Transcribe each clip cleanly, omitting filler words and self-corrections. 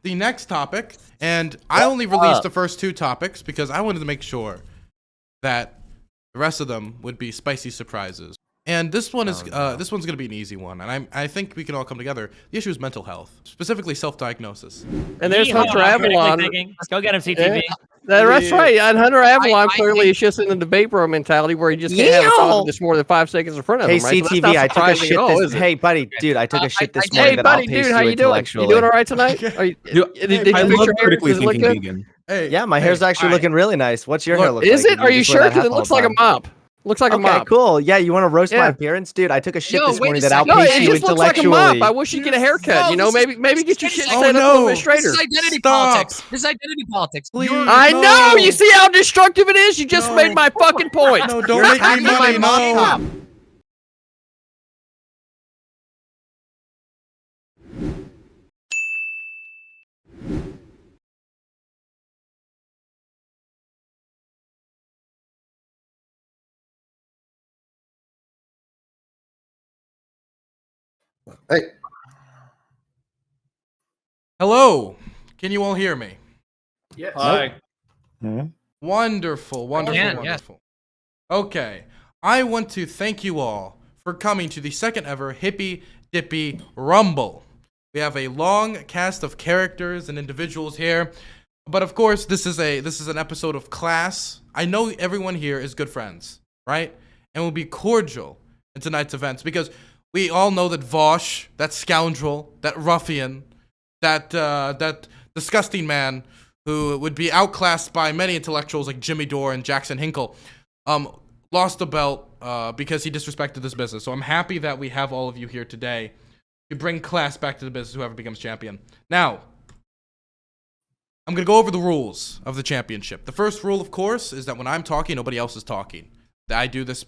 the next topic, and I only released the first 2 topics because I wanted to make sure that the rest of them would be spicy surprises. And this one is this one's gonna be an easy one, and I think we can all come together. The issue is mental health, specifically self-diagnosis. And there's HunterAvallone. Let's go get him, CTV. That's right. And HunterAvallone clearly is just in the debate bro mentality where he just can't have a thought that's more than 5 seconds in front of him. Right? CTV, I took a shit this. Hey, buddy, dude, I took a shit this morning. Hey, buddy, dude, how you doing? You doing all right tonight? Did you fix your hair? Does it look good? Hey, yeah, my hair's actually looking really nice. What's your hair look like? Is it? Are you sure? Because it looks like a mop. Looks like a mop. Cool. Yeah, you want to roast my appearance, dude? I took a shit this morning that outpaced you intellectually. Looks like a mop. I wish you'd get a haircut. You know, maybe get your shit set up straighter. This is identity politics. This is identity politics. I know. You see how destructive it is? You just made my fucking point. No, don't make me money. No. Hey. Hello. Can you all hear me? Yes. Hi. Wonderful. Okay. I want to thank you all for coming to the second ever Hippy Dippy Rumble. We have a long cast of characters and individuals here, but of course this is an episode of class. I know everyone here is good friends, right? And will be cordial in tonight's events because we all know that Vosh, that scoundrel, that ruffian, that disgusting man who would be outclassed by many intellectuals like Jimmy Dore and Jackson Hinkle, lost the belt because he disrespected this business. So I'm happy that we have all of you here today to bring class back to the business, whoever becomes champion. Now, I'm going to go over the rules of the championship. The first rule, of course, is that when I'm talking, nobody else is talking. I do this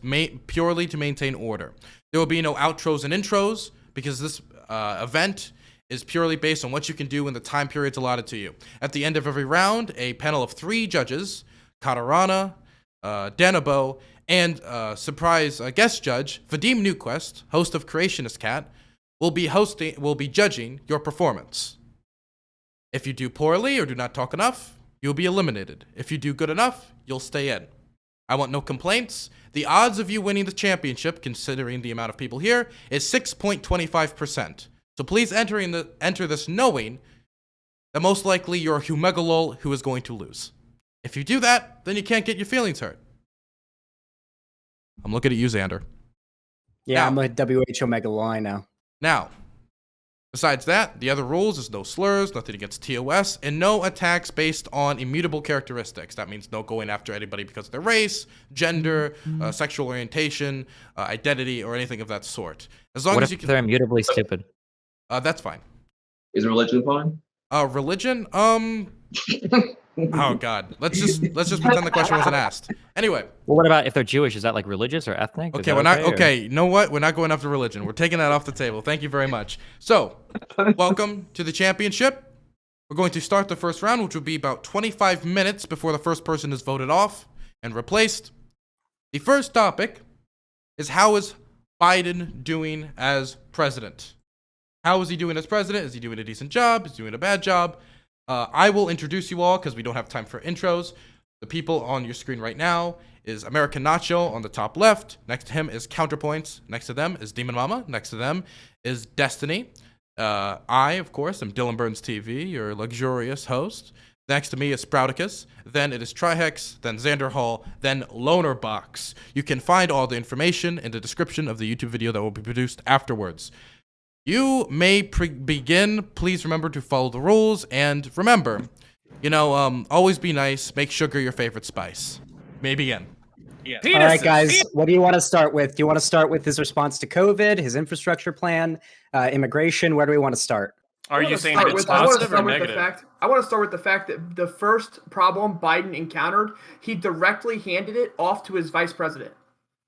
purely to maintain order. There will be no outros and intros because this event is purely based on what you can do in the time periods allotted to you. At the end of every round, a panel of 3 judges, Katarana, Danabo, and surprise guest judge, VADIM Newquest, host of Creationist Cat, will be judging your performance. If you do poorly or do not talk enough, you'll be eliminated. If you do good enough, you'll stay in. I want no complaints. The odds of you winning the championship, considering the amount of people here, is 6.25%. So please enter this knowing that most likely you're a humegalol who is going to lose. If you do that, then you can't get your feelings hurt. I'm looking at you, Xander. Yeah, I'm a WHO Megalon now. Now, besides that, the other rules is no slurs, nothing against TOS, and no attacks based on immutable characteristics. That means no going after anybody because of their race, gender, sexual orientation, identity, or anything of that sort. As long as you can. They're immutably stupid. That's fine. Is religion fine? Religion? Oh God. Let's just pretend the question wasn't asked. Anyway. Well, what about if they're Jewish? Is that like religious or ethnic? Okay, we're not. Okay, you know what? We're not going after religion. We're taking that off the table. Thank you very much. So, welcome to the championship. We're going to start the first round, which will be about 25 minutes before the first person is voted off and replaced. The first topic is how is Biden doing as president? How is he doing as president? Is he doing a decent job? Is he doing a bad job? I will introduce you all because we don't have time for intros. The people on your screen right now is American Nacho on the top left. Next to him is CounterPoints. Next to them is DemonMama. Next to them is Destiny. I, of course, am DylanBurnsTV, your luxurious host. Next to me is SprouticUs. Then it is Trihex. Then XanderHal. Then LonerBox. You can find all the information in the description of the YouTube video that will be produced afterwards. You may begin. Please remember to follow the rules. And remember, always be nice. Make sugar your favorite spice. May begin. Yeah. All right, guys. What do you want to start with? Do you want to start with his response to COVID, his infrastructure plan, immigration? Where do we want to start? Are you saying it's positive or negative? I want to start with the fact that the first problem Biden encountered, he directly handed it off to his vice president.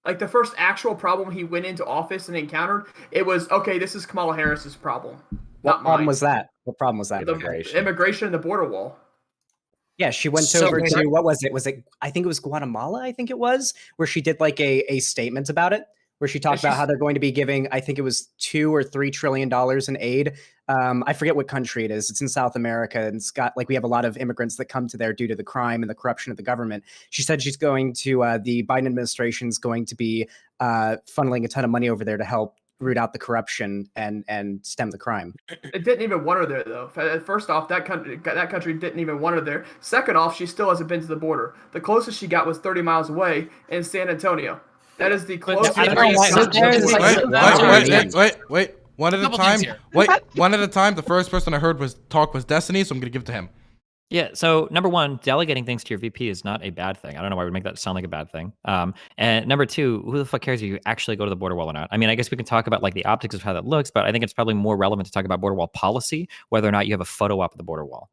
Like the first actual problem he went into office and encountered, it was, okay, this is Kamala Harris's problem. What problem was that? What problem was that? Immigration and the border wall. Yeah, she went over to, what was it? Was it, I think it was Guatemala, I think it was, where she did like a statement about it, where she talked about how they're going to be giving, I think it was $2 or $3 trillion in aid. I forget what country it is. It's in South America, and it's got we have a lot of immigrants that come to there due to the crime and the corruption of the government. She said she's going to the Biden administration is going to be funneling a ton of money over there to help root out the corruption and stem the crime. It didn't even want her there, though. First off, that country didn't even want her there. Second off, she still hasn't been to the border. The closest she got was 30 miles away in San Antonio. That is the closest. Wait. One at a time. Wait, one at a time. The first person I heard was Destiny, so I'm gonna give it to him. Yeah, so number one, delegating things to your VP is not a bad thing. I don't know why we make that sound like a bad thing. And number two, who the fuck cares if you actually go to the border wall or not? I mean, I guess we can talk about like the optics of how that looks, but I think it's probably more relevant to talk about border wall policy, whether or not you have a photo op of the border wall.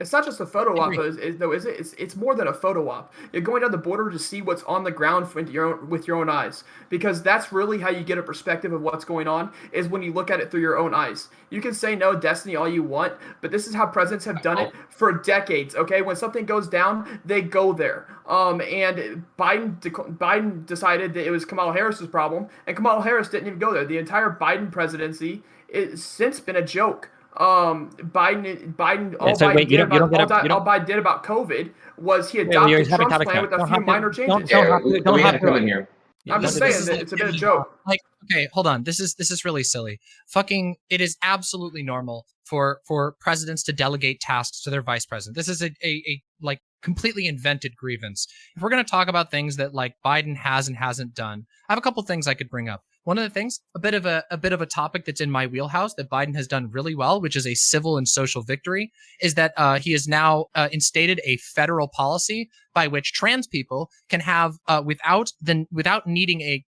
It's not just a photo op, though, is it? It's more than a photo op. You're going down the border to see what's on the ground with your own eyes, because that's really how you get a perspective of what's going on, is when you look at it through your own eyes. You can say no, Destiny, all you want, but this is how presidents have done it for decades, okay? When something goes down, they go there. And Biden decided that it was Kamala Harris's problem, and Kamala Harris didn't even go there. The entire Biden presidency has since been a joke. Biden did about COVID was he adopted Trump's plan with a few minor changes. Don't have to in here. I'm just saying that it's a bit of a joke. Like, okay, hold on. This is really silly. It is absolutely normal for presidents to delegate tasks to their vice president. This is a like completely invented grievance. If we're going to talk about things that like Biden has and hasn't done, I have a couple things I could bring up. One of the things, a bit of a topic that's in my wheelhouse that Biden has done really well, which is a civil and social victory, is that he has now instated a federal policy by which trans people can have, without needing a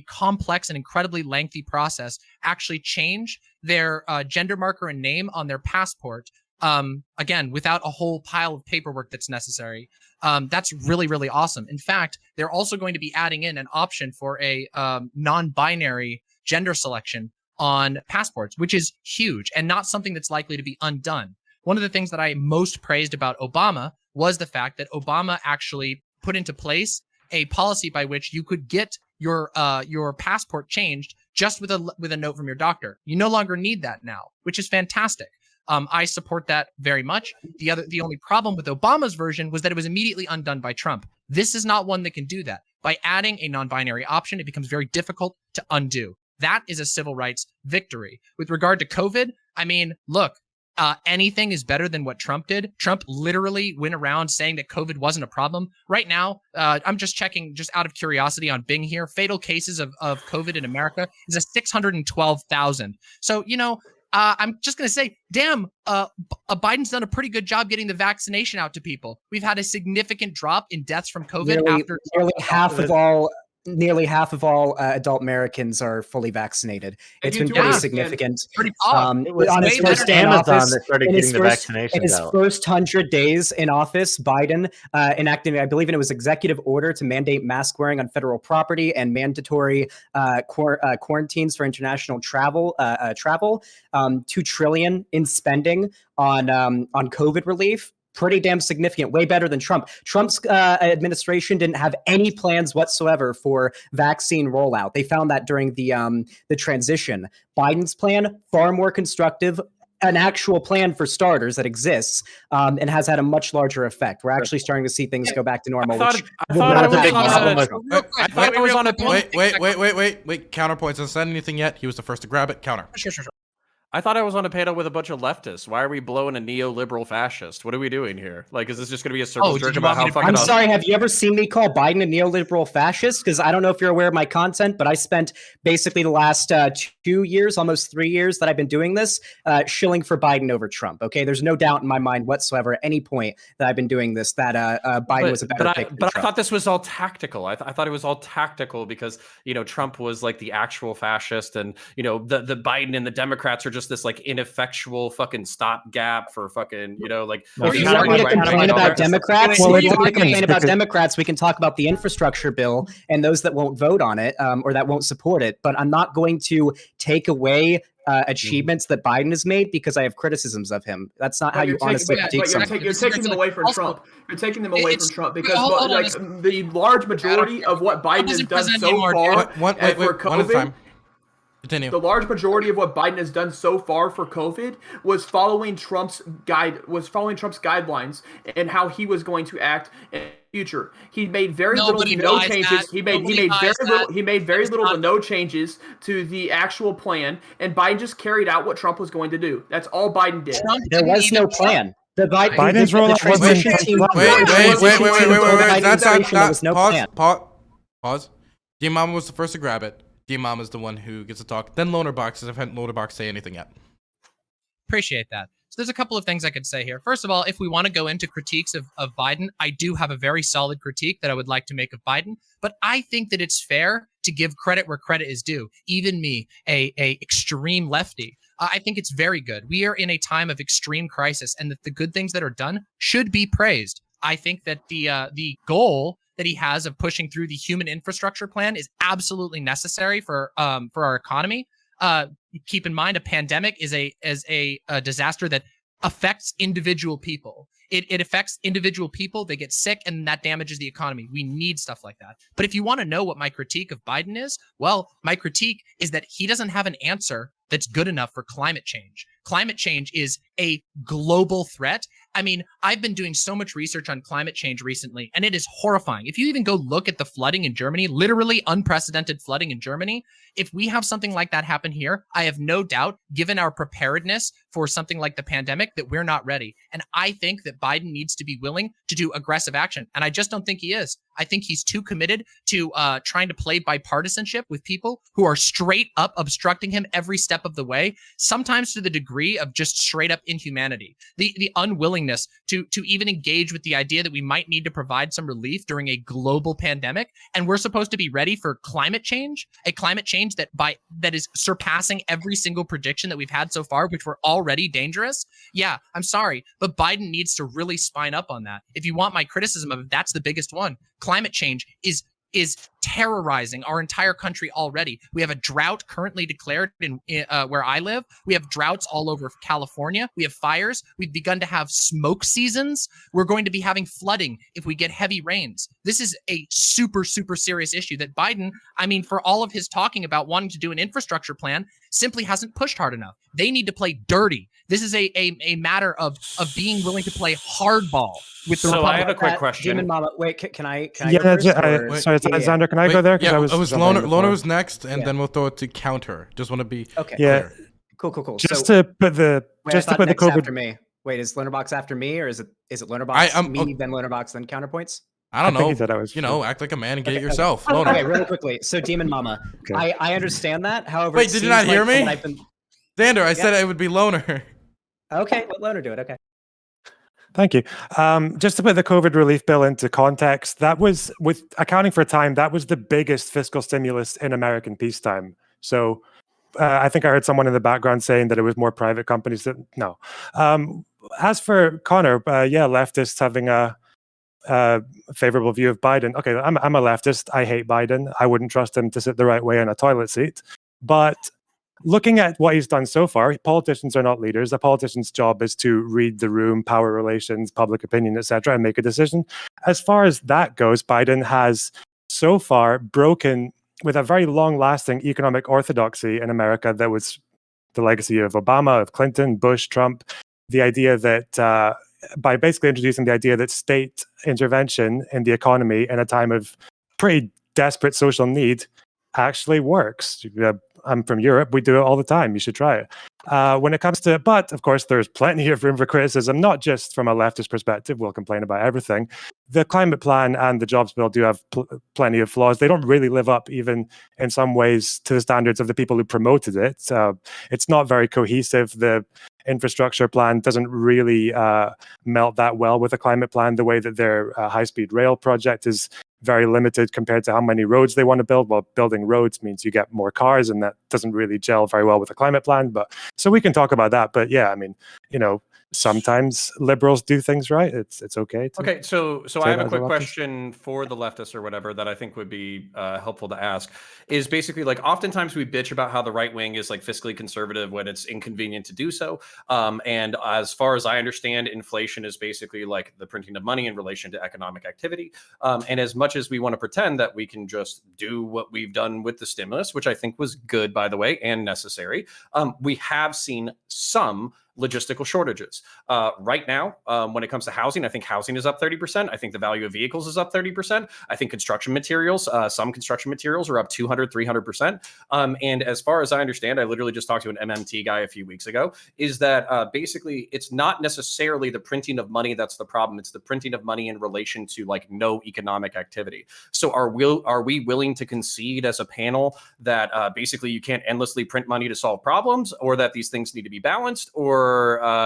complex and incredibly lengthy process, actually change their gender marker and name on their passport. Again, without a whole pile of paperwork that's necessary. That's really, really awesome. In fact, they're also going to be adding in an option for a non-binary gender selection on passports, which is huge and not something that's likely to be undone. One of the things that I most praised about Obama was the fact that Obama actually put into place a policy by which you could get your passport changed just with a note from your doctor. You no longer need that now, which is fantastic. I support that very much. The only problem with Obama's version was that it was immediately undone by Trump. This is not one that can do that. By adding a non-binary option, it becomes very difficult to undo. That is a civil rights victory. With regard to COVID, I mean, look, anything is better than what Trump did. Trump literally went around saying that COVID wasn't a problem. Right now, I'm just checking, just out of curiosity on Bing here, fatal cases of COVID in America is a 612,000. So, I'm just going to say, damn, Biden's done a pretty good job getting the vaccination out to people. We've had a significant drop in deaths from COVID. Nearly half of all adult Americans are fully vaccinated. It's been pretty significant. Pretty on his first day in office, in his first 100 days in office, Biden enacted, I believe it was executive order to mandate mask wearing on federal property and mandatory quarantines for international travel. $2 trillion in spending on COVID relief. Pretty damn significant, way better than Trump. Trump's administration didn't have any plans whatsoever for vaccine rollout. They found that during the transition. Biden's plan, far more constructive, an actual plan for starters that exists and has had a much larger effect. We're actually starting to see things go back to normal. Wait, CounterPoints hasn't said anything yet. He was the first to grab it. Counter. Sure. I thought I was on a panel with a bunch of leftists. Why are we blowing a neoliberal fascist? What are we doing here? Like, is this just going to be a circle jerk about how fucking... I'm sorry, have you ever seen me call Biden a neoliberal fascist? Because I don't know if you're aware of my content, but I spent basically the last 2 years, almost 3 years that I've been doing this, shilling for Biden over Trump, okay? There's no doubt in my mind whatsoever at any point that I've been doing this, that Biden was a better pick than Trump. I thought this was all tactical. I thought it was all tactical because, Trump was like the actual fascist and, the Biden and the Democrats are just this like ineffectual fucking stopgap for fucking, like... If you want me to complain about Democrats, we can talk about the infrastructure bill and those that won't vote on it or that won't support it. But I'm not going to take away achievements that Biden has made because I have criticisms of him. That's not how you honestly critique someone. You're taking them away from Trump. You're taking them away from Trump because the large majority of what Biden has done so far for COVID. Continue. The large majority of what Biden has done so far for COVID was following Trump's guidelines and how he was going to act in the future. He made very little to no changes. He made very little to no changes to the actual plan, and Biden just carried out what Trump was going to do. That's all Biden did. There was no plan. Biden's rollout wasn't. Wait. Pause. DemonMama was the first to grab it. DemonMama is the one who gets to talk. Then LonerBox, as I've had LonerBox say anything yet. Appreciate that. So there's a couple of things I could say here. First of all, if we want to go into critiques of Biden, I do have a very solid critique that I would like to make of Biden. But I think that it's fair to give credit where credit is due. Even me, a extreme lefty, I think it's very good. We are in a time of extreme crisis, and that the good things that are done should be praised. I think that the goal that he has of pushing through the human infrastructure plan is absolutely necessary for our economy. Keep in mind, a pandemic is a disaster that affects individual people. It affects individual people. They get sick, and that damages the economy. We need stuff like that. But if you want to know what my critique of Biden is, well, my critique is that he doesn't have an answer that's good enough for climate change. Climate change is a global threat. I mean, I've been doing so much research on climate change recently, and it is horrifying. If you even go look at the flooding in Germany, literally unprecedented flooding in Germany, if we have something like that happen here, I have no doubt, given our preparedness for something like the pandemic, that we're not ready. And I think that Biden needs to be willing to do aggressive action. And I just don't think he is. I think he's too committed to trying to play bipartisanship with people who are straight up obstructing him every step of the way, sometimes to the degree of just straight up inhumanity. The unwillingness to even engage with the idea that we might need to provide some relief during a global pandemic, and we're supposed to be ready for climate change, a climate change that is surpassing every single prediction that we've had so far, which were already dangerous. Yeah, I'm sorry, but Biden needs to really spine up on that. If you want my criticism of it, that's the biggest one. Climate change is terrorizing our entire country already. We have a drought currently declared in where I live. We have droughts all over California. We have fires. We've begun to have smoke seasons. We're going to be having flooding if we get heavy rains. This is a super, super serious issue that Biden, I mean, for all of his talking about wanting to do an infrastructure plan, simply hasn't pushed hard enough. They need to play dirty. This is a matter of being willing to play hardball with the Republican. I have a quick question. DemonMama, wait, can I Yeah, go first, sorry, Xander, can I go there? Yeah, it was Loner was next, and then we'll throw it to Counter. Just want to be clear. Cool. Just to put the COVID after me. Wait, is LonerBox after me, or is it LonerBox me, then LonerBox, then CounterPoints? I don't know. He said I was, act like a man and get it yourself. Okay, really quickly. So, DemonMama, I understand that. However, wait, did you not hear me? Xander, I said it would be Loner. Okay, let Loner do it. Okay. Thank you. Just to put the COVID relief bill into context, that was, with accounting for time, that was the biggest fiscal stimulus in American peacetime. So I think I heard someone in the background saying that it was more private companies that, no. As for Connor, leftists having a favorable view of Biden. Okay, I'm a leftist. I hate Biden. I wouldn't trust him to sit the right way in a toilet seat. But looking at what he's done so far, politicians are not leaders. A politician's job is to read the room, power relations, public opinion, etc., and make a decision. As far as that goes, Biden has so far broken with a very long-lasting economic orthodoxy in America that was the legacy of Obama, of Clinton, Bush, Trump. The idea that by basically introducing the idea that state intervention in the economy in a time of pretty desperate social need actually works. I'm from Europe. We do it all the time. You should try it. When it comes to, but of course, there's plenty of room for criticism, not just from a leftist perspective. We'll complain about everything. The climate plan and the jobs bill do have plenty of flaws. They don't really live up, even in some ways, to the standards of the people who promoted it. It's not very cohesive. The infrastructure plan doesn't really melt that well with the climate plan. The way that their high-speed rail project is very limited compared to how many roads they want to build. Well, building roads means you get more cars, and that doesn't really gel very well with the climate plan. But so we can talk about that. But yeah, I mean, sometimes liberals do things right. It's okay. Okay, so say I have that a as a quick leftist. question for the leftists or whatever that I think would be helpful to ask. Is basically like oftentimes we bitch about how the right wing is like fiscally conservative when it's inconvenient to do so. And as far as I understand, inflation is basically like the printing of money in relation to economic activity. And as much as we want to pretend that we can just do what we've done with the stimulus, which I think was good, by the way, and necessary, we have seen some logistical shortages. Right now, when it comes to housing, I think housing is up 30%. I think the value of vehicles is up 30%. I think construction materials, some construction materials are up 200, 300%. And as far as I understand, I literally just talked to an MMT guy a few weeks ago, is that basically it's not necessarily the printing of money that's the problem. It's the printing of money in relation to like no economic activity. So are we willing to concede as a panel that basically you can't endlessly print money to solve problems, or that these things need to be balanced, or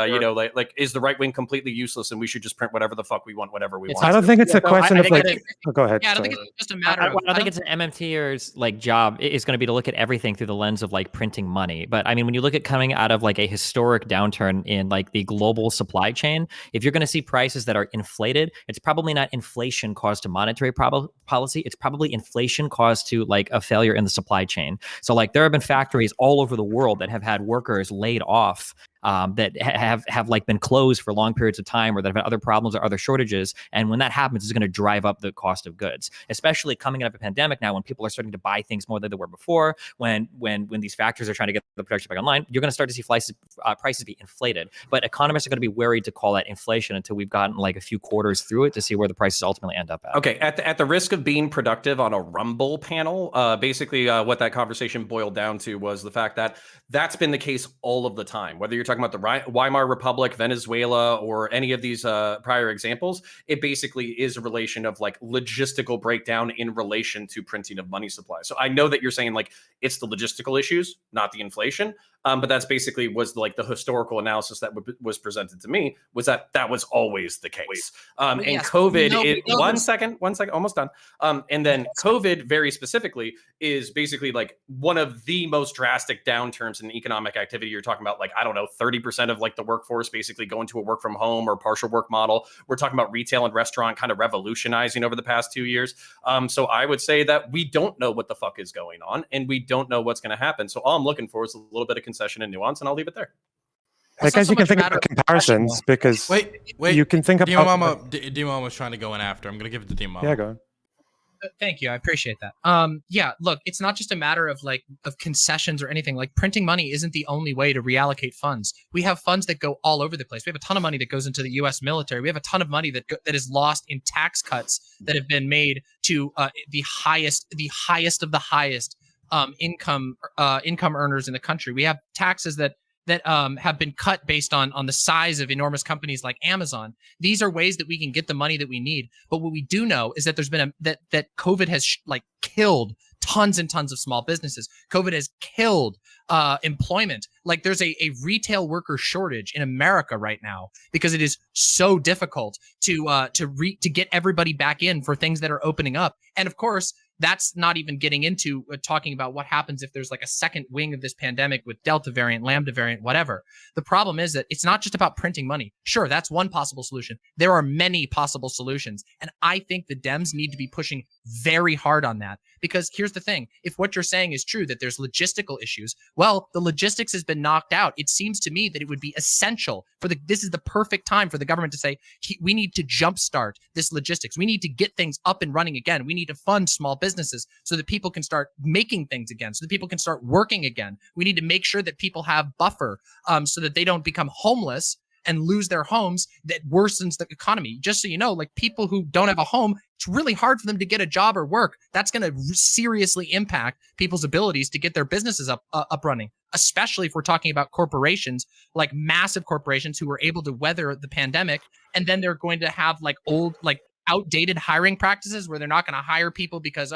you know, like is the right wing completely useless and we should just print whatever the fuck we want, whenever we want? I don't think it's a question of like. Go ahead. Yeah, I don't sorry. think it's just a matter of. I don't think it's an MMTer's like job is going to be to look at everything through the lens of like printing money. But I mean, when you look at coming out of like a historic downturn in like the global supply chain, if you're going to see prices that are inflated, it's probably not inflation caused to monetary policy. It's probably inflation caused to like a failure in the supply chain. So like there have been factories all over the world that have had workers laid off that have like been closed for long periods of time, or that have had other problems or other shortages. And when that happens, it's going to drive up the cost of goods, especially coming out of a pandemic now when people are starting to buy things more than they were before. When these factories are trying to get the production back online, you're going to start to see prices be inflated. But economists are going to be worried to call that inflation until we've gotten like a few quarters through it to see where the prices ultimately end up at. Okay, at the risk of being productive on a Rumble panel, basically what that conversation boiled down to was the fact that that's been the case all of the time. Whether you're talking about the Weimar Republic, Venezuela, or any of these prior examples, it basically is a relation of like logistical breakdown in relation to printing of money supply. So I know that you're saying like it's the logistical issues, not the inflation. But that's basically was like the historical analysis that was presented to me, was that was always the case. And Yes, COVID, one second, almost done. And then COVID very specifically is basically like one of the most drastic downturns in economic activity. You're talking about like, I don't know, 30% of like the workforce basically going to a work from home or partial work model. We're talking about retail and restaurant kind of revolutionizing over the past 2 years. So I would say that we don't know what the fuck is going on, and we don't know what's going to happen. So all I'm looking for is a little bit of concession and nuance, and I'll leave it there. I guess you can think about comparisons because wait, you can think about DemonMama was trying to go in after. I'm gonna give it to DemonMama. Yeah, go on. Thank you. I appreciate that. Yeah, look, it's not just a matter of like of concessions or anything. Like printing money isn't the only way to reallocate funds. We have funds that go all over the place. We have a ton of money that goes into the U.S. military. We have a ton of money that is lost in tax cuts that have been made to the highest of the highest income earners in the country. We have taxes that have been cut based on the size of enormous companies like Amazon. These are ways that we can get the money that we need. But what we do know is that there's been that COVID has killed tons and tons of small businesses. COVID has killed employment. Like there's a retail worker shortage in America right now because it is so difficult to get everybody back in for things that are opening up. And of course, that's not even getting into talking about what happens if there's like a second wing of this pandemic with Delta variant, Lambda variant, whatever. The problem is that it's not just about printing money. Sure, that's one possible solution. There are many possible solutions. And I think the Dems need to be pushing very hard on that, because here's the thing. If what you're saying is true, that there's logistical issues, well, the logistics has been knocked out. It seems to me that it would be essential this is the perfect time for the government to say, we need to jumpstart this logistics. We need to get things up and running again. We need to fund small businesses so that people can start making things again, so that people can start working again. We need to make sure that people have buffer so that they don't become homeless and lose their homes. That worsens the economy. Just so you know, like people who don't have a home, it's really hard for them to get a job or work. That's going to seriously impact people's abilities to get their businesses up running, especially if we're talking about corporations, like massive corporations who were able to weather the pandemic. And then they're going to have like outdated hiring practices where they're not going to hire people because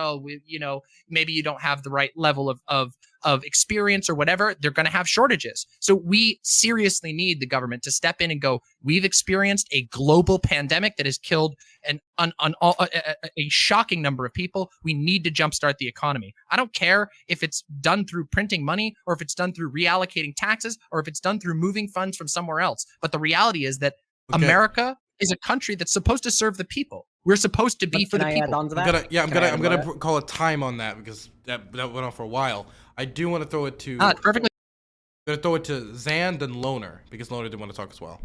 maybe you don't have the right level of experience or whatever. They're going to have shortages. So we seriously need the government to step in and go, we've experienced a global pandemic that has killed a shocking number of people. We need to jumpstart the economy. I don't care if it's done through printing money or if it's done through reallocating taxes or if it's done through moving funds from somewhere else. But the reality is that America is a country that's supposed to serve the people. We're supposed to be for the people. I'm gonna call a time on that because that went on for a while. I do want to throw it to perfectly. I'm gonna throw it to Xand and Loner because Loner didn't want to talk as well.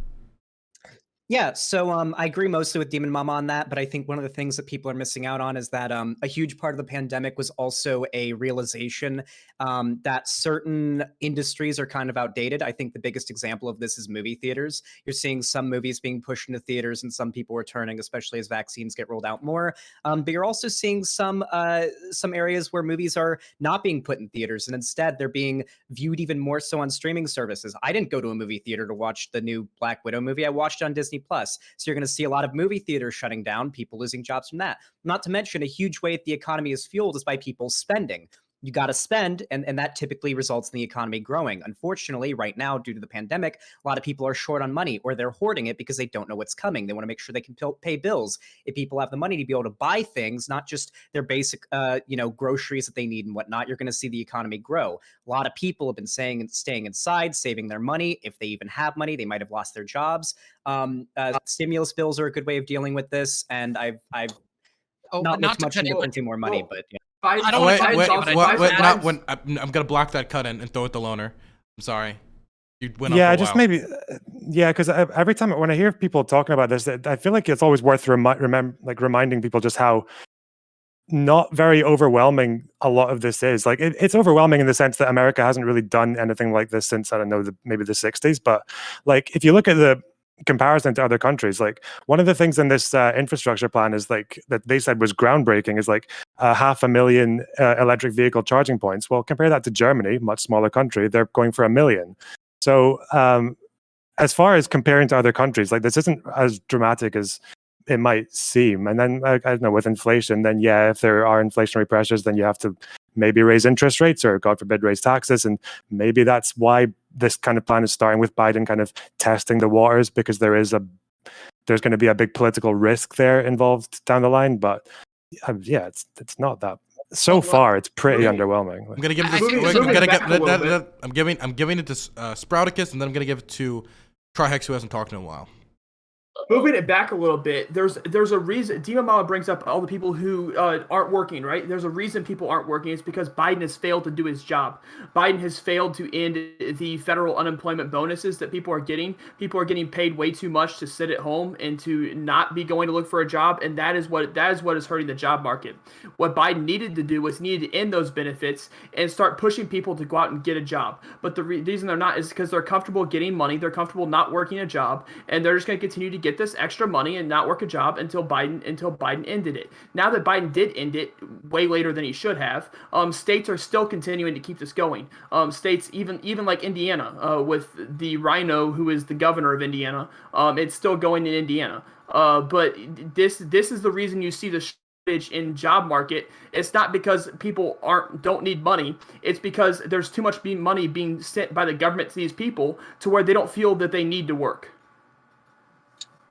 Yeah, so I agree mostly with DemonMama on that, but I think one of the things that people are missing out on is that a huge part of the pandemic was also a realization that certain industries are kind of outdated. I think the biggest example of this is movie theaters. You're seeing some movies being pushed into theaters and some people returning, especially as vaccines get rolled out more. But you're also seeing some areas where movies are not being put in theaters, and instead they're being viewed even more so on streaming services. I didn't go to a movie theater to watch the new Black Widow movie. I watched it on Disney Plus. So you're going to see a lot of movie theaters shutting down, people losing jobs from that. Not to mention a huge way that the economy is fueled is by people spending. You got to spend, and that typically results in the economy growing. Unfortunately, right now, due to the pandemic, a lot of people are short on money or they're hoarding it because they don't know what's coming. They want to make sure they can pay bills. If people have the money to be able to buy things, not just their basic, groceries that they need and whatnot, you're going to see the economy grow. A lot of people have been staying inside, saving their money. If they even have money, they might have lost their jobs. Stimulus bills are a good way of dealing with this, and I've not looked much into printing more money, but yeah. I'm gonna block that cut in and throw it to Loner. I'm sorry. You went on for a while. Because every time when I hear people talking about this, I feel like it's always worth reminding people just how not very overwhelming a lot of this is. Like it's overwhelming in the sense that America hasn't really done anything like this since, I don't know, maybe the 60s. But like if you look at the comparison to other countries, like one of the things in this infrastructure plan is like that they said was groundbreaking is like 500,000 electric vehicle charging points. Well, compare that to Germany, much smaller country, they're going for 1 million. So as far as comparing to other countries, like this isn't as dramatic as it might seem. And then I don't know, with inflation, then yeah, if there are inflationary pressures, then you have to maybe raise interest rates or God forbid raise taxes. And maybe that's why this kind of plan is starting with Biden kind of testing the waters, because there's going to be a big political risk there involved down the line. But yeah, it's not that. So far, it's pretty underwhelming. I'm gonna give it I'm giving it to Sprouticus, and then I'm gonna give it to Trihex, who hasn't talked in a while. Moving it back a little bit, there's a reason. DemonMama brings up all the people who aren't working, right? There's a reason people aren't working. It's because Biden has failed to do his job. Biden has failed to end the federal unemployment bonuses that people are getting. People are getting paid way too much to sit at home and to not be going to look for a job, and that is what is hurting the job market. What Biden needed to do was needed to end those benefits and start pushing people to go out and get a job. But the reason they're not is because they're comfortable getting money. They're comfortable not working a job, and they're just going to continue to get this extra money and not work a job until Biden ended it. Now that Biden did end it way later than he should have, states are still continuing to keep this going. States, even like Indiana, with the Rhino, who is the governor of Indiana, it's still going in Indiana. But this is the reason you see the shortage in job market. It's not because people don't need money. It's because there's too much money being sent by the government to these people to where they don't feel that they need to work.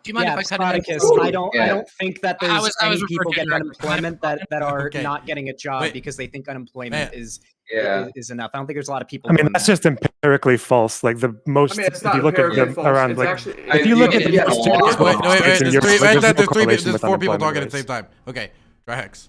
Do you mind if I cut in? I don't think that there's any people getting unemployment that are not getting a job because they think unemployment is enough. I don't think there's a lot of people. I mean, that's just empirically false. Like the most, if you look at them around, like if you look at there's 4 people talking at the same time. Okay, Trihex.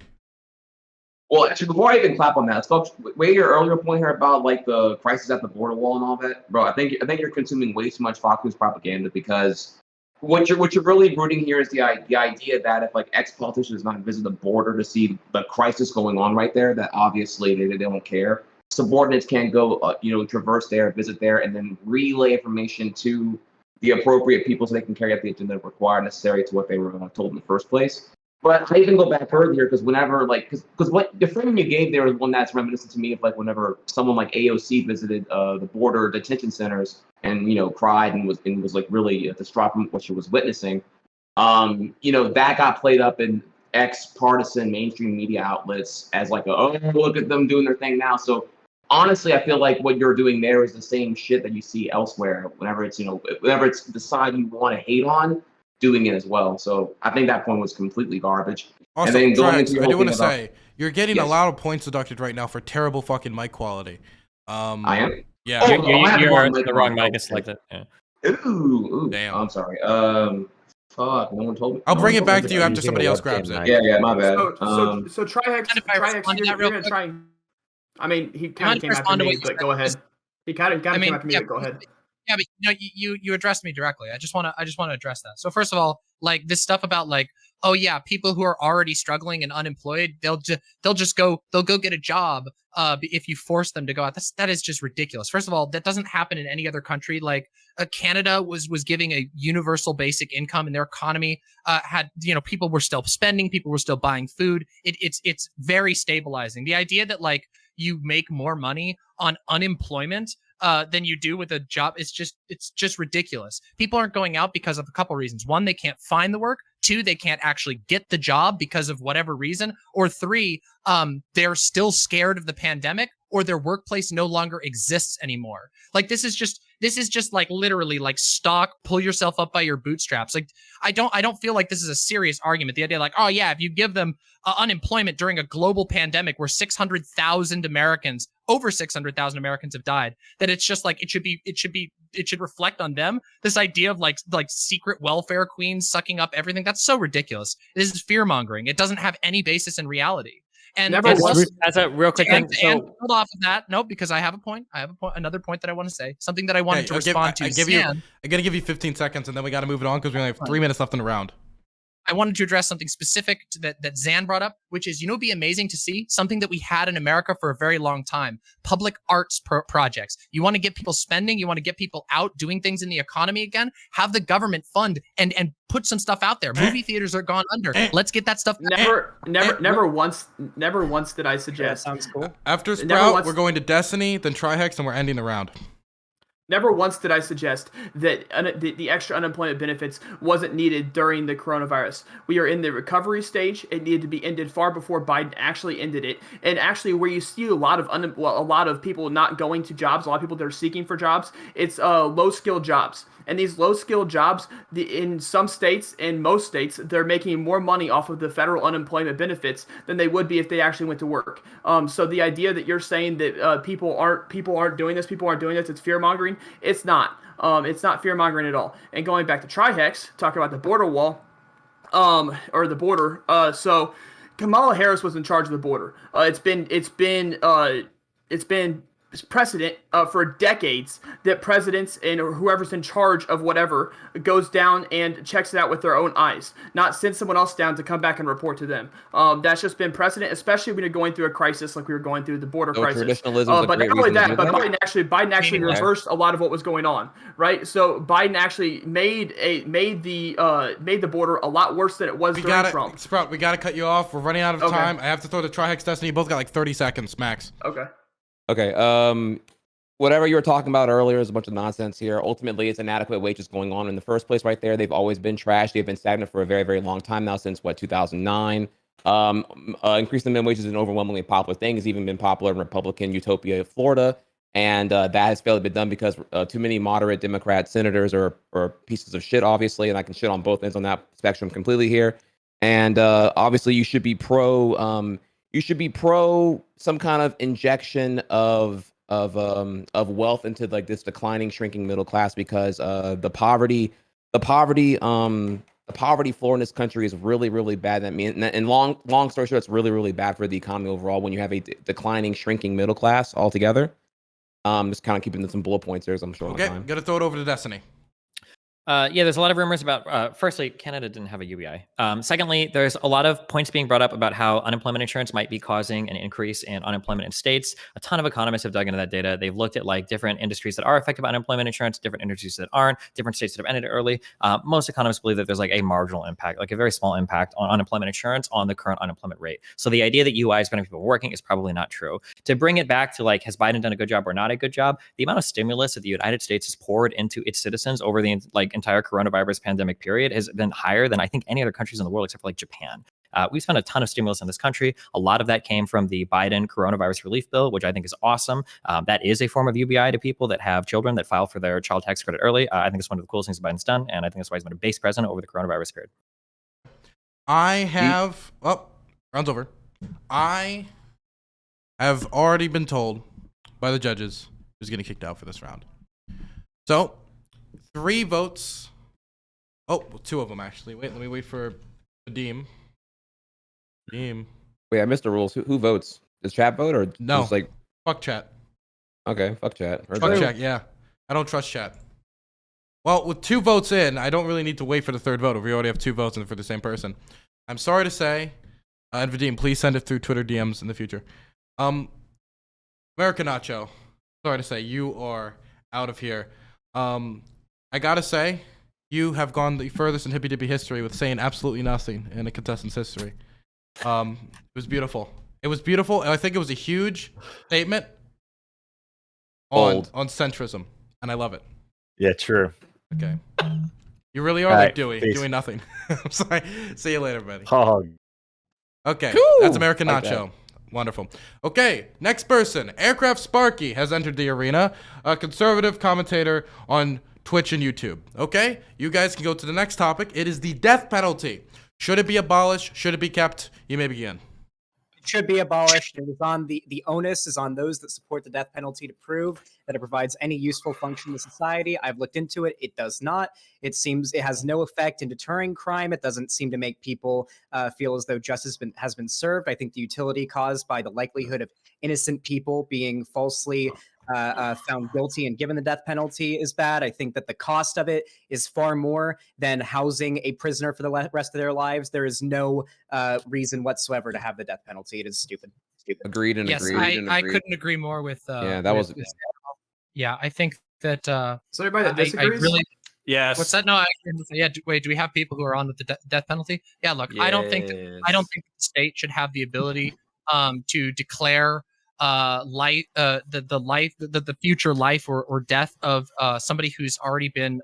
Well, actually, before I even clap on that, folks, way your earlier point here about like the crisis at the border wall and all that, bro. I think you're consuming way too much Fox News propaganda, because what you're really rooting here is the idea that if like ex-politicians not visit the border to see the crisis going on right there, that obviously they don't care. Subordinates can't go, traverse there, visit there, and then relay information to the appropriate people so they can carry out the agenda required necessary to what they were told in the first place. But I even go back earlier because whenever because what the framing you gave there is one that's reminiscent to me of like whenever someone like AOC visited the border detention centers and cried and was like really distraught from what she was witnessing. you know, that got played up in partisan mainstream media outlets as like, oh, look at them doing their thing now. So honestly, I feel like what you're doing there is the same shit that you see elsewhere. Whenever it's, you know, whenever it's the side you want to hate on, doing it as well. So I think that point was completely garbage. Also, and then going Trihex, into I do want to about, say you're getting yes. a lot of points deducted right now for terrible fucking mic quality. I am. Yeah. Oh, you're the wrong mic is selected. Yeah. Ooh, damn. I'm sorry. Fuck, no one told me. I'll no bring one it back told to me. you after somebody else grabs it. Yeah, my bad. So Trihex, you're gonna try. I mean, he kind of came after me, but go ahead. He kind of came after me, but go ahead. Yeah, but you addressed me directly. I just want to address that. So first of all, like this stuff about like, oh yeah, people who are already struggling and unemployed, they'll go get a job if you force them to go out. That is just ridiculous. First of all, that doesn't happen in any other country. Like Canada was giving a universal basic income, and their economy had, you know, people were still spending, people were still buying food. It's very stabilizing. The idea that like you make more money on unemployment than you do with a job, it's just ridiculous. People aren't going out because of a couple reasons. One, they can't find the work. Two, they can't actually get the job because of whatever reason. Or three, they're still scared of the pandemic, or their workplace no longer exists anymore. Like this is just like literally like stock, pull yourself up by your bootstraps. Like I don't feel like this is a serious argument. The idea like, oh yeah, if you give them unemployment during a global pandemic where over 600,000 Americans have died, that it's just like it should reflect on them. This idea of like secret welfare queens sucking up everything, that's so ridiculous. This is fear mongering. It doesn't have any basis in reality. And as a real quick thing, and hold off of that. No, because I have a point. Another point that I want to say. Something that I wanted to respond to. I'm gonna give you 15 seconds, and then we got to move it on because we only have 3 minutes left in the round. I wanted to address something specific that Zan brought up, which is, you know, it'd be amazing to see something that we had in America for a very long time: public arts projects. You want to get people spending, you want to get people out doing things in the economy again. Have the government fund and put some stuff out there. Movie theaters are gone under. Let's get that stuff. Never once did I suggest. Sounds cool. After Sprout, we're going to Destiny, then Trihex, and we're ending the round. Never once did I suggest that the extra unemployment benefits wasn't needed during the coronavirus. We are in the recovery stage. It needed to be ended far before Biden actually ended it. And actually, where you see a lot of people not going to jobs, a lot of people that are seeking for jobs, it's low-skilled jobs. And these low-skilled jobs, in some states, in most states, they're making more money off of the federal unemployment benefits than they would be if they actually went to work. So the idea that you're saying that people aren't doing this, it's fear-mongering. It's not. It's not fear-mongering at all. And going back to Trihex, talking about the border wall, or the border. So Kamala Harris was in charge of the border. It's been precedent for decades that presidents and whoever's in charge of whatever goes down and checks it out with their own eyes, not send someone else down to come back and report to them. That's just been precedent, especially when you're going through a crisis like we were going through the border crisis. But not only that, but Biden actually reversed a lot of what was going on, right? So Biden actually made the border a lot worse than it was during Trump. Sprout, we got to cut you off. We're running out of time. I have to throw the Trihex Destiny. You both got like 30 seconds max. Okay. Whatever you were talking about earlier is a bunch of nonsense here. Ultimately, it's inadequate wages going on in the first place right there. They've always been trash. They've been stagnant for a very, very long time now, since 2009. Increasing minimum wages is an overwhelmingly popular thing. It's even been popular in Republican Utopia, Florida. And that has failed to be done because too many moderate Democrat senators are pieces of shit, obviously. And I can shit on both ends on that spectrum completely here. And obviously, you should be pro some kind of injection of wealth into like this declining, shrinking middle class, because the poverty floor in this country is really, really bad. And long story short, it's really, really bad for the economy overall when you have a declining, shrinking middle class altogether. Just kind of keeping some bullet points there as I'm showing. Okay, gotta throw it over to Destiny. Yeah, there's a lot of rumors about, firstly, Canada didn't have a UBI. Secondly, there's a lot of points being brought up about how unemployment insurance might be causing an increase in unemployment in states. A ton of economists have dug into that data. They've looked at like different industries that are affected by unemployment insurance, different industries that aren't, different states that have ended it early. Most economists believe that there's like a marginal impact, like a very small impact on unemployment insurance on the current unemployment rate. So the idea that UI is going to be people working is probably not true. To bring it back to like, has Biden done a good job or not a good job? The amount of stimulus that the United States has poured into its citizens over the like entire coronavirus pandemic period has been higher than I think any other countries in the world except for like Japan. We spent a ton of stimulus in this country. A lot of that came from the Biden coronavirus relief bill, which I think is awesome. That is a form of UBI to people that have children that file for their child tax credit early. I think it's one of the coolest things Biden's done, and I think that's why he's been a base president over the coronavirus period. Round's over. I have already been told by the judges who's getting kicked out for this round. So, 3 votes. Oh, 2 of them actually. Wait, let me wait for VADIM. Wait, I missed the rules. Who votes? Does chat vote or no? Just like fuck chat. Okay, fuck chat. Fuck chat. Yeah, I don't trust chat. Well, with 2 votes in, I don't really need to wait for the 3rd vote. If we already have 2 votes and for the same person, I'm sorry to say, and VADIM, please send it through Twitter DMs in the future. American Nacho, sorry to say, you are out of here. I gotta say, you have gone the furthest in hippy dippy history with saying absolutely nothing in a contestant's history. It was beautiful. It was beautiful, and I think it was a huge statement on centrism, and I love it. Yeah, true. Okay. You really are like Dewey, doing nothing. I'm sorry. See you later, buddy. Okay, cool. That's American Nacho. Wonderful. Okay, next person. AircraftSparky has entered the arena, a conservative commentator on Twitch and YouTube. Okay, you guys can go to the next topic. It is the death penalty. Should it be abolished? Should it be kept? You may begin. It should be abolished. It is on the onus is on those that support the death penalty to prove that it provides any useful function to society. I've looked into it. It does not. It seems it has no effect in deterring crime. It doesn't seem to make people feel as though justice has been served. I think the utility caused by the likelihood of innocent people being falsely found guilty and given the death penalty is bad. I think that the cost of it is far more than housing a prisoner for the rest of their lives. There is no reason whatsoever to have the death penalty. It is stupid. Agreed and agreed. I couldn't agree more with. Yeah, that was. Yeah, I think that. Is there anybody that disagrees? I really. Yes. What's that? No. Wait. Do we have people who are on with the death penalty? Yeah. Look, I don't think the state should have the ability to declare the future life or death of somebody who's already been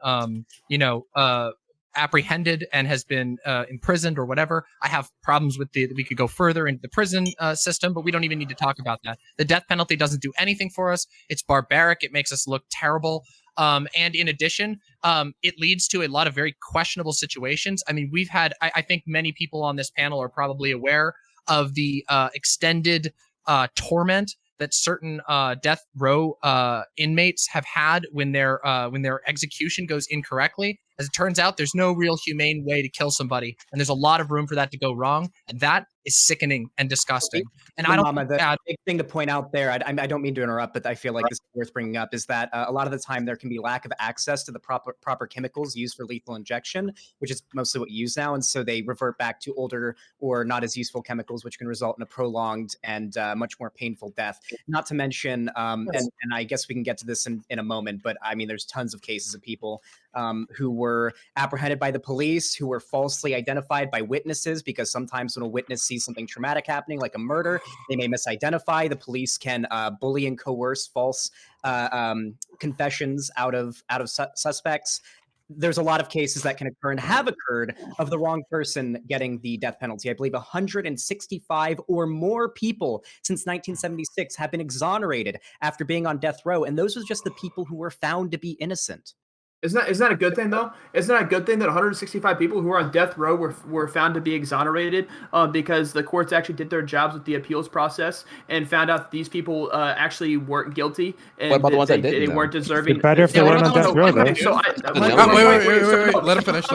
apprehended and has been imprisoned or whatever. I have problems with we could go further into the prison system, but we don't even need to talk about that. The death penalty doesn't do anything for us. It's barbaric. It makes us look terrible. And in addition, it leads to a lot of very questionable situations. I mean, we've had, I think many people on this panel are probably aware of the extended torment that certain death row inmates have had when their execution goes incorrectly. As it turns out, there's no real humane way to kill somebody, and there's a lot of room for that to go wrong, and that is sickening and disgusting. And I don't. The big thing to point out there, I don't mean to interrupt, but I feel like this is worth bringing up, is that a lot of the time there can be lack of access to the proper chemicals used for lethal injection, which is mostly what you use now, and so they revert back to older or not as useful chemicals, which can result in a prolonged and much more painful death. Not to mention, and I guess we can get to this in a moment, but I mean, there's tons of cases of people who were apprehended by the police, who were falsely identified by witnesses, because sometimes when a witness sees something traumatic happening, like a murder, they may misidentify. The police can bully and coerce false confessions out of suspects. There's a lot of cases that can occur and have occurred of the wrong person getting the death penalty. I believe 165 or more people since 1976 have been exonerated after being on death row, and those are just the people who were found to be innocent. Isn't that a good thing, though? Isn't that a good thing that 165 people who are on death row were found to be exonerated because the courts actually did their jobs with the appeals process and found out that these people actually weren't guilty and what about the ones that they weren't deserving? It's better if they weren't on death row, though. Wait, let him finish.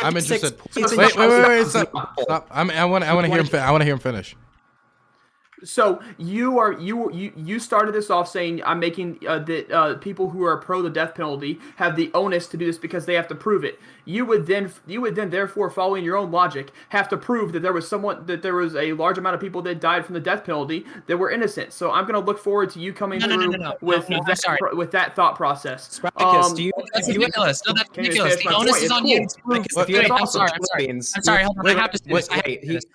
I'm interested. Wait, stop. I want to hear him finish. So you started this off saying I'm making that people who are pro the death penalty have the onus to do this because they have to prove it. You would then therefore, following your own logic, have to prove that there was a large amount of people that died from the death penalty that were innocent. So I'm going to look forward to you coming through with that thought process. That's ridiculous. No, that's ridiculous. The onus is on you. I'm sorry. Hold on. I have to say this.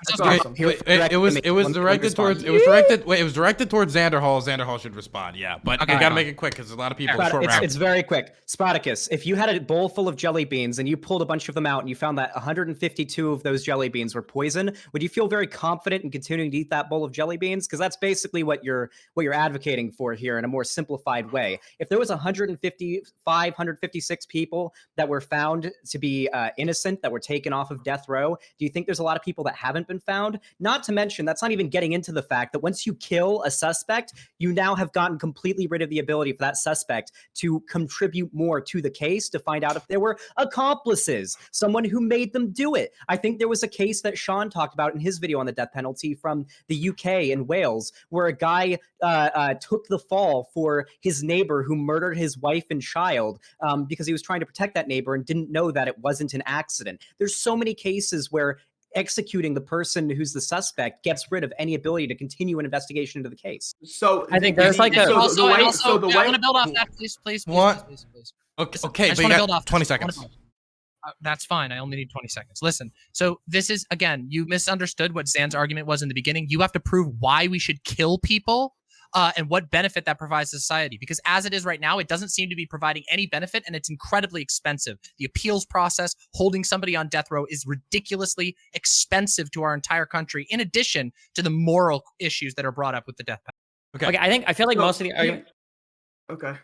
It was directed towards was directed. Wait, it was directed towards XanderHal. XanderHal should respond. Yeah, but Okay, we gotta make it quick because a lot of people. It's very quick. Sprouticus, if you had a bowl full of jelly beans and you pulled a bunch of them out and you found that 152 of those jelly beans were poison, would you feel very confident in continuing to eat that bowl of jelly beans? Because that's basically what you're advocating for here in a more simplified way. If there was 156 people that were found to be innocent, that were taken off of death row, do you think there's a lot of people that haven't been found? Not to mention, that's not even getting into the fact that once you kill a suspect, you now have gotten completely rid of the ability for that suspect to contribute more to the case, to find out if there were accomplices, someone who made them do it. I think there was a case that Sean talked about in his video on the death penalty from the UK in Wales, where a guy took the fall for his neighbor who murdered his wife and child because he was trying to protect that neighbor and didn't know that it wasn't an accident. There's so many cases where executing the person who's the suspect gets rid of any ability to continue an investigation into the case. So I think there's like I want to build off that, please. What? Please. Okay, I just but you want to got build off 20 this. seconds. That's fine. I only need 20 seconds. Listen, so this is, again, you misunderstood what Zan's argument was in the beginning. You have to prove why we should kill people and what benefit that provides to society. Because as it is right now, it doesn't seem to be providing any benefit, and it's incredibly expensive. The appeals process, holding somebody on death row, is ridiculously expensive to our entire country, in addition to the moral issues that are brought up with the death penalty. Okay, I feel like most of the argument. Okay.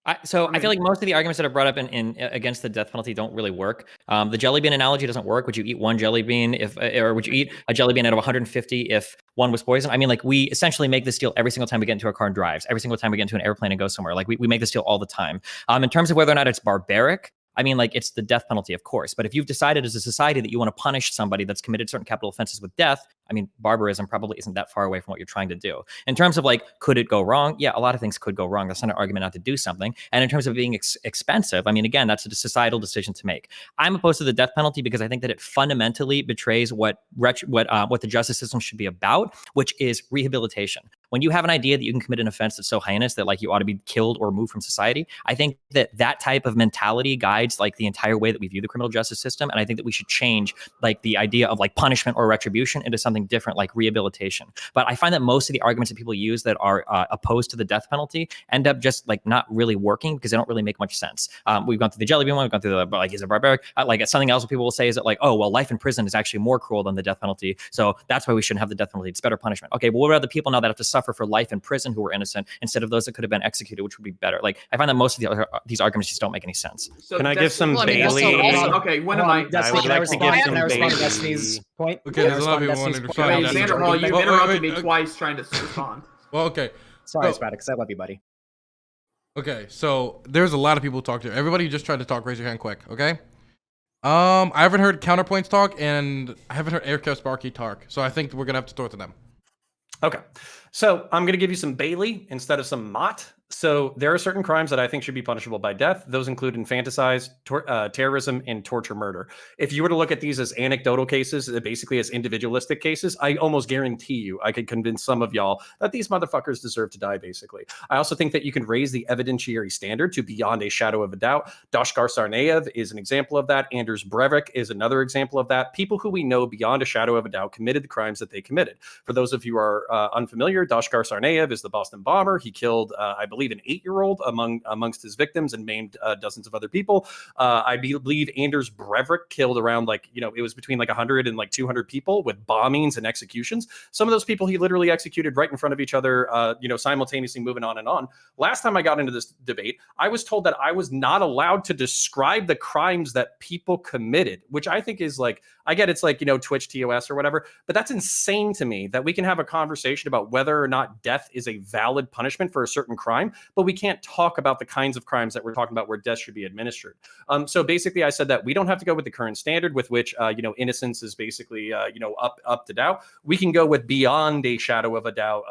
I feel like most of the arguments that are brought up in against the death penalty don't really work. The jelly bean analogy doesn't work. Would you eat one jelly bean or would you eat a jelly bean out of 150 if one was poison? I mean, like, we essentially make this deal every single time we get into a car and drives, every single time we get into an airplane and go somewhere. Like, we make this deal all the time. In terms of whether or not it's barbaric, I mean, like, it's the death penalty, of course. But if you've decided as a society that you want to punish somebody that's committed certain capital offenses with death, I mean, barbarism probably isn't that far away from what you're trying to do. In terms of, like, could it go wrong? Yeah, a lot of things could go wrong. That's not an argument not to do something. And in terms of being expensive, I mean, again, that's a societal decision to make. I'm opposed to the death penalty because I think that it fundamentally betrays what the justice system should be about, which is rehabilitation. When you have an idea that you can commit an offense that's so heinous that, like, you ought to be killed or removed from society, I think that type of mentality guides, like, the entire way that we view the criminal justice system. And I think that we should change, like, the idea of, like, punishment or retribution into something different, like rehabilitation. But I find that most of the arguments that people use that are opposed to the death penalty end up just, like, not really working because they don't really make much sense. We've gone through the jelly bean one, we've gone through the, like, is it barbaric? Like, something else people will say is that, like, oh, well, life in prison is actually more cruel than the death penalty, so that's why we shouldn't have the death penalty. It's better punishment. Okay, well, what about the people now that have to suffer for life in prison who were innocent instead of those that could have been executed, which would be better? Like, I find that most of these arguments just don't make any sense. So can I give some Bailey? Okay, when am I? I would like to give some Bailey. Destiny's point. Okay, there's a lot of people wanting to respond. XanderHal, you interrupted me twice trying to respond. Well, okay. Sorry, Sprouticus. I love you, buddy. Okay, so there's a lot of people to talk to. Everybody who just tried to talk, raise your hand quick, okay? I haven't heard CounterPoints talk, and I haven't heard AircraftSparky talk, so I think we're gonna have to throw it to them. Okay, so I'm going to give you some Bailey instead of some Mott. So there are certain crimes that I think should be punishable by death. Those include infanticide, terrorism, and torture murder. If you were to look at these as anecdotal cases, basically as individualistic cases, I almost guarantee you I could convince some of y'all that these motherfuckers deserve to die, basically. I also think that you can raise the evidentiary standard to beyond a shadow of a doubt. Doshkar Sarnaev is an example of that. Anders Breivik is another example of that. People who we know beyond a shadow of a doubt committed the crimes that they committed. For those of you who are unfamiliar, Doshkar Sarnaev is the Boston bomber. He killed, I believe, an 8-year-old amongst his victims and maimed dozens of other people. I believe Anders Breivik killed around, like, it was between like 100 and like 200 people with bombings and executions. Some of those people he literally executed right in front of each other, simultaneously moving on and on. Last time I got into this debate, I was told that I was not allowed to describe the crimes that people committed, which I think is, like, I get it's like, Twitch TOS or whatever, but that's insane to me that we can have a conversation about whether or not death is a valid punishment for a certain crime, but we can't talk about the kinds of crimes that we're talking about where death should be administered. So basically I said that we don't have to go with the current standard with which, innocence is basically, up to doubt. We can go with beyond a shadow of a doubt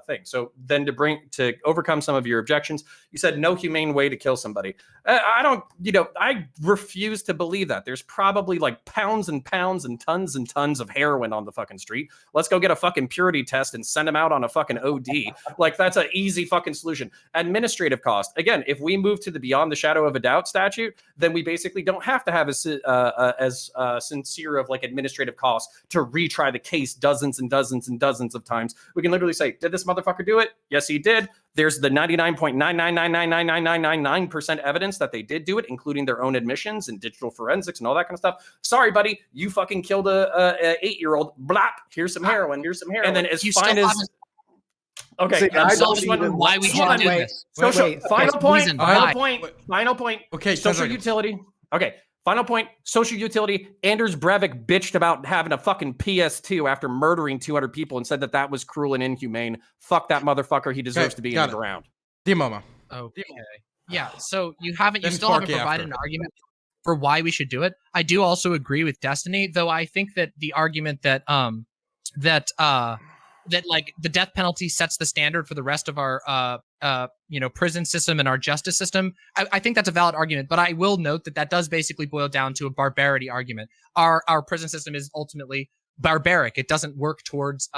thing. So then to overcome some of your objections, you said no humane way to kill somebody. I refuse to believe that. There's probably like pounds and pounds and tons of heroin on the fucking street. Let's go get a fucking purity test and send them out on a fucking OD. Like, that's an easy fucking solution. execution. Administrative cost. Again, if we move to the beyond the shadow of a doubt statute, then we basically don't have to have as sincere of like administrative costs to retry the case dozens and dozens and dozens of times. We can literally say, did this motherfucker do it? Yes, he did. There's the 99.9999999% evidence that they did do it, including their own admissions and digital forensics and all that kind of stuff. Sorry, buddy, you fucking killed a 8-year-old. Blap. Here's some heroin. Here's some heroin. And then as fine as okay, See, I'm I still don't wondering even- why we should do this. Final point. Why? Final point. Okay, Social 10 seconds. utility. Okay. Final point, social utility. Anders Breivik bitched about having a fucking PS2 after murdering 200 people and said that that was cruel and inhumane. Fuck that motherfucker. He deserves to be in the ground. DemonMama. Okay. Yeah. So you still haven't provided an argument for why we should do it. I do also agree with Destiny, though. I think that the argument that like the death penalty sets the standard for the rest of our prison system and our justice system. I think that's a valid argument, but I will note that does basically boil down to a barbarity argument. Our prison system is ultimately barbaric. It doesn't work towards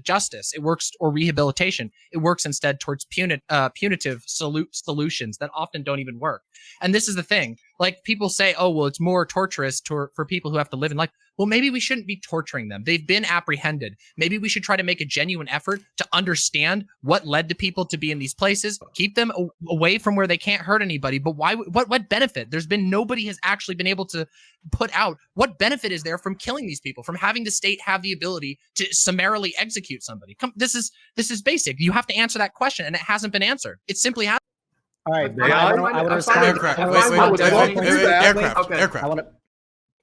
justice. It works or rehabilitation. It works instead towards punitive solutions that often don't even work. And this is the thing. Like people say, oh, well, it's more torturous for people who have to live in life. Well, maybe we shouldn't be torturing them. They've been apprehended. Maybe we should try to make a genuine effort to understand what led to people to be in these places, keep them away from where they can't hurt anybody. But why? What benefit? There's been nobody has actually been able to put out what benefit is there from killing these people, from having the state have the ability to summarily execute somebody. This is basic. You have to answer that question, and it hasn't been answered. It simply hasn't. All right. Aircraft.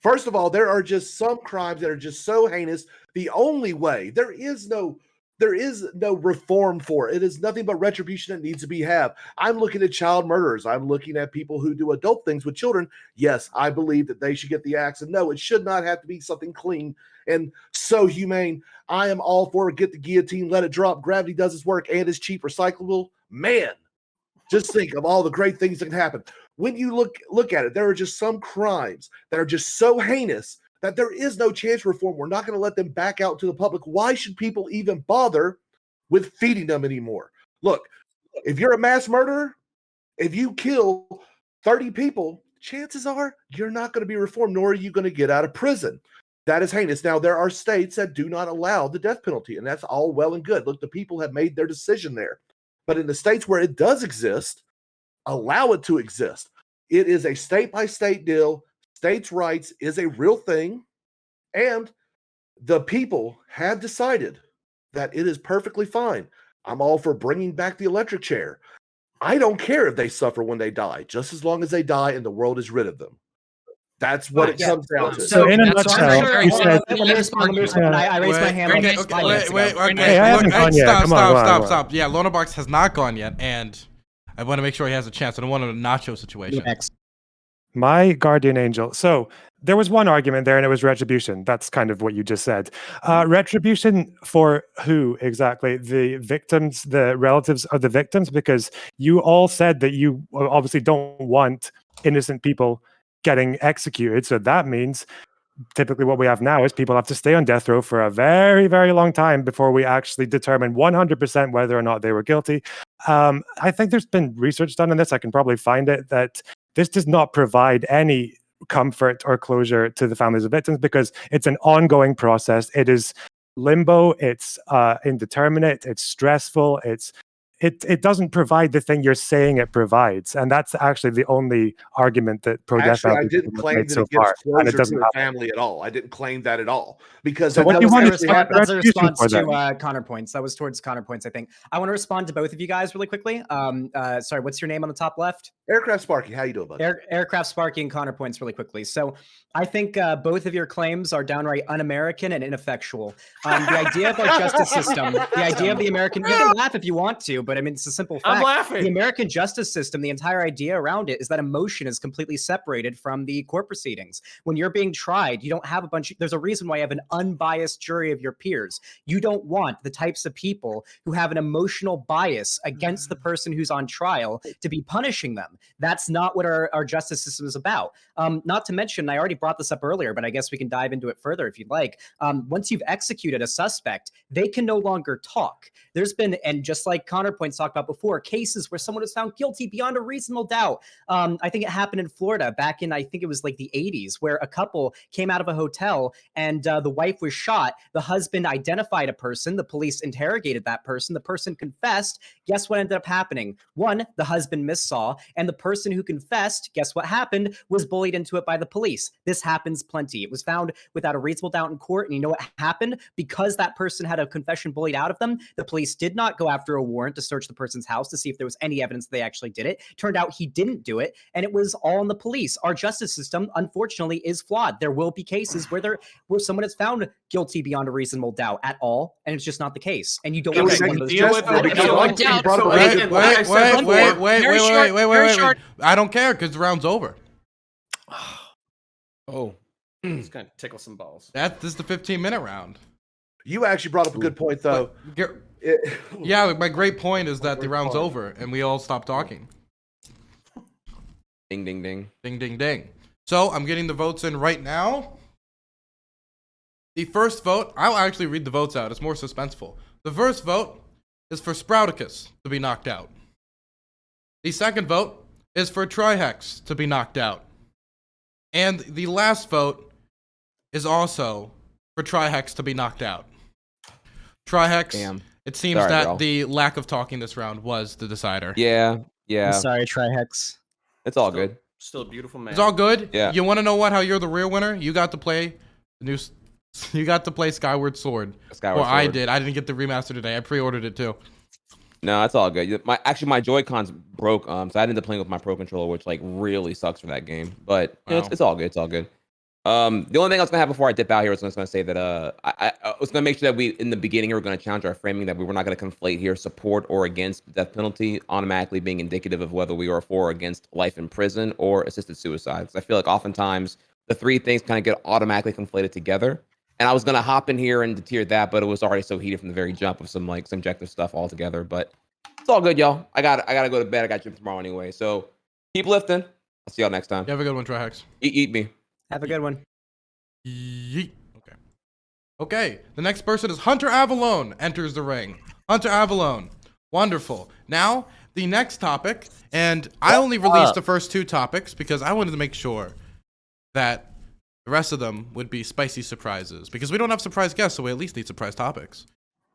First of all, there are just some crimes that are just so heinous. The only way there is no reform for it. It is nothing but retribution that needs to be had. I'm looking at child murderers. I'm looking at people who do adult things with children. Yes, I believe that they should get the axe. And no, it should not have to be something clean and so humane. I am all for get the guillotine, let it drop. Gravity does its work and is cheap, recyclable. Man, just think of all the great things that can happen. When you look at it, there are just some crimes that are just so heinous that there is no chance for reform. We're not going to let them back out to the public. Why should people even bother with feeding them anymore? Look, if you're a mass murderer, if you kill 30 people, chances are you're not going to be reformed, nor are you going to get out of prison. That is heinous. Now, there are states that do not allow the death penalty, and that's all well and good. Look, the people have made their decision there. But in the states where it does exist, allow it to exist. It is a state-by-state deal. States' rights is a real thing. And the people have decided that it is perfectly fine. I'm all for bringing back the electric chair. I don't care if they suffer when they die, just as long as they die and the world is rid of them. That's what it comes down to. So in a nutshell, you said... I raised my hand. Stop. Yeah, LonerBox has not gone yet, and I want to make sure he has a chance. I don't want a nacho situation. My guardian angel. So there was one argument there, and it was retribution. That's kind of what you just said. Retribution for who exactly? The victims, the relatives of the victims? Because you all said that you obviously don't want innocent people getting executed. So that means typically what we have now is people have to stay on death row for a very, very long time before we actually determine 100% whether or not they were guilty. I think there's been research done on this. I can probably find it, that this does not provide any comfort or closure to the families of victims because it's an ongoing process. It is limbo. It's indeterminate. It's stressful. It doesn't provide the thing you're saying it provides, and that's actually the only argument that pro-death I didn't claim that it gives closure to the family at all. I didn't claim that at all because that's a response to CounterPoints. That was towards CounterPoints, I think. I want to respond to both of you guys really quickly. Sorry, what's your name on the top left? AircraftSparky. How you doing, buddy? AircraftSparky and CounterPoints really quickly. So I think both of your claims are downright un-American and ineffectual. The idea of our justice system, the idea of the American, you can laugh if you want to, but I mean, it's a simple fact. I'm laughing. The American justice system, the entire idea around it is that emotion is completely separated from the court proceedings. When you're being tried, you don't have there's a reason why you have an unbiased jury of your peers. You don't want the types of people who have an emotional bias against the person who's on trial to be punishing them. That's not what our justice system is about. Not to mention, I already brought this up earlier, but I guess we can dive into it further if you'd like. Once you've executed a suspect, they can no longer talk. There's been, and just like CounterPoints CounterPoints talked about before, cases where someone was found guilty beyond a reasonable doubt. I think it happened in Florida back in, I think it was like the 80s, where a couple came out of a hotel and the wife was shot. The husband identified a person. The police interrogated that person. The person confessed. Guess what ended up happening? One, the husband missaw, and the person who confessed, guess what happened, was bullied into it by the police. This happens plenty. It was found without a reasonable doubt in court, and you know what happened? Because that person had a confession bullied out of them, the police did not go after a warrant to search the person's house to see if there was any evidence they actually did it. Turned out he didn't do it, and it was all on the police. Our justice system, unfortunately, is flawed. There will be cases where someone is found guilty beyond a reasonable doubt at all, and it's just not the case. And you don't want to see one of those Deal with it. Wait. I don't care because the round's over. Oh. It's gonna tickle some balls. This is the 15-minute round. You actually brought up a good point, though. Yeah, my great point is that the round's over and we all stop talking. Ding, ding, ding. Ding, ding, ding. So I'm getting the votes in right now. The first vote, I'll actually read the votes out. It's more suspenseful. The first vote is for Sprouticus to be knocked out. The second vote is for Trihex to be knocked out. And the last vote is also for Trihex to be knocked out. Trihex, Damn. It seems Sorry, that bro. the lack of talking this round was the decider. Yeah. I'm sorry, Trihex. It's all good. Still a beautiful man. It's all good. Yeah. You want to know how you're the real winner? You got to play the new. You got to play Skyward Sword. Skyward I Sword. did. I didn't get the remaster today. I pre-ordered it too. No, it's all good. My Joy-Cons broke, so I ended up playing with my Pro Controller, which like really sucks for that game. But it's all good. It's all good. The only thing I was gonna have before I dip out here was I was gonna say that I was gonna make sure that we in the beginning we were gonna challenge our framing that we were not gonna conflate here support or against the death penalty automatically being indicative of whether we are for or against life in prison or assisted suicide. Because I feel like oftentimes the three things kind of get automatically conflated together. And I was gonna hop in here and deter that, but it was already so heated from the very jump of some like subjective stuff altogether. But it's all good, y'all. I gotta go to bed. I got gym tomorrow anyway. So keep lifting. I'll see y'all next time. You have a good one, Trihex. Eat me. Have a good one. Yeet. Okay. The next person is HunterAvallone enters the ring. HunterAvallone. Wonderful. Now, the next topic, and I only released the first two topics because I wanted to make sure that the rest of them would be spicy surprises because we don't have surprise guests, so we at least need surprise topics.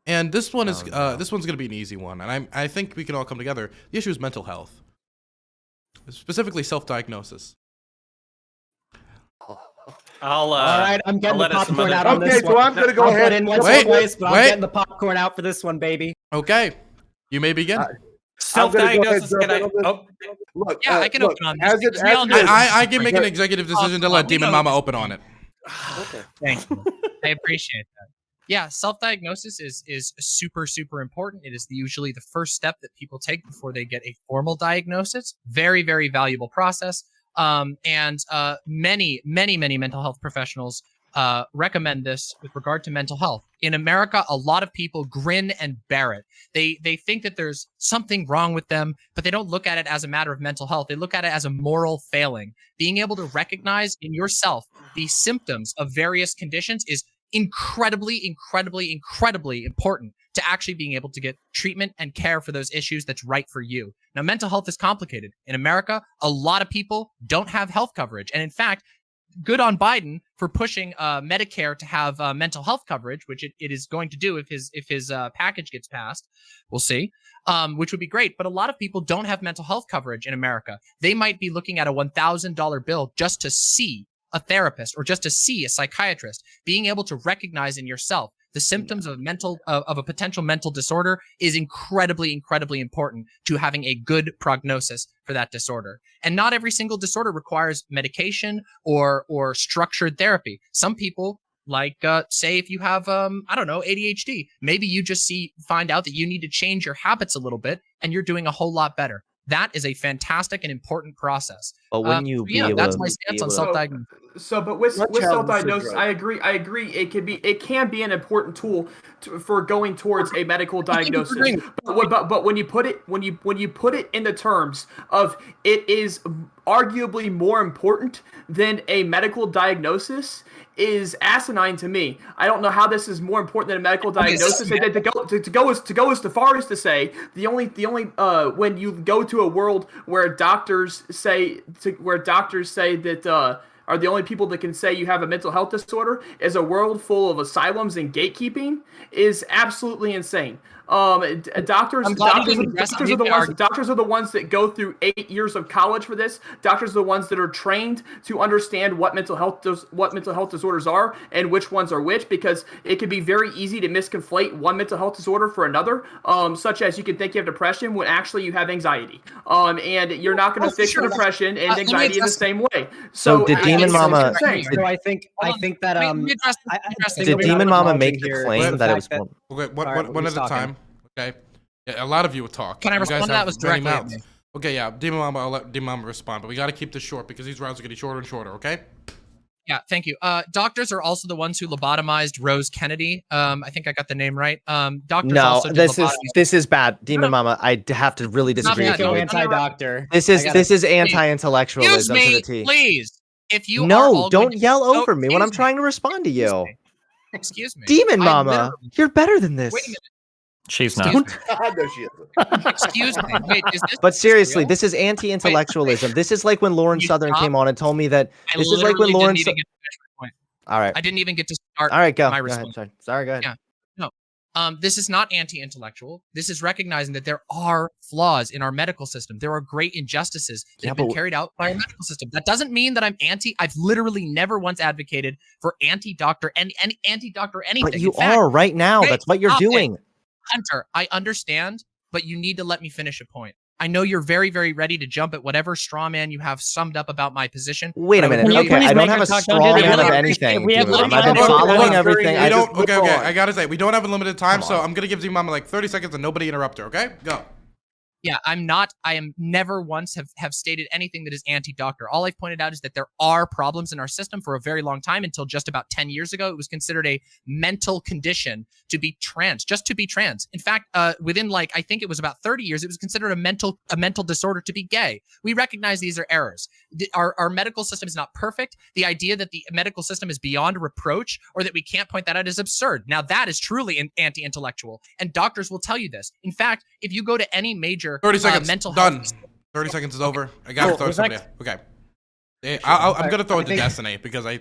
And this one is this one's gonna be an easy one, and I think we can all come together. The issue is mental health, specifically self-diagnosis. All right, I'm getting the popcorn out on Okay, this so one. I'm gonna go ahead and and I'm getting the popcorn out for this one, baby. Okay, you may begin. Self-diagnosis. Look, yeah, I can open on this. because we all know I can make an executive decision to let DemonMama open on it. Okay. Thank you. I appreciate that. Yeah, self-diagnosis is super, super important. It is usually the first step that people take before they get a formal diagnosis. Very, very valuable process. Many mental health professionals recommend this with regard to mental health. In America, a lot of people grin and bear it. They think that there's something wrong with them, but they don't look at it as a matter of mental health. They look at it as a moral failing. Being able to recognize in yourself the symptoms of various conditions is incredibly important to actually being able to get treatment and care for those issues that's right for you. Now, mental health is complicated. In America, a lot of people don't have health coverage. And in fact, good on Biden for pushing Medicare to have mental health coverage, which it is going to do if his package gets passed. We'll see, which would be great. But a lot of people don't have mental health coverage in America. They might be looking at a $1,000 bill just to see a therapist or just to see a psychiatrist. Being able to recognize in yourself the symptoms of a potential mental disorder is incredibly important to having a good prognosis for that disorder. And not every single disorder requires medication or structured therapy. Some people, like say if you have ADHD, maybe you just find out that you need to change your habits a little bit and you're doing a whole lot better. That is a fantastic and important process. But wouldn't you be yeah, able that's to my be stance on able to- self-diagnosis. But with What child self-diagnosis, syndrome? I agree. It can be an important tool for going towards a medical diagnosis. But when you put it in the terms of it is arguably more important than a medical diagnosis, is asinine to me. I don't know how this is more important than a medical diagnosis. To go as far as to say the only when you go to a world where doctors say that are the only people that can say you have a mental health disorder is a world full of asylums and gatekeeping is absolutely insane. Doctors are the ones that go through 8 years of college for this. Doctors are the ones that are trained to understand what mental health disorders are and which ones are which, because it can be very easy to misconflate one mental health disorder for another, such as you can think you have depression when actually you have anxiety. And you're not going to fix your depression and anxiety in the same way. So did DemonMama? So I think that did DemonMama make the claim that it was? Okay, one at a time. Okay. Yeah, a lot of you will talk. Can I respond to that? Was directly at mouths. me. Okay, yeah, DemonMama, I'll let DemonMama respond, but we got to keep this short because these rounds are getting shorter and shorter, okay? Yeah, thank you. Doctors are also the ones who lobotomized Rose Kennedy. I think I got the name right. Doctors also did this is bad. DemonMama, I have to really disagree with you. Anti-doctor. This is anti-intellectualism to the T. Please. If you don't yell over me when I'm trying to respond to you. Excuse me. DemonMama, you're better than this. Wait a minute. She's not. I know she isn't. Excuse me. Wait, is this But seriously, this is anti-intellectualism. This is like when Lauren Southern came on and told me that. This is like when Lauren. All right. I didn't even get to start. All right, go. My Go ahead. response. Sorry, go ahead. Yeah. No. This is not anti-intellectual. This is recognizing that there are flaws in our medical system. There are great injustices that have been carried out by our medical system. That doesn't mean that I'm anti. I've literally never once advocated for anti-doctor and anti-doctor anything. But you are right now. That's what you're doing. Hunter, I understand, but you need to let me finish a point. I know you're very, very ready to jump at whatever straw man you have summed up about my position. Wait a minute. Okay, I don't have a straw man of anything. I've been following everything. Okay. I gotta say, we don't have a limited time, so I'm gonna give DemonMama like 30 seconds and nobody interrupt her. Okay, go. Yeah, I am never once have stated anything that is anti-doctor. All I've pointed out is that there are problems in our system for a very long time. Until just about 10 years ago, it was considered a mental condition to be trans, just to be trans. In fact, within I think it was about 30 years, it was considered a mental disorder to be gay. We recognize these are errors. Our medical system is not perfect. The idea that the medical system is beyond reproach or that we can't point that out is absurd. Now that is truly anti-intellectual, and doctors will tell you this. In fact, if you go to any major 30 seconds. Mental done. health. 30 seconds is over. I got to throw somebody. Okay. I'm going to throw it to Destiny because I.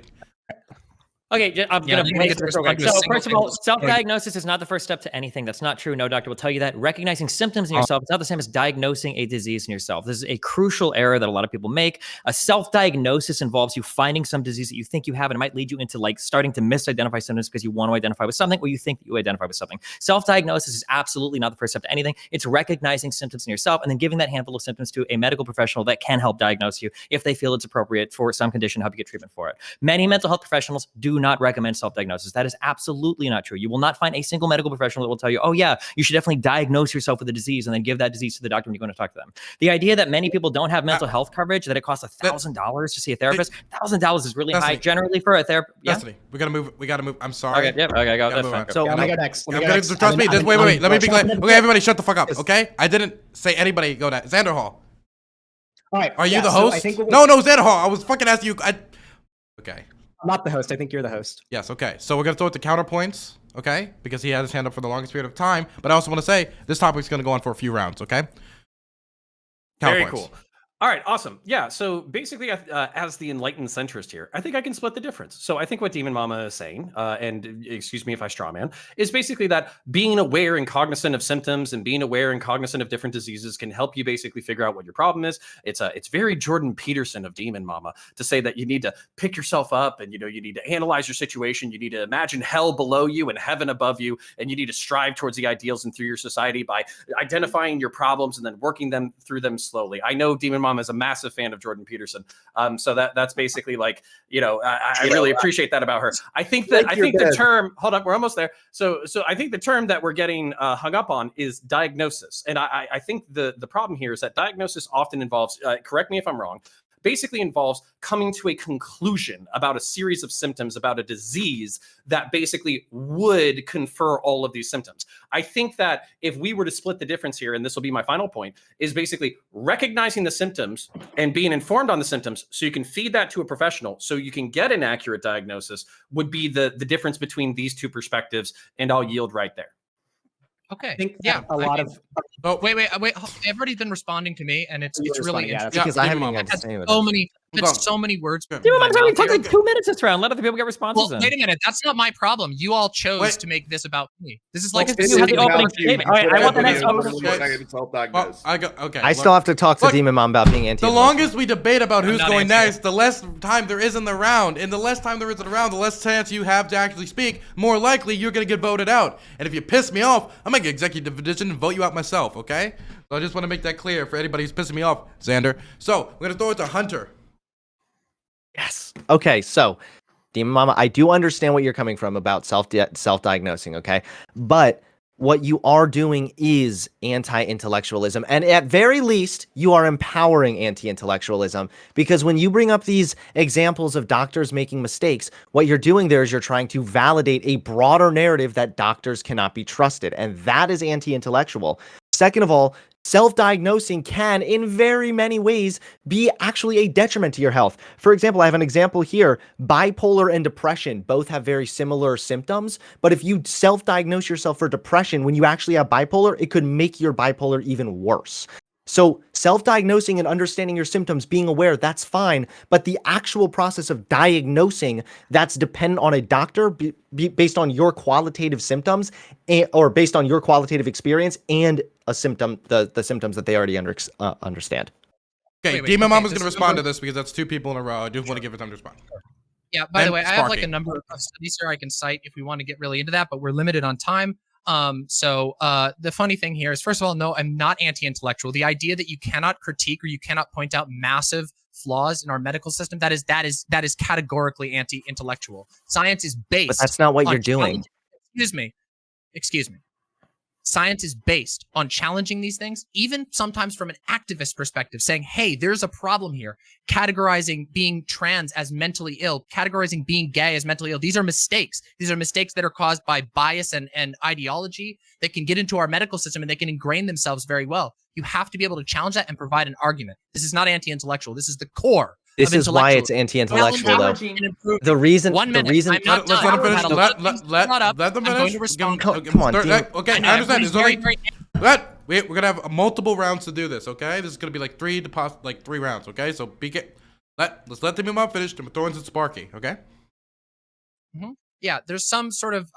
Okay, I'm going to make this real quick. So first of all, self-diagnosis is not the first step to anything. That's not true. No doctor will tell you that. Recognizing symptoms in yourself is not the same as diagnosing a disease in yourself. This is a crucial error that a lot of people make. A self-diagnosis involves you finding some disease that you think you have, and it might lead you into starting to misidentify symptoms because you want to identify with something or you think that you identify with something. Self-diagnosis is absolutely not the first step to anything. It's recognizing symptoms in yourself and then giving that handful of symptoms to a medical professional that can help diagnose you if they feel it's appropriate for some condition, help you get treatment for it. Many mental health professionals do not recommend self-diagnosis. That is absolutely not true. You will not find a single medical professional that will tell you, oh yeah, you should definitely diagnose yourself with a disease and then give that disease to the doctor when you're going to talk to them. The idea that many people don't have mental health coverage, that it costs $1,000 to see a therapist, $1,000 is really high generally for a therapist. Yeah? Destiny, we got to move. I'm sorry. Okay, go. That's fine. So I'm going to go next. Trust me. Wait. Let me be clear. Okay, everybody shut the fuck up, okay? I didn't say anybody go to XanderHal. All right. Are you the host? No, XanderHal. I was fucking asking you. Okay. I'm not the host. I think you're the host. Yes, okay. So we're going to throw it to CounterPoints, okay? Because he had his hand up for the longest period of time. But I also want to say, this topic's going to go on for a few rounds, okay? Very cool. All right, awesome. Yeah, so basically, as the enlightened centrist here, I think I can split the difference. So I think what DemonMama is saying, and excuse me if I strawman, is basically that being aware and cognizant of symptoms and being aware and cognizant of different diseases can help you basically figure out what your problem is. It's very Jordan Peterson of DemonMama to say that you need to pick yourself up and you need to analyze your situation. You need to imagine hell below you and heaven above you, and you need to strive towards the ideals and through your society by identifying your problems and then working them through them slowly. I know DemonMama is a massive fan of Jordan Peterson, so that's basically I really appreciate that about her. I think the term, hold up, we're almost there. So I think the term that we're getting hung up on is diagnosis, and I think the problem here is that diagnosis often involves, correct me if I'm wrong, basically involves coming to a conclusion about a series of symptoms about a disease that basically would confer all of these symptoms. I think that if we were to split the difference here, and this will be my final point, is basically recognizing the symptoms and being informed on the symptoms so you can feed that to a professional so you can get an accurate diagnosis would be the difference between these two perspectives, and I'll yield right there. Okay. I think Yeah. a lot of Wait. They've already been responding to me, and it's really interesting. because I haven't even got to say So many words. We took like 2 minutes this round. Let other people get responses. Well, wait a minute. That's not my problem. You all chose to make this about me. This is like you had the opening statement. All right, I want the next I still have to talk to DemonMama about being anti. The longest we debate about who's not going answering next, the less time there is in the round. And the less time there is in the round, the less chance you have to actually speak. More likely, you're going to get voted out. And if you piss me off, I'm going to get executive edition and vote you out myself, okay? So I just want to make that clear for anybody who's pissing me off, Xander. So we're going to throw it to Hunter. Yes. Okay, so DemonMama, I do understand what you're coming from about self-diagnosing, okay? But what you are doing is anti-intellectualism, and at very least, you are empowering anti-intellectualism, because when you bring up these examples of doctors making mistakes, what you're doing there is you're trying to validate a broader narrative that doctors cannot be trusted, and that is anti-intellectual. Second of all, self-diagnosing can, in very many ways, be actually a detriment to your health. For example, I have an example here. Bipolar and depression both have very similar symptoms, but if you self-diagnose yourself for depression when you actually have bipolar, it could make your bipolar even worse. So self-diagnosing and understanding your symptoms, being aware, that's fine. But the actual process of diagnosing, that's dependent on a doctor based on your qualitative symptoms or based on your qualitative experience and a symptom, the symptoms that they already understand. Okay, DemonMama's going to respond to this because that's 2 people in a row. I do want to give her time to respond. Yeah, by the way, I have like a number of studies here I can cite if we want to get really into that, but we're limited on time. So the funny thing here is, first of all, no, I'm not anti-intellectual. The idea that you cannot critique or you cannot point out massive flaws in our medical system, that is categorically anti-intellectual. Science is based. But that's not what you're doing. Excuse me. Science is based on challenging these things, even sometimes from an activist perspective, saying, hey, there's a problem here. Categorizing being trans as mentally ill, categorizing being gay as mentally ill. These are mistakes. These are mistakes that are caused by bias and ideology that can get into our medical system and they can ingrain themselves very well. You have to be able to challenge that and provide an argument. This is not anti-intellectual. This is the core. This is why it's anti-intellectual, though. The reason. I'm not let them finish. Let them finish. I'm going to respond. Come on. Okay, I understand. There's only we're gonna have multiple rounds to do this. Okay, this is gonna be like 3 rounds. Okay, so let's let them finish. Thorns and Sparky. Okay. Mm-hmm. Yeah, there's some sort of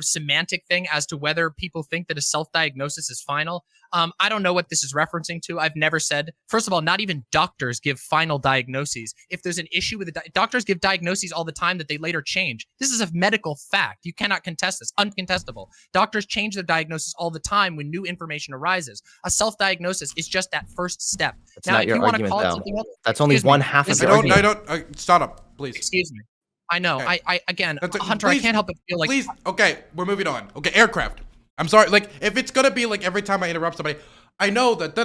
semantic thing as to whether people think that a self-diagnosis is final. I don't know what this is referencing to. I've never said, first of all, not even doctors give final diagnoses. If there's an issue with doctors give diagnoses all the time that they later change. This is a medical fact. You cannot contest this. Uncontestable. Doctors change their diagnosis all the time when new information arises. A self-diagnosis is just that first step. That's not your argument, though. That's only one half of the argument. Stop up, please. Excuse me. I know. Okay. I again, Hunter, I can't help but feel like. Please, okay, we're moving on. Okay, aircraft. I'm sorry. Like, if it's gonna be like every time I interrupt somebody, I know that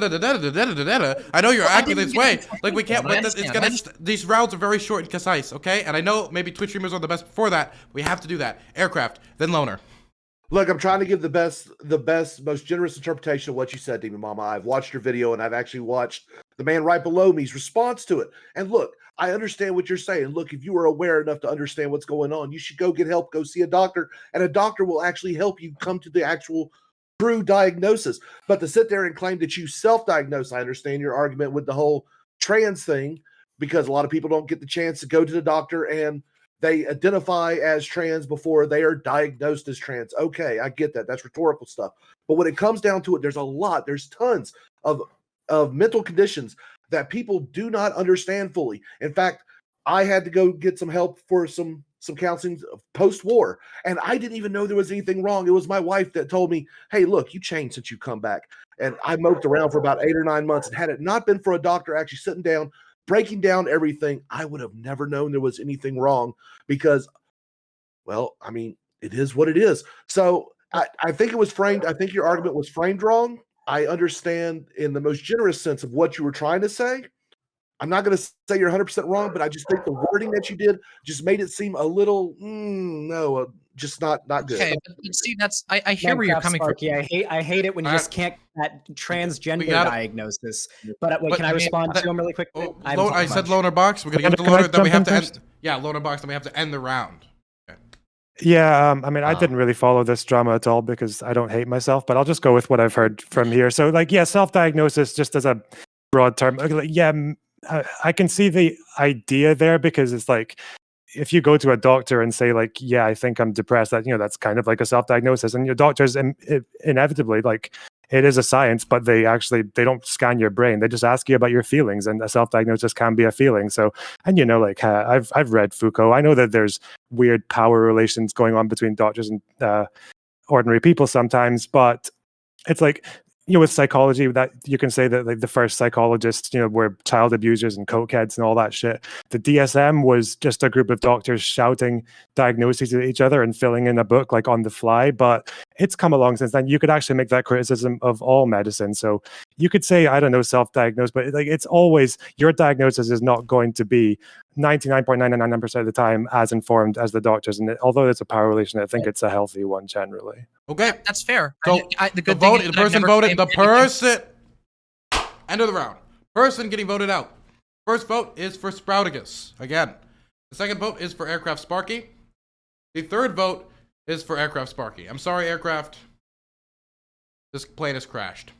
I know you're acting this way. Like, we can't. But it's gonna. These rounds are very short and concise. Okay, and I know maybe Twitch streamers are the best before that. We have to do that. Aircraft, then Loner. Look, I'm trying to give the best, most generous interpretation of what you said, DemonMama. I've watched your video, and I've actually watched the man right below me's response to it. And look, I understand what you're saying. Look, if you are aware enough to understand what's going on, you should go get help, go see a doctor, and a doctor will actually help you come to the actual true diagnosis. But to sit there and claim that you self-diagnose, I understand your argument with the whole trans thing, because a lot of people don't get the chance to go to the doctor and they identify as trans before they are diagnosed as trans. Okay, I get that. That's rhetorical stuff. But when it comes down to it, there's tons of mental conditions that people do not understand fully. In fact, I had to go get some help for some counseling post-war, and I didn't even know there was anything wrong. It was my wife that told me, hey, look, you changed since you come back. And I moped around for about 8 or 9 months, and had it not been for a doctor actually sitting down, breaking down everything, I would have never known there was anything wrong because, well, I mean, it is what it is. So I think it was framed. I think your argument was framed wrong. I understand in the most generous sense of what you were trying to say, I'm not going to say you're 100% wrong, but I just think the wording that you did just made it seem a little just not good. Okay, but see, I hear where you're coming from. Yeah, I hate it when you just can't that transgender diagnosis. But wait, can I respond to him really quick? I said LonerBox. We're gonna give it to Loner. Then we have to end. Yeah, LonerBox. Then we have to end the round. Okay. Yeah, I mean, I didn't really follow this drama at all because I don't hate myself, but I'll just go with what I've heard from here. So, like, yeah, self-diagnosis, just as a broad term. Like, yeah, I can see the idea there because it's like, if you go to a doctor and say like, yeah, I think I'm depressed, that, that's kind of like a self-diagnosis, and your doctors inevitably, like, it is a science, but they don't scan your brain. They just ask you about your feelings, and a self-diagnosis can be a feeling. So, and like, I've read Foucault. I know that there's weird power relations going on between doctors and ordinary people sometimes, but it's like, with psychology, that you can say that like the first psychologists, were child abusers and cokeheads and all that shit. The DSM was just a group of doctors shouting diagnoses at each other and filling in a book like on the fly. But it's come along since then. You could actually make that criticism of all medicine. So you could say, I don't know, self-diagnosed, but like it's always, your diagnosis is not going to be 99.999% of the time as informed as the doctors. And although it's a power relation, I think it's a healthy one generally. Okay, that's fair. So the person voted. The person. End of the round. Person getting voted out. First vote is for Sprouticus. Again. The second vote is for AircraftSparky. The third vote is for AircraftSparky. I'm sorry, Aircraft. This plane has crashed.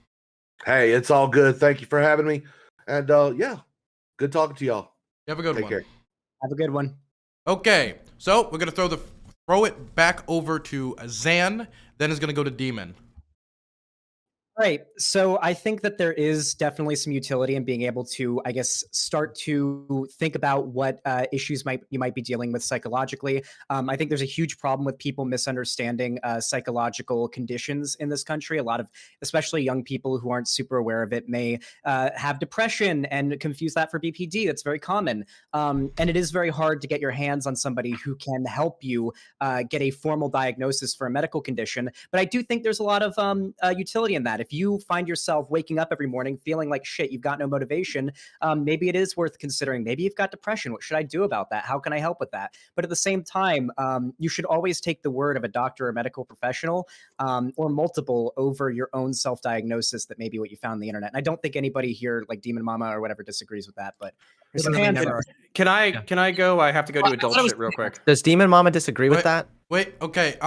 Hey, it's all good. Thank you for having me. And yeah, good talking to y'all. You have a good one. Take care. Have a good one. Okay, so we're gonna throw it back over to Zan. Then it's gonna go to Demon. Right. So I think that there is definitely some utility in being able to, I guess, start to think about what issues you might be dealing with psychologically. I think there's a huge problem with people misunderstanding psychological conditions in this country. A lot of, especially young people who aren't super aware of it, may have depression and confuse that for BPD. That's very common. And it is very hard to get your hands on somebody who can help you get a formal diagnosis for a medical condition. But I do think there's a lot of utility in that. If you find yourself waking up every morning feeling like shit, you've got no motivation, maybe it is worth considering. Maybe you've got depression. What should I do about that? How can I help with that? But at the same time, you should always take the word of a doctor or medical professional or multiple over your own self-diagnosis that may be what you found on the internet. And I don't think anybody here, like DemonMama or whatever, disagrees with that. But can I go? I have to go do adult shit real quick. Does DemonMama disagree with that? Wait, okay.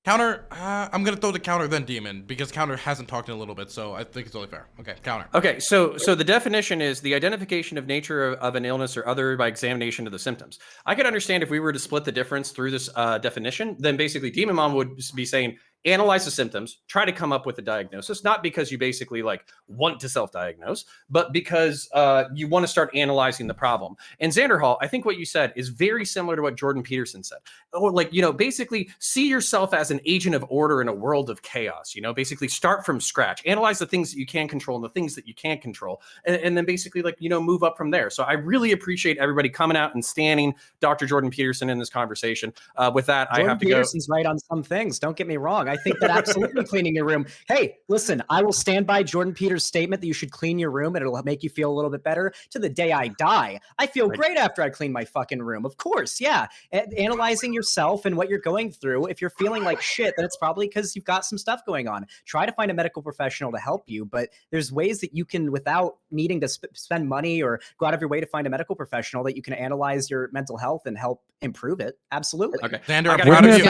Counter, I'm going to throw the Counter then Demon, because Counter hasn't talked in a little bit, so I think it's totally fair. Okay, Counter. Okay, so the definition is the identification of nature of an illness or other by examination of the symptoms. I could understand if we were to split the difference through this definition, then basically DemonMama would be saying, analyze the symptoms, try to come up with a diagnosis, not because you basically like want to self-diagnose, but because you want to start analyzing the problem. And XanderHal, I think what you said is very similar to what Jordan Peterson said. Or like, basically see yourself as an agent of order in a world of chaos, basically start from scratch, analyze the things that you can control and the things that you can't control. And then basically like, move up from there. So I really appreciate everybody coming out and standing Dr. Jordan Peterson in this conversation. With that, Jordan I have to Peterson's right on some things. Don't get me wrong. I think that absolutely cleaning your room. Hey, listen, I will stand by Jordan Peters' statement that you should clean your room and it'll make you feel a little bit better to the day I die. I feel great after I clean my fucking room. Of course, yeah. Analyzing yourself and what you're going through. If you're feeling like shit, then it's probably because you've got some stuff going on. Try to find a medical professional to help you, but there's ways that you can, without needing to spend money or go out of your way to find a medical professional, that you can analyze your mental health and help improve it. Absolutely. Okay, Xander, I'm proud of you.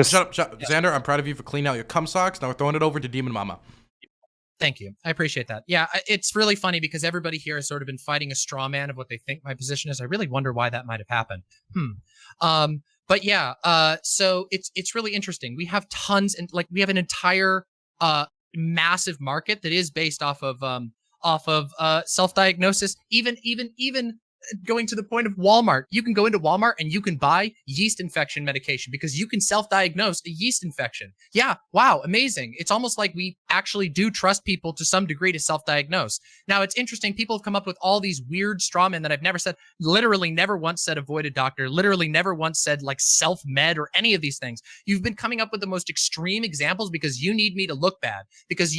Shut up. Xander, I'm proud of you for cleaning out your cum socks. Now we're throwing it over to DemonMama. Thank you. I appreciate that. Yeah, it's really funny because everybody here has sort of been fighting a straw man of what they think my position is. I really wonder why that might have happened. But yeah, so it's really interesting. We have tons and like we have an entire massive market that is based off of self-diagnosis. Even going to the point of Walmart. You can go into Walmart and you can buy yeast infection medication because you can self-diagnose a yeast infection. Yeah, wow, amazing. It's almost like we actually do trust people to some degree to self-diagnose. Now, it's interesting. People have come up with all these weird straw men that I've never said, literally never once said avoid a doctor, literally never once said like self-med or any of these things. You've been coming up with the most extreme examples because you need me to look bad, because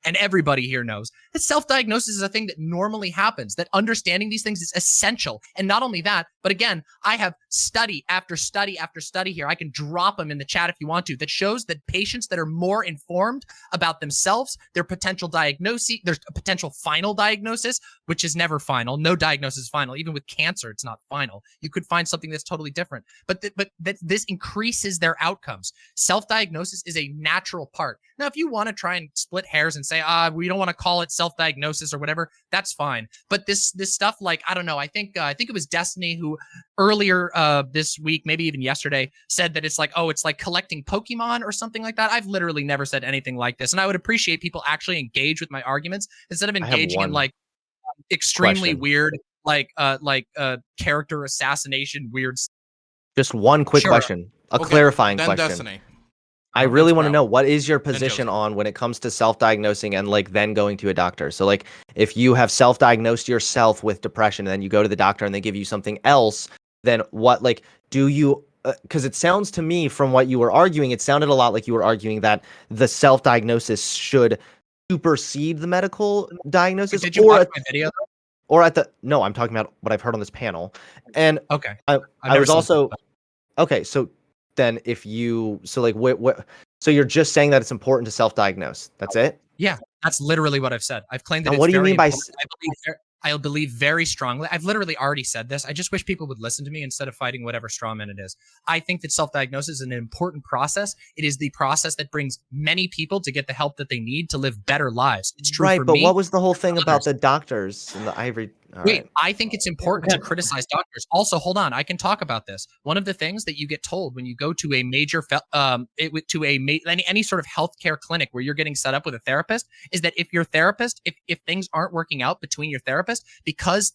and everybody here knows, that self-diagnosis is a thing that normally happens, that understanding these things is essential. And not only that, but again, I have study after study after study here. I can drop them in the chat if you want to, that shows that patients that are more informed about themselves, their potential diagnosis, there's a potential final diagnosis, which is never final. No diagnosis is final. Even with cancer, it's not final. You could find something that's totally different, but this increases their outcomes. Self-diagnosis is a natural part. Now, if you want to try and split hairs and say, we don't want to call it self-diagnosis or whatever, that's fine. But this stuff, like, I don't know, I think it was Destiny who earlier this week, maybe even yesterday, said that it's like, oh, it's like collecting Pokemon or something like that. I've literally never said anything like this. And I would appreciate people actually engage with my arguments instead of engaging in like extremely weird, like character assassination, weird. Just one quick question, a clarifying question. Destiny. I really want to know, what is your position on when it comes to self-diagnosing and like then going to a doctor? So like if you have self-diagnosed yourself with depression and then you go to the doctor and they give you something else, then what, like, do you, because it sounds to me from what you were arguing, it sounded a lot like you were arguing that the self-diagnosis should supersede the medical diagnosis. Did you watch my video? Or at the, no, I'm talking about what I've heard on this panel. And okay, I was also, okay, so then if you, so like what, so you're just saying that it's important to self-diagnose. That's it? Yeah, that's literally what I've said. I've claimed that. And what do you mean by? I believe very strongly. I've literally already said this. I just wish people would listen to me instead of fighting whatever straw man it is. I think that self-diagnosis is an important process. It is the process that brings many people to get the help that they need to live better lives. It's true for but me. What was the whole thing about the doctors and the ivory? Wait, I think it's important to criticize doctors. Also, hold on, I can talk about this. One of the things that you get told when you go to a major, any sort of healthcare clinic where you're getting set up with a therapist is that if your therapist, if things aren't working out between your therapist, because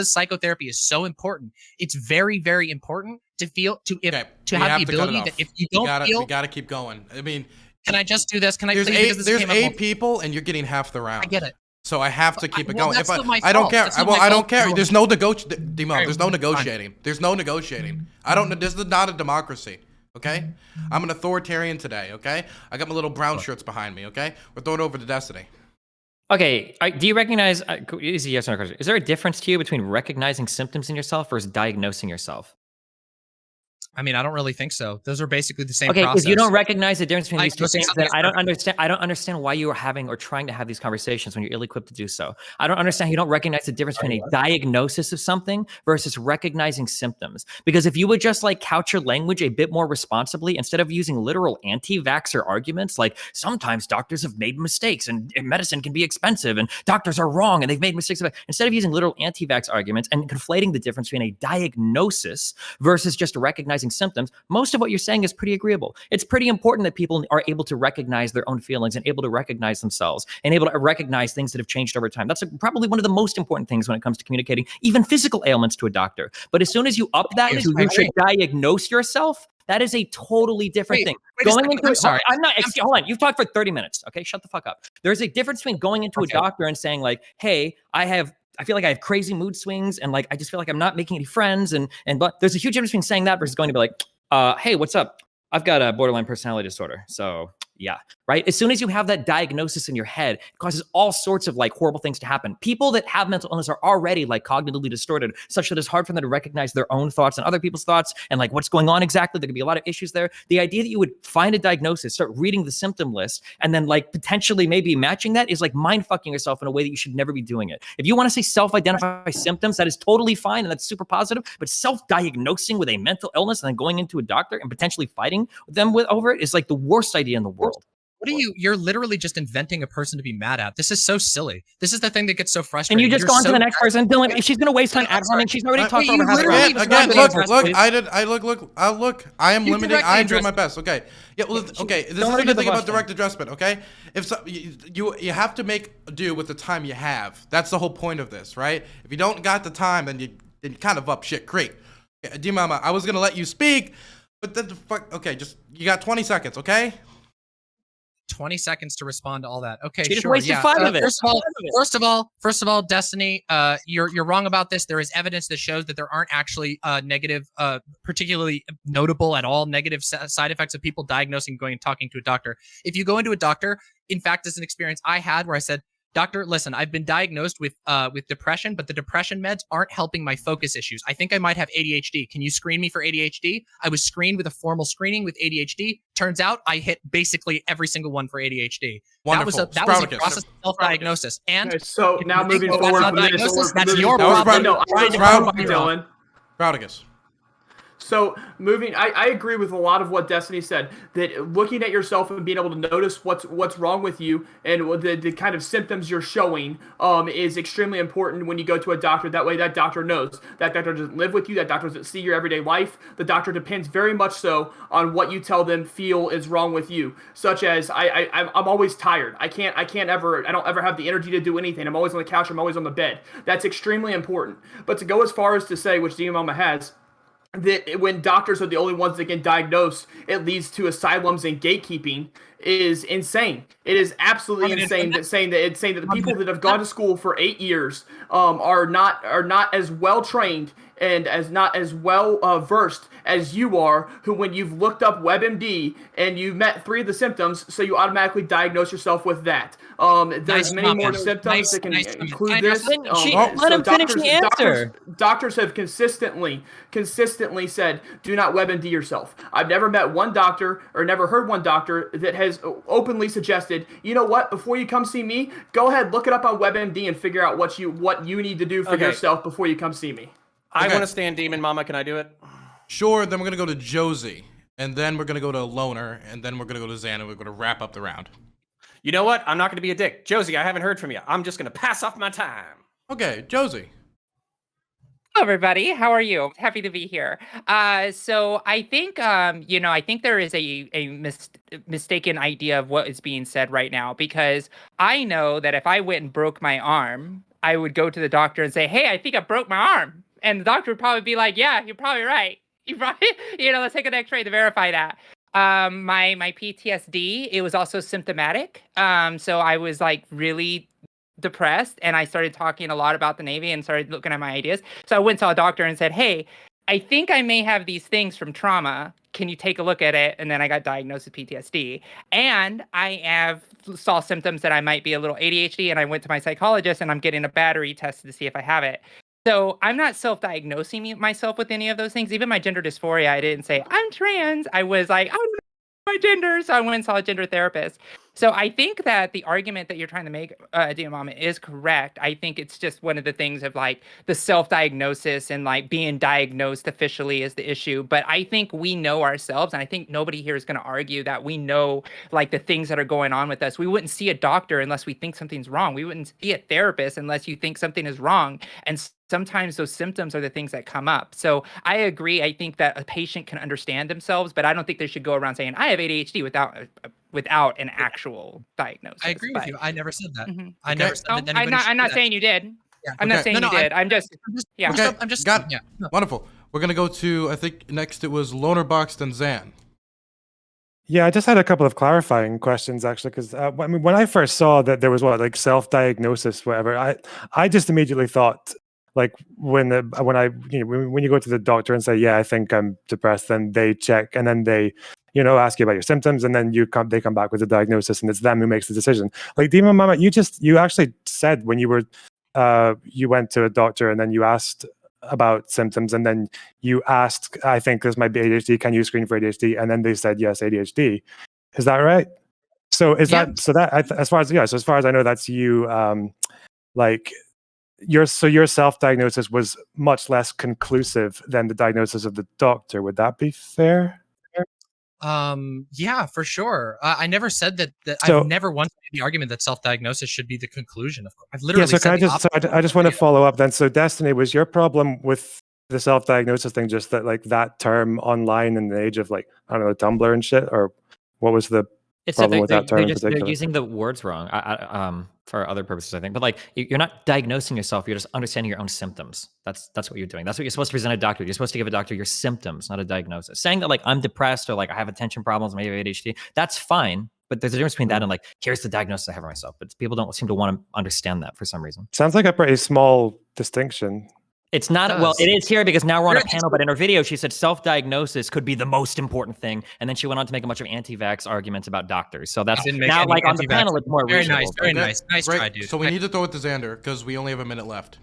psychotherapy is so important, it's very, very important to have the ability that if you don't feel, we gotta keep going. I mean, can I just do this? Can I? There's please, eight people, and you're getting half the round. I get it. So I have to keep it going. If I don't care. I don't care. There's no There's no negotiating. There's no negotiating. I don't. This is not a democracy. Okay. I'm an authoritarian today. Okay. I got my little brown shirts behind me. Okay. We're throwing over to Destiny. Okay. Do you recognize? Easy yes or no question. Is there a difference to you between recognizing symptoms in yourself versus diagnosing yourself? I mean, I don't really think so. Those are basically the same process. process. If you don't recognize the difference between these two things, then I don't understand why you are having or trying to have these conversations when you're ill-equipped to do so. I don't understand. You don't recognize the difference between a diagnosis of something versus recognizing symptoms. Because if you would just like couch your language a bit more responsibly, instead of using literal anti-vaxxer arguments, like sometimes doctors have made mistakes and medicine can be expensive and doctors are wrong and they've made mistakes. Instead of using literal anti-vax arguments and conflating the difference between a diagnosis versus just recognizing symptoms, most of what you're saying is pretty agreeable. It's pretty important that people are able to recognize their own feelings and able to recognize themselves and able to recognize things that have changed over time. That's probably one of the most important things when it comes to communicating even physical ailments to a doctor. But as soon as you up that to you should diagnose yourself, that is a totally different thing. I'm sorry. Hold on. You've talked for 30 minutes. Okay, shut the fuck up. There's a difference between going into a doctor and saying like, hey, I feel like I have crazy mood swings and like I just feel like I'm not making any friends but there's a huge difference between saying that versus going to be like, hey, what's up? I've got a borderline personality disorder. So yeah, right? As soon as you have that diagnosis in your head, it causes all sorts of like horrible things to happen. People that have mental illness are already like cognitively distorted, such that it's hard for them to recognize their own thoughts and other people's thoughts and like what's going on exactly. There could be a lot of issues there. The idea that you would find a diagnosis, start reading the symptom list, and then like potentially maybe matching that is like mind fucking yourself in a way that you should never be doing it. If you want to say self-identify symptoms, that is totally fine and that's super positive, but self-diagnosing with a mental illness and then going into a doctor and potentially fighting them over it is like the worst idea in the world. What are you're literally just inventing a person to be mad at. This is so silly. This is the thing that gets so frustrating. And you just go on to the next person. Dylan, if she's going to waste time ad homing, she's already talked over half an hour. Again, look, I am limiting, I am doing my best, okay? Yeah, well, okay, this is the thing about direct addressment, okay? If you have to make do with the time you have. That's the whole point of this, right? If you don't got the time, then you kind of up shit creek. DemonMama, I was going to let you speak, but then the fuck, okay, just, you got 20 seconds, okay? 20 seconds to respond to all that. Okay, She just sure. wasted Yeah. 5 of it. First of all, Destiny, you're wrong about this. There is evidence that shows that there aren't actually negative, particularly notable at all negative side effects of people diagnosing, going and talking to a doctor. If you go into a doctor, in fact, this is an experience I had where I said, doctor, listen, I've been diagnosed with depression, but the depression meds aren't helping my focus issues. I think I might have ADHD. Can you screen me for ADHD? I was screened with a formal screening with ADHD. Turns out I hit basically every single one for ADHD. Wonderful. That was a process of self-diagnosis. And Okay, so now moving forward from this, that's moving your forward- problem. No, Trying to Dylan. prove Sproutacus. So moving, I agree with a lot of what Destiny said. That looking at yourself and being able to notice what's wrong with you and what the kind of symptoms you're showing is extremely important when you go to a doctor. That way, that doctor knows. That doctor doesn't live with you. That doctor doesn't see your everyday life. The doctor depends very much so on what you tell them feel is wrong with you. Such as I'm always tired. I don't ever have the energy to do anything. I'm always on the couch. I'm always on the bed. That's extremely important. But to go as far as to say, which DemonMama has, that when doctors are the only ones that can diagnose, it leads to asylums and gatekeeping is insane. It is absolutely insane that saying that the people that have gone to school for 8 years are not as well trained and not as well versed as you are, who when you've looked up WebMD and you've met 3 of the symptoms, so you automatically diagnose yourself with that. There's many more symptoms that can include this. Let him finish the answer. Doctors have consistently said, do not WebMD yourself. I've never met one doctor or never heard one doctor that has openly suggested, you know what, before you come see me, go ahead, look it up on WebMD and figure out what you need to do for yourself before you come see me. I want to stand DemonMama. Can I do it? Sure, then we're going to go to Josie, and then we're going to go to Loner, and then we're going to go to Xan, and we're going to wrap up the round. You know what? I'm not going to be a dick. Josie, I haven't heard from you. I'm just going to pass off my time. Okay, Josie. Hello, everybody. How are you? Happy to be here. So I think, I think there is a mistaken idea of what is being said right now, because I know that if I went and broke my arm, I would go to the doctor and say, hey, I think I broke my arm. And the doctor would probably be like, yeah, you're probably right. You probably, let's take an x-ray to verify that. My PTSD, it was also symptomatic. So I was like really depressed, and I started talking a lot about the Navy and started looking at my ideas. So I went and saw a doctor and said, hey, I think I may have these things from trauma. Can you take a look at it? And then I got diagnosed with PTSD. And I saw symptoms that I might be a little ADHD, and I went to my psychologist, and I'm getting a battery tested to see if I have it. So I'm not self-diagnosing myself with any of those things. Even my gender dysphoria, I didn't say, I'm trans. I was like, I don't know my gender. So I went and saw a gender therapist. So I think that the argument that you're trying to make, DemonMama, is correct. I think it's just one of the things of like the self-diagnosis and like being diagnosed officially is the issue. But I think we know ourselves, and I think nobody here is going to argue that we know like the things that are going on with us. We wouldn't see a doctor unless we think something's wrong. We wouldn't see a therapist unless you think something is wrong. And sometimes those symptoms are the things that come up. So I agree. I think that a patient can understand themselves, but I don't think they should go around saying, I have ADHD without an actual diagnosis. I agree with you. I never said that. Mm-hmm. I never said that anybody should I'm not do saying you did. Yeah. I'm not saying you did. I'm just Wonderful. We're going to go to, I think next it was LonerBox, then Xan. Yeah, I just had a couple of clarifying questions actually, because when I first saw that there was self-diagnosis, whatever, I just immediately thought like when you go to the doctor and say, yeah, I think I'm depressed, then they check and then they ask you about your symptoms, and then they come back with a diagnosis, and it's them who makes the decision. Like DemonMama, you actually said when you went to a doctor and then you asked about symptoms, and then you asked, I think this might be ADHD, can you screen for ADHD? And then they said yes, ADHD. Is that right? So as far as I know, that's you. Your self-diagnosis was much less conclusive than the diagnosis of the doctor. Would that be fair? Yeah, for sure. I never said that. I've never once made the argument that self-diagnosis should be the conclusion. Of course, I've literally said I just want to follow up then. So Destiny, was your problem with the self-diagnosis thing just that like that term online in the age of like, I don't know, Tumblr and shit, or what was the problem with that term in particular? They're using the words wrong for other purposes, I think. But like, you're not diagnosing yourself. You're just understanding your own symptoms. That's what you're doing. That's what you're supposed to present a doctor. You're supposed to give a doctor your symptoms, not a diagnosis. Saying that like I'm depressed or like I have attention problems, maybe ADHD, that's fine. But there's a difference between that and like, here's the diagnosis I have for myself. But people don't seem to want to understand that for some reason. Sounds like a pretty small distinction. It's not, well, it is here because now we're on a panel, but in her video, she said self-diagnosis could be the most important thing. And then she went on to make a bunch of anti-vax arguments about doctors. So that's now like on the panel, it's more very reasonable. nice, very nice. Nice try, dude. So we need to throw it to Xander because we only have a minute left.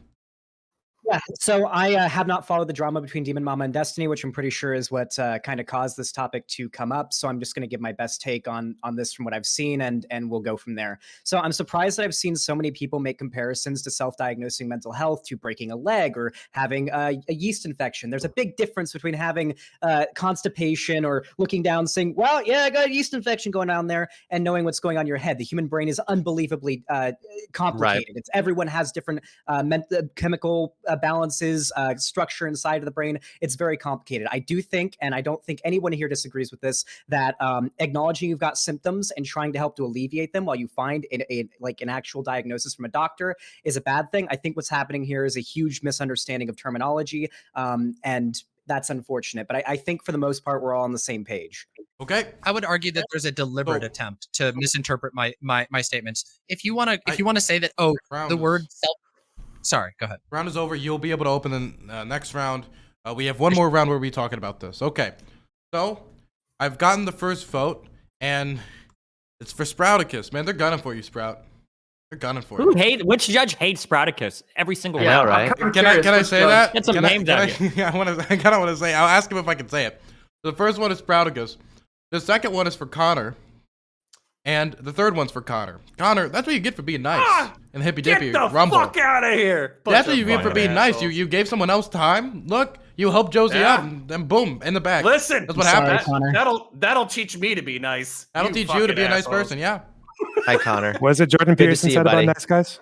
Yeah, so I have not followed the drama between DemonMama and Destiny, which I'm pretty sure is what kind of caused this topic to come up. So I'm just going to give my best take on this from what I've seen, and we'll go from there. So I'm surprised that I've seen so many people make comparisons to self-diagnosing mental health to breaking a leg or having a yeast infection. There's a big difference between having constipation or looking down saying, well, yeah, I got a yeast infection going on there, and knowing what's going on in your head. The human brain is unbelievably complicated. Right. It's everyone has different chemical balances, structure inside of the brain. It's very complicated. I do think, and I don't think anyone here disagrees with this, that acknowledging you've got symptoms and trying to help to alleviate them while you find like an actual diagnosis from a doctor is a bad thing. I think what's happening here is a huge misunderstanding of terminology, and that's unfortunate. But I think for the most part, we're all on the same page. Okay. I would argue that there's a deliberate attempt to misinterpret my statements. If you want to say that, the word self. Sorry, go ahead. Round is over. You'll be able to open the next round. We have one more round where we're talking about this. Okay. So I've gotten the first vote, and it's for Sprouticus. Man, they're gunning for you, Sprout. They're gunning for you. Which judge hates Sprouticus? Every single one. Yeah, right. Can I say that? That's a name tag. I kind of want to say. I'll ask him if I can say it. The first one is Sprouticus. The second one is for Connor. And the third one's for Connor. Connor, that's what you get for being nice. And Hippy Dippy Rumble. Fuck out of here. That's what you get for being nice. You gave someone else time. Look, you helped Josie out, and then boom, in the back. Listen, that's what happens. That'll teach me to be nice. That'll teach you to be a nice person. Yeah. Hi, Connor. Was it Jordan Peterson said about nice guys?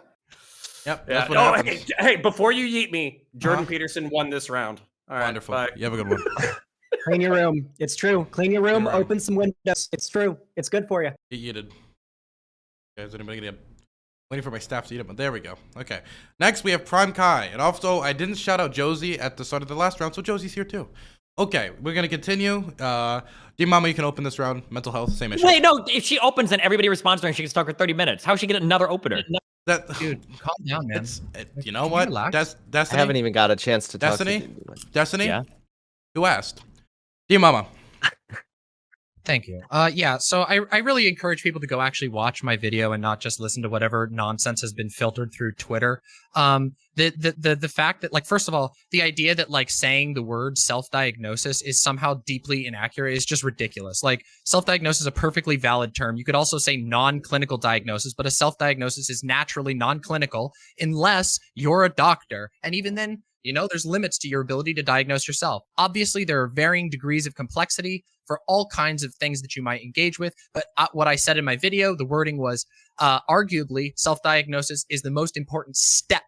Yep. Yeah. That's what happens. Hey, before you yeet me, Jordan Peterson won this round. All right. Wonderful. Bye. You have a good one. Clean your room. It's true. Clean your room. Open some windows. It's true. It's good for you. Get yeeted. Guys, anybody get waiting for my staff to eat it, but there we go. Okay. Next, we have PrimeCayes. And also, I didn't shout out Josie at the start of the last round, so Josie's here too. Okay, we're going to continue. DemonMama, you can open this round. Mental health, same issue. Wait, no. If she opens, then everybody responds to her and she gets stuck for 30 minutes. How should she get another opener? Dude, calm down, man. You know what? Destiny? I haven't even got a chance to talk to Destiny? Yeah. Who asked? DemonMama. Thank you. Yeah, so I really encourage people to go actually watch my video and not just listen to whatever nonsense has been filtered through Twitter. The fact that, like, first of all, the idea that like saying the word self-diagnosis is somehow deeply inaccurate is just ridiculous. Like, self-diagnosis is a perfectly valid term. You could also say non-clinical diagnosis, but a self-diagnosis is naturally non-clinical unless you're a doctor. And even then, you know, there's limits to your ability to diagnose yourself. Obviously, there are varying degrees of complexity for all kinds of things that you might engage with. But what I said in my video, the wording was, arguably, self-diagnosis is the most important step.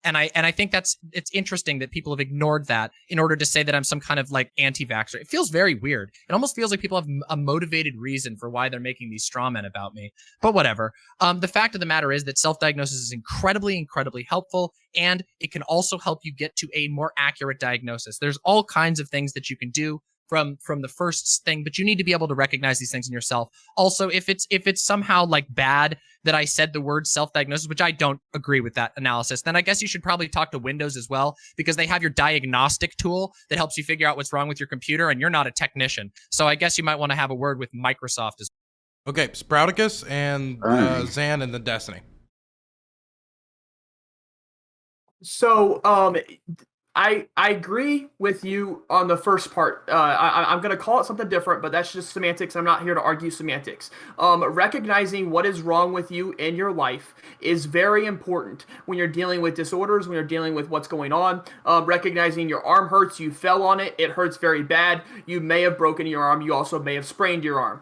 And I think it's interesting that people have ignored that in order to say that I'm some kind of like anti-vaxxer. It feels very weird. It almost feels like people have a motivated reason for why they're making these straw men about me. But whatever. The fact of the matter is that self-diagnosis is incredibly, incredibly helpful, and it can also help you get to a more accurate diagnosis. There's all kinds of things that you can do from the first thing, but you need to be able to recognize these things in yourself. Also, if it's somehow like bad that I said the word self-diagnosis, which I don't agree with that analysis, then I guess you should probably talk to Windows as well, because they have your diagnostic tool that helps you figure out what's wrong with your computer, and you're not a technician. So I guess you might want to have a word with Microsoft as well. Okay, Sprouticus and Zan and then Destiny. So, I agree with you on the first part. I'm going to call it something different, but that's just semantics. I'm not here to argue semantics. Recognizing what is wrong with you in your life is very important when you're dealing with disorders, when you're dealing with what's going on. Recognizing your arm hurts, you fell on it, it hurts very bad. You may have broken your arm, you also may have sprained your arm.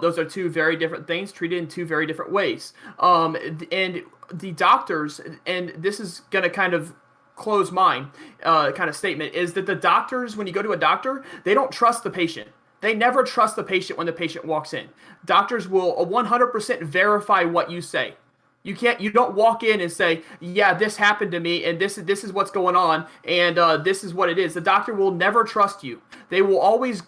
Those are two very different things treated in two very different ways. And the doctors, and this is going to kind of close mine kind of statement, is that the doctors, when you go to a doctor, they don't trust the patient. They never trust the patient when the patient walks in. Doctors will 100% verify what you say. You don't walk in and say, yeah, this happened to me, and this is what's going on, and this is what it is. The doctor will never trust you. They will always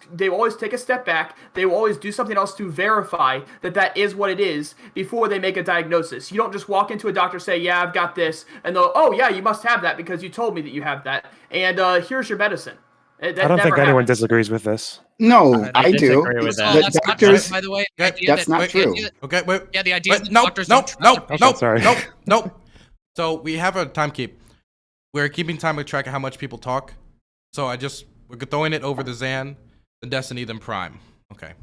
take a step back. They will always do something else to verify that is what it is before they make a diagnosis. You don't just walk into a doctor, say, yeah, I've got this, and they'll, oh yeah, you must have that because you told me that you have that, and here's your medicine. I don't think anyone disagrees with this. No, I do. With Oh, that. that's not true, by the way. The idea That's not true. Okay, wait. Yeah, the idea that No, doctors no, don't trust no, their patients. no, Sorry. no, no. So we have a time keep. We're keeping time with track of how much people talk. So we're throwing it over to Zan, then Destiny, then Prime. Okay.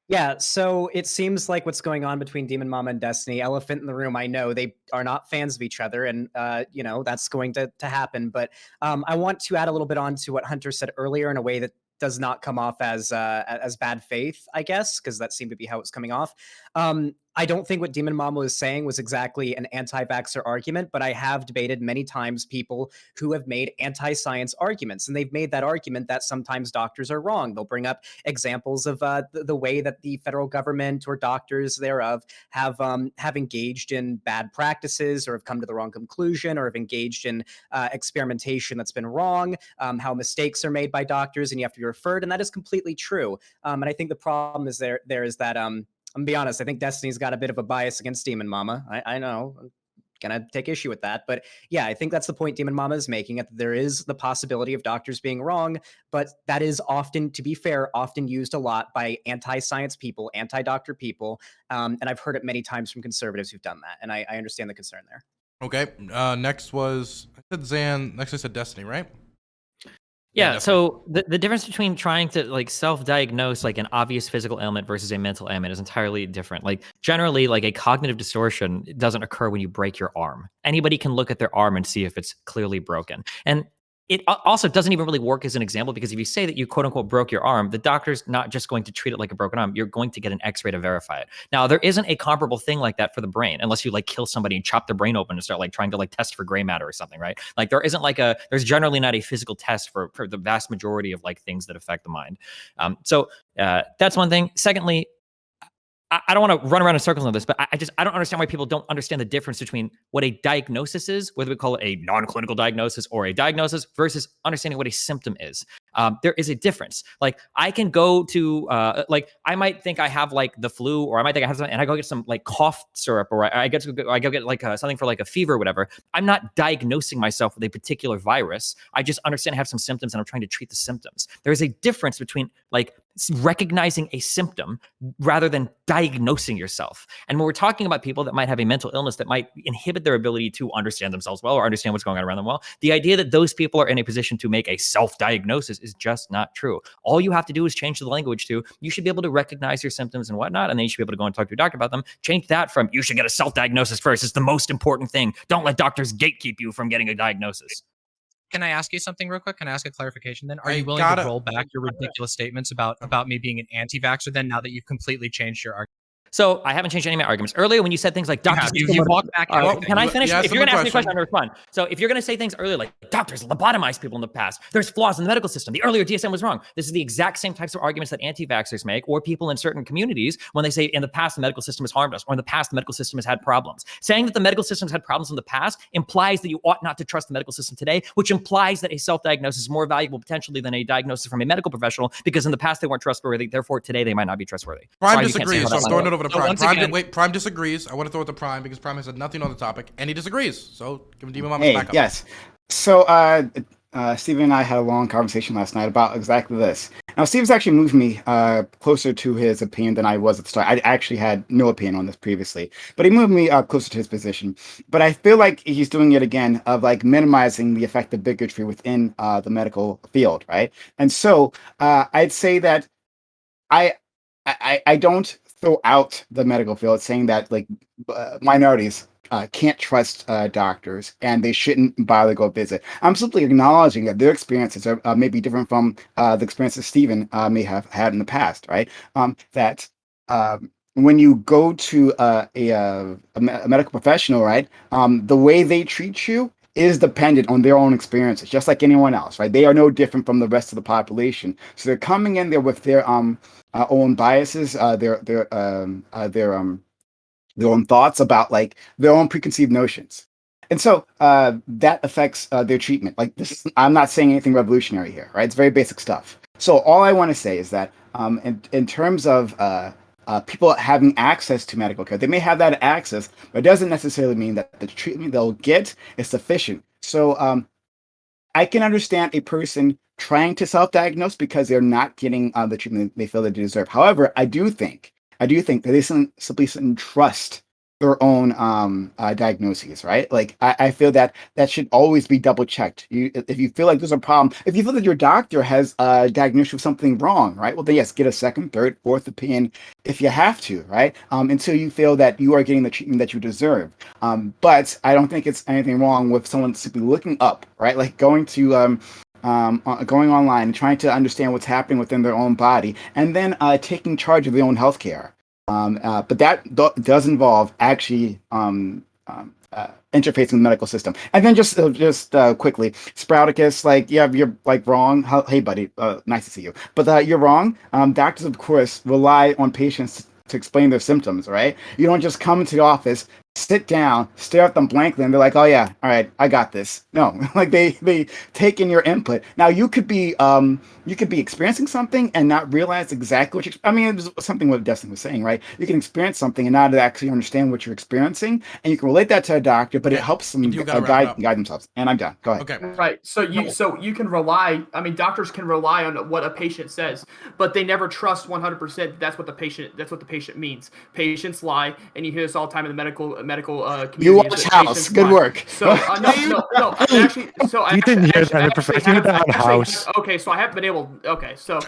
Yeah, so it seems like what's going on between DemonMama and Destiny, elephant in the room, I know they are not fans of each other, and that's going to happen. But I want to add a little bit on to what Hunter said earlier in a way that does not come off as bad faith, I guess, because that seemed to be how it's coming off. I don't think what DemonMama was saying was exactly an anti-vaxxer argument, but I have debated many times people who have made anti-science arguments, and they've made that argument that sometimes doctors are wrong. They'll bring up examples of the way that the federal government or doctors thereof have engaged in bad practices or have come to the wrong conclusion or have engaged in experimentation that's been wrong, how mistakes are made by doctors and you have to be referred, and that is completely true. And I think the problem is there is that I'm gonna be honest, I think Destiny's got a bit of a bias against DemonMama. I know. I'm gonna take issue with that. But yeah, I think that's the point DemonMama is making, that there is the possibility of doctors being wrong, but that is often, to be fair, often used a lot by anti-science people, anti-doctor people. And I've heard it many times from conservatives who've done that. And I understand the concern there. Okay. Next was, I said Zan, next I said Destiny, right? Yeah, so the difference between trying to like self-diagnose like an obvious physical ailment versus a mental ailment is entirely different. Like generally, like a cognitive distortion doesn't occur when you break your arm. Anybody can look at their arm and see if it's clearly broken. And it also doesn't even really work as an example, because if you say that you quote unquote broke your arm, the doctor's not just going to treat it like a broken arm. You're going to get an x-ray to verify it. Now, there isn't a comparable thing like that for the brain, unless you like kill somebody and chop their brain open and start like trying to like test for gray matter or something, right? Like there isn't like there's generally not a physical test for the vast majority of like things that affect the mind. So that's one thing. Secondly, I don't want to run around in circles on this, but I don't understand why people don't understand the difference between what a diagnosis is, whether we call it a non-clinical diagnosis or a diagnosis, versus understanding what a symptom is. There is a difference. Like I can go to, like I might think I have like the flu, or I might think I have something, and I go get some like cough syrup, or I go get like something for like a fever or whatever. I'm not diagnosing myself with a particular virus. I just understand I have some symptoms and I'm trying to treat the symptoms. There is a difference between like recognizing a symptom rather than diagnosing yourself. And when we're talking about people that might have a mental illness that might inhibit their ability to understand themselves well or understand what's going on around them well, the idea that those people are in a position to make a self-diagnosis is just not true. All you have to do is change the language to, you should be able to recognize your symptoms and whatnot, and then you should be able to go and talk to your doctor about them. Change that from, you should get a self-diagnosis first. It's the most important thing. Don't let doctors gatekeep you from getting a diagnosis. Can I ask you something real quick? Can I ask a clarification then? Are you willing to roll back your ridiculous statements about me being an anti-vaxxer then, now that you've completely changed your argument? So I haven't changed any of my arguments. Earlier, when you said things like doctors, you walked back. Can I finish? If you're going to ask me a question, I'm going to respond. So if you're going to say things earlier like doctors lobotomized people in the past, there's flaws in the medical system, the earlier DSM was wrong. This is the exact same types of arguments that anti-vaxxers make, or people in certain communities when they say in the past the medical system has harmed us, or in the past the medical system has had problems. Saying that the medical system has had problems in the past implies that you ought not to trust the medical system today, which implies that a self-diagnosis is more valuable potentially than a diagnosis from a medical professional, because in the past they weren't trustworthy. Therefore, today they might not be trustworthy. Prime disagrees, so I'm throwing it over to Prime. Prime disagrees. I want to throw it to Prime because Prime has said nothing on the topic, and he disagrees. So give him DemonMama's back up. Yes. So Steven and I had a long conversation last night about exactly this. Now, Steven's actually moved me closer to his opinion than I was at the start. I actually had no opinion on this previously, but he moved me closer to his position. But I feel like he's doing it again, of like minimizing the effect of bigotry within the medical field, right? And so I'd say that I don't throw out the medical field saying that like minorities can't trust doctors and they shouldn't bother to go visit. I'm simply acknowledging that their experiences are maybe different from the experiences Stephen may have had in the past, right? That when you go to a medical professional, right, the way they treat you is dependent on their own experiences, just like anyone else, right? They are no different from the rest of the population. So they're coming in there with their own biases, their their own thoughts about like their own preconceived notions. And so that affects their treatment. Like this, I'm not saying anything revolutionary here, right? It's very basic stuff. So all I want to say is that in terms of people having access to medical care, they may have that access, but it doesn't necessarily mean that the treatment they'll get is sufficient. So I can understand a person trying to self-diagnose because they're not getting the treatment they feel they deserve. However, I do think that they simply shouldn't trust their own diagnoses, right? Like I feel that should always be double checked. If you feel like there's a problem, if you feel that your doctor has diagnosed you with something wrong, right? Well, then yes, get a second, third, fourth opinion if you have to, right? Until you feel that you are getting the treatment that you deserve. But I don't think it's anything wrong with someone simply looking up, right? Like going to going online and trying to understand what's happening within their own body, and then taking charge of their own healthcare. But that does involve actually interfacing with the medical system. And then just quickly, Sprouticus, like, yeah, you're like wrong. Hey, buddy, nice to see you. But you're wrong. Doctors, of course, rely on patients to explain their symptoms, right? You don't just come into the office, sit down, stare at them blankly, and they're like, "Oh yeah, all right, I got this." No, like they take in your input. Now you could be experiencing something and not realize exactly what you. I mean, it was something what Destiny was saying, right? You can experience something and not actually understand what you're experiencing, and you can relate that to a doctor, but it helps them guide themselves. And I'm done. Go ahead. Okay. Right. So you can rely. I mean, doctors can rely on what a patient says, but they never trust 100%. That's what the patient means. Patients lie, and you hear this all the time in the medical community. You watch House. Good work. So no. Actually, so you didn't hear that in profession. You did House. Okay, so I haven't been able. Okay, so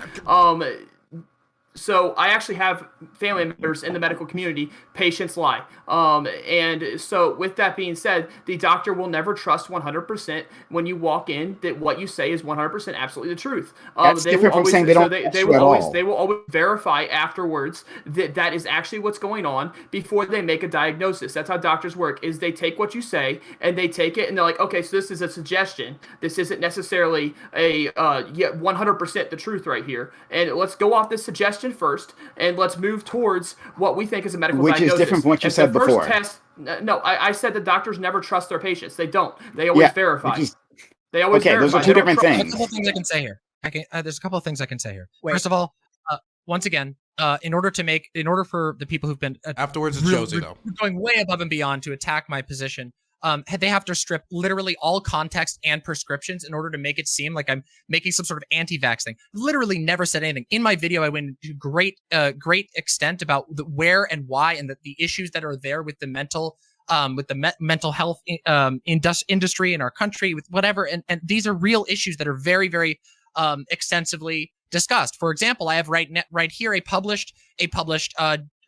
So I actually have family members in the medical community. Patients lie. And so with that being said, the doctor will never trust 100% when you walk in that what you say is 100% absolutely the truth. That's different from saying they don't they will always verify afterwards that that is actually what's going on before they make a diagnosis. That's how doctors work, is they take what you say and they take it and they're like, okay, so this is a suggestion. This isn't necessarily a 100% the truth right here. And let's go off this suggestion first, and let's move towards what we think is a medical diagnosis. Which is different from what you said before. I said that doctors never trust their patients. They don't. They always verify. They always verify. Those are two different things. There's a couple of things I can say here. There's a couple of things I can say here. First of all, once again, in order for the people who've been afterwards, it's Josie though going way above and beyond to attack my position. They have to strip literally all context and prescriptions in order to make it seem like I'm making some sort of anti-vax thing. Literally never said anything. In my video, I went into great extent about where and why and the issues that are there with the mental health industry in our country, with whatever. And these are real issues that are very, very extensively discussed. For example, I have right here a published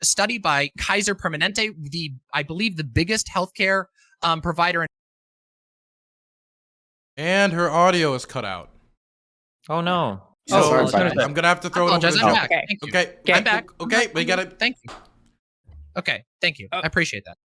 study by Kaiser Permanente, I believe the biggest healthcare provider. And her audio is cut out. Oh no. So I'm gonna have to throw it over to Joe. Okay. I'm back. Okay, we got it. Thank you. Okay, thank you. I appreciate that.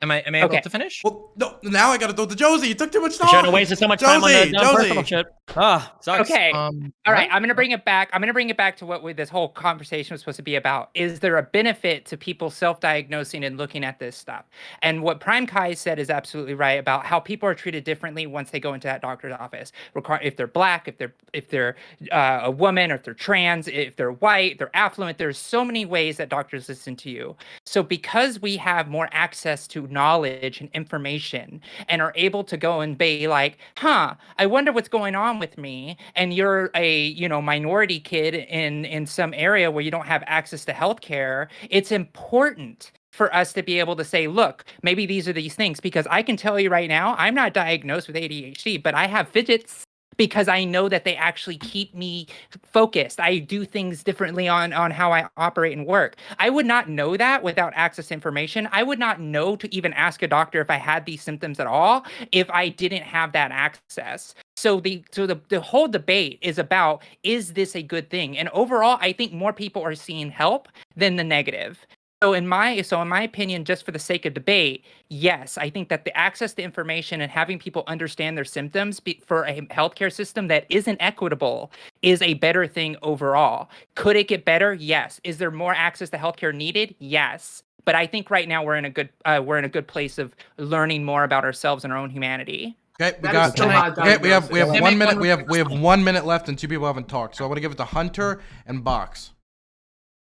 Am I able to finish? Well, no. Now I got to throw it to Josie. You took too much time. You shouldn't have wasted so much time on the personal shit. Sucks. Okay. All right. I'm gonna bring it back. I'm gonna bring it back to what this whole conversation was supposed to be about. Is there a benefit to people self-diagnosing and looking at this stuff? And what PrimeCayes said is absolutely right about how people are treated differently once they go into that doctor's office. If they're black, if they're a woman, or if they're trans, if they're white, they're affluent. There's so many ways that doctors listen to you. So because we have more access to knowledge and information and are able to go and be like, I wonder what's going on with me, and you're a minority kid in some area where you don't have access to healthcare, it's important for us to be able to say, look, maybe these are these things, because I can tell you right now, I'm not diagnosed with ADHD, but I have fidgets because I know that they actually keep me focused. I do things differently on how I operate and work. I would not know that without access to information. I would not know to even ask a doctor if I had these symptoms at all if I didn't have that access. So the whole debate is about, is this a good thing? And overall, I think more people are seeing help than the negative. So in my opinion, just for the sake of debate, yes, I think that the access to information and having people understand their symptoms for a healthcare system that isn't equitable is a better thing overall. Could it get better? Yes. Is there more access to healthcare needed? Yes. But I think right now we're in a good place of learning more about ourselves and our own humanity. Okay, we That is still not okay, we have diagnosis. 1 minute. We have 1 minute left, and 2 people haven't talked. So I want to give it to Hunter and Box.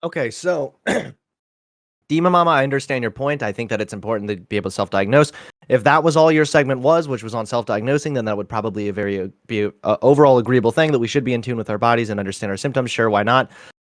Okay, so DemonMama, I understand your point. I think that it's important to be able to self-diagnose. If that was all your segment was, which was on self-diagnosing, then that would probably be a overall agreeable thing, that we should be in tune with our bodies and understand our symptoms. Sure, why not?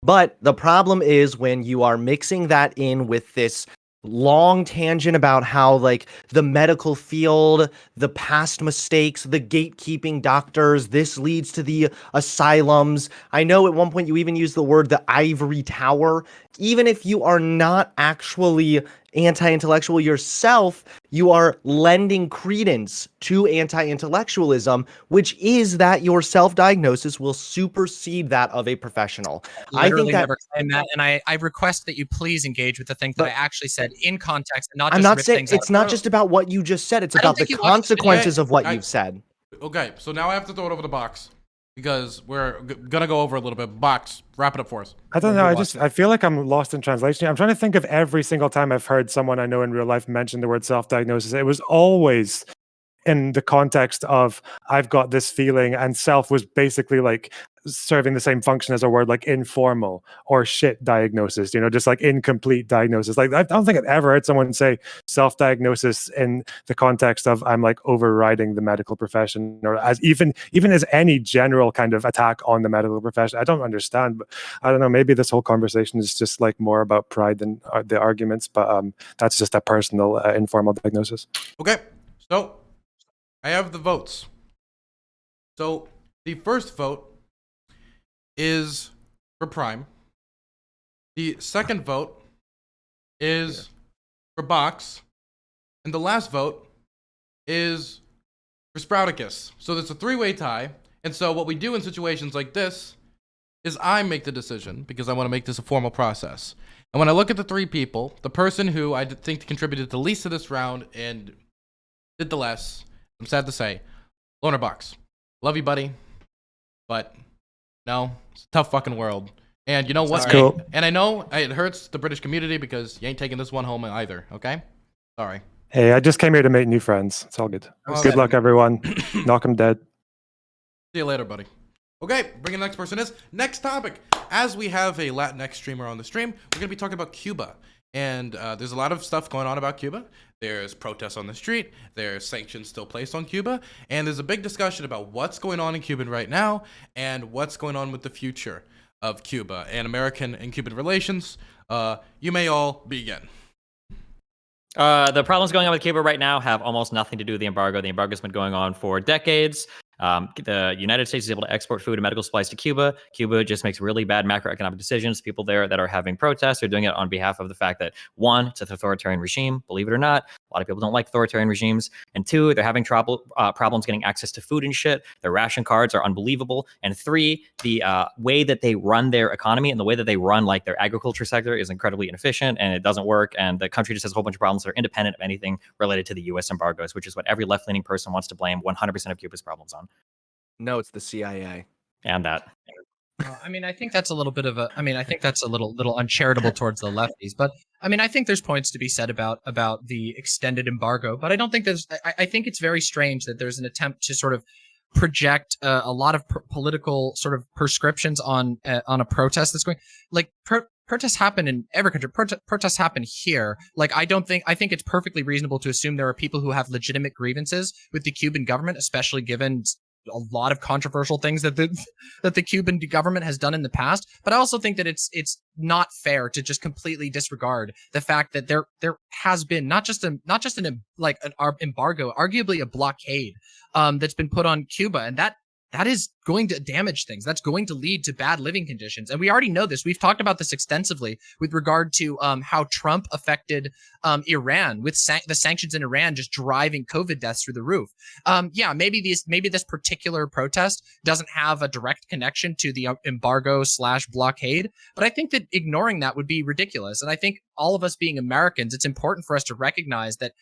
But the problem is when you are mixing that in with this long tangent about how, like, the medical field, the past mistakes, the gatekeeping doctors, this leads to the asylums. I know at one point you even used the word the ivory tower. Even if you are not actually anti-intellectual yourself, you are lending credence to anti-intellectualism, which is that your self-diagnosis will supersede that of a professional. Literally I think that, never claimed that, and I request that you please engage with the thing that I actually said in context, and not just I'm not rip saying things out it's of not context. just about what you just said. It's I don't about the think you watched the video. consequences of what you've said. Okay, so now I have to throw it over the Box because we're gonna go over a little bit. Box, wrap it up for us. I don't know. I feel like I'm lost in translation. I'm trying to think of every single time I've heard someone I know in real life mention the word self-diagnosis. It was always in the context of I've got this feeling, and self was basically like serving the same function as a word like informal or shit diagnosis, just like incomplete diagnosis. Like, I don't think I've ever heard someone say self-diagnosis in the context of I'm like overriding the medical profession, or as even as any general kind of attack on the medical profession. I don't understand, but I don't know, maybe this whole conversation is just like more about pride than the arguments, but that's just a personal informal diagnosis. Okay, so I have the votes. So the first vote is for Prime. The second vote is for Box. And the last vote is for Sprouticus. So there's a 3-way tie. And so what we do in situations like this is I make the decision because I want to make this a formal process. And when I look at the 3 people, the person who I think contributed the least to this round and did the less, I'm sad to say, LonerBox. Love you, buddy. But no, it's a tough fucking world. And you know what? That's cool. And I know it hurts the British community because you ain't taking this one home either, okay? Sorry. Hey, I just came here to make new friends. It's all good. Good luck, everyone. Knock 'em dead. See you later, buddy. Okay, bring the next person is. Next topic. As we have a Latinx streamer on the stream, we're going to be talking about Cuba. And there's a lot of stuff going on about Cuba. There's protests on the street. There's sanctions still placed on Cuba. And there's a big discussion about what's going on in Cuba right now and what's going on with the future of Cuba and American and Cuban relations. You may all begin. The problems going on with Cuba right now have almost nothing to do with the embargo. The embargo's been going on for decades. The United States is able to export food and medical supplies to Cuba. Cuba just makes really bad macroeconomic decisions. People there that are having protests are doing it on behalf of the fact that, 1, it's an authoritarian regime, believe it or not. A lot of people don't like authoritarian regimes. And 2, they're having problems getting access to food and shit. Their ration cards are unbelievable. And 3, the way that they run their economy and the way that they run like their agriculture sector is incredibly inefficient, and it doesn't work. And the country just has a whole bunch of problems that are independent of anything related to the U.S. embargoes, which is what every left-leaning person wants to blame 100% of Cuba's problems on. No, it's the CIA. And that. I mean, I think that's a little bit of I think that's a little uncharitable towards the lefties. But I mean, I think there's points to be said about the extended embargo. But I don't think I think it's very strange that there's an attempt to sort of project a lot of political sort of prescriptions on a protest that's going like. Protests happen in every country. Protests happen here. Like, I think it's perfectly reasonable to assume there are people who have legitimate grievances with the Cuban government, especially given a lot of controversial things that the Cuban government has done in the past. But I also think that it's not fair to just completely disregard the fact that there has been not just an embargo, arguably a blockade that's been put on Cuba, and that is going to damage things. That's going to lead to bad living conditions. And we already know this. We've talked about this extensively with regard to how Trump affected Iran, with the sanctions in Iran just driving COVID deaths through the roof. Maybe this particular protest doesn't have a direct connection to the embargo/blockade, but I think that ignoring that would be ridiculous. And I think all of us being Americans, it's important for us to recognize that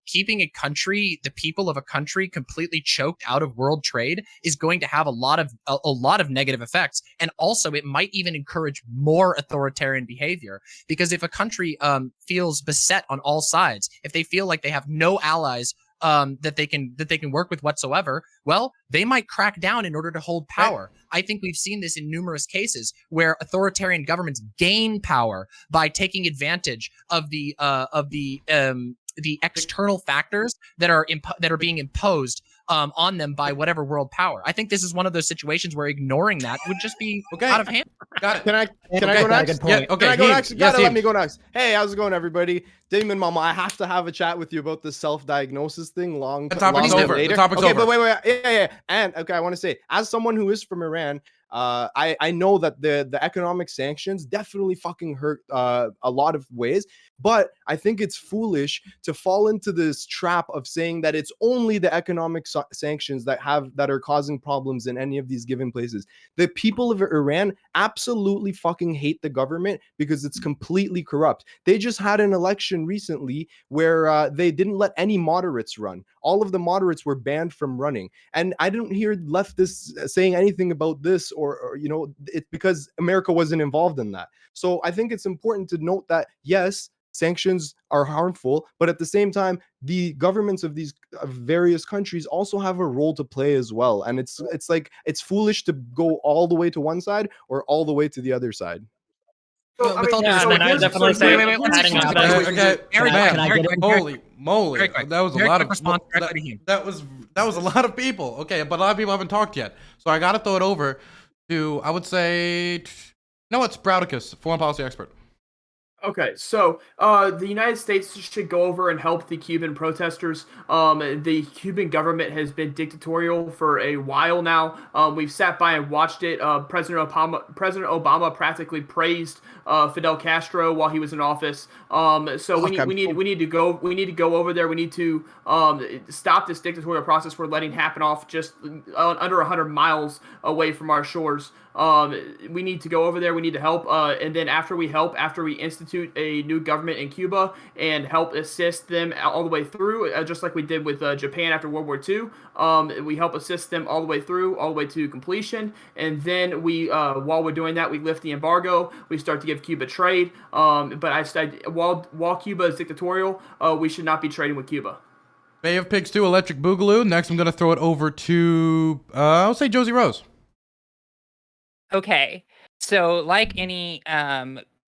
keeping the people of a country completely choked out of world trade is going to have have a lot of negative effects, and also it might even encourage more authoritarian behavior. Because if a country feels beset on all sides, if they feel like they have no allies that they can work with whatsoever, well, they might crack down in order to hold power. I think we've seen this in numerous cases where authoritarian governments gain power by taking advantage of the external factors that are being imposed on them by whatever world power. I think this is one of those situations where ignoring that would just be out of hand. Got it. Can I go next? Yeah, okay. Can I go next? You gotta let me go next. Hey, how's it going, everybody? DemonMama, I have to have a chat with you about this self-diagnosis thing. The topic's over. Later. The topic's okay, over. But wait. Yeah. And okay, I want to say, as someone who is from Iran, I know that the economic sanctions definitely fucking hurt a lot of ways, but I think it's foolish to fall into this trap of saying that it's only the economic sanctions that are causing problems in any of these given places. The people of Iran absolutely fucking hate the government because it's completely corrupt. They just had an election recently where they didn't let any moderates run. All of the moderates were banned from running, and I didn't hear leftists saying anything about this or you know, it's because America wasn't involved in that. So I think it's important to note that yes, sanctions are harmful, but at the same time, the governments of these various countries also have a role to play as well. And it's like it's foolish to go all the way to one side or all the way to the other side. So, I definitely say holy moly, that was a lot of response. That was a lot of people. Okay, but a lot of people haven't talked yet, so I gotta throw it over to, I would say, no, it's SprouticUs, foreign policy expert. Okay, so the United States should go over and help the Cuban protesters. The Cuban government has been dictatorial for a while now. We've sat by and watched it. President Obama practically praised Fidel Castro while he was in office. So we need to go over there. We need to stop this dictatorial process we're letting happen off just under 100 miles away from our shores. We need to go over there. We need to help. And then after we institute a new government in Cuba and help assist them all the way through, just like we did with Japan after World War II. We help assist them all the way through, all the way to completion. And then we, while we're doing that, we lift the embargo. We start to give Cuba trade. While Cuba is dictatorial, we should not be trading with Cuba. Bay of Pigs 2, Electric Boogaloo. Next, I'm going to throw it over to, I'll say Josie Rose. Okay, so like any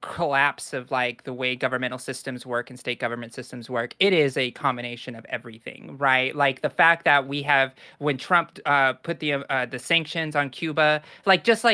collapse of like the way governmental systems work and state government systems work, it is a combination of everything, right? Like the fact that we have, when Trump put the sanctions on Cuba, just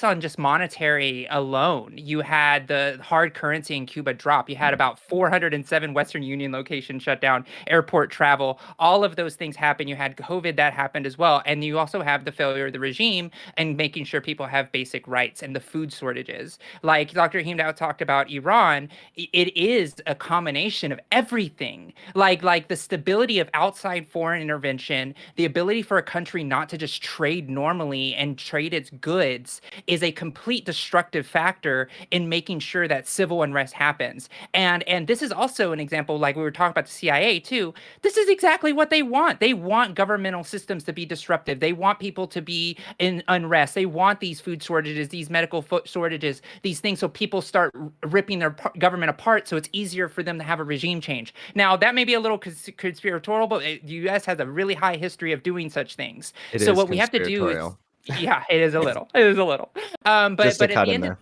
on monetary alone, you had the hard currency in Cuba drop. You had about 407 Western Union locations shut down, airport travel, all of those things happened. You had COVID that happened as well, and you also have the failure of the regime and making sure people have basic rights and the food shortages. Like Dr. DrHeemedOut talked about Iran, it is a combination of everything. Like the stability of outside foreign intervention, the ability for a country not to just trade normally and trade its goods is a complete destructive factor in making sure that civil unrest happens. And this is also an example, like we were talking about the CIA too. This is exactly what they want. They want governmental systems to be disruptive. They want people to be in unrest. They want these food shortages, these medical shortages, these things, so people start ripping their government apart, so it's easier for them to have a regime change. Now, that may be a little conspiratorial, but the U.S. has a really high history of doing such things. So what we have to do is, yeah, it is a little. But at the end of,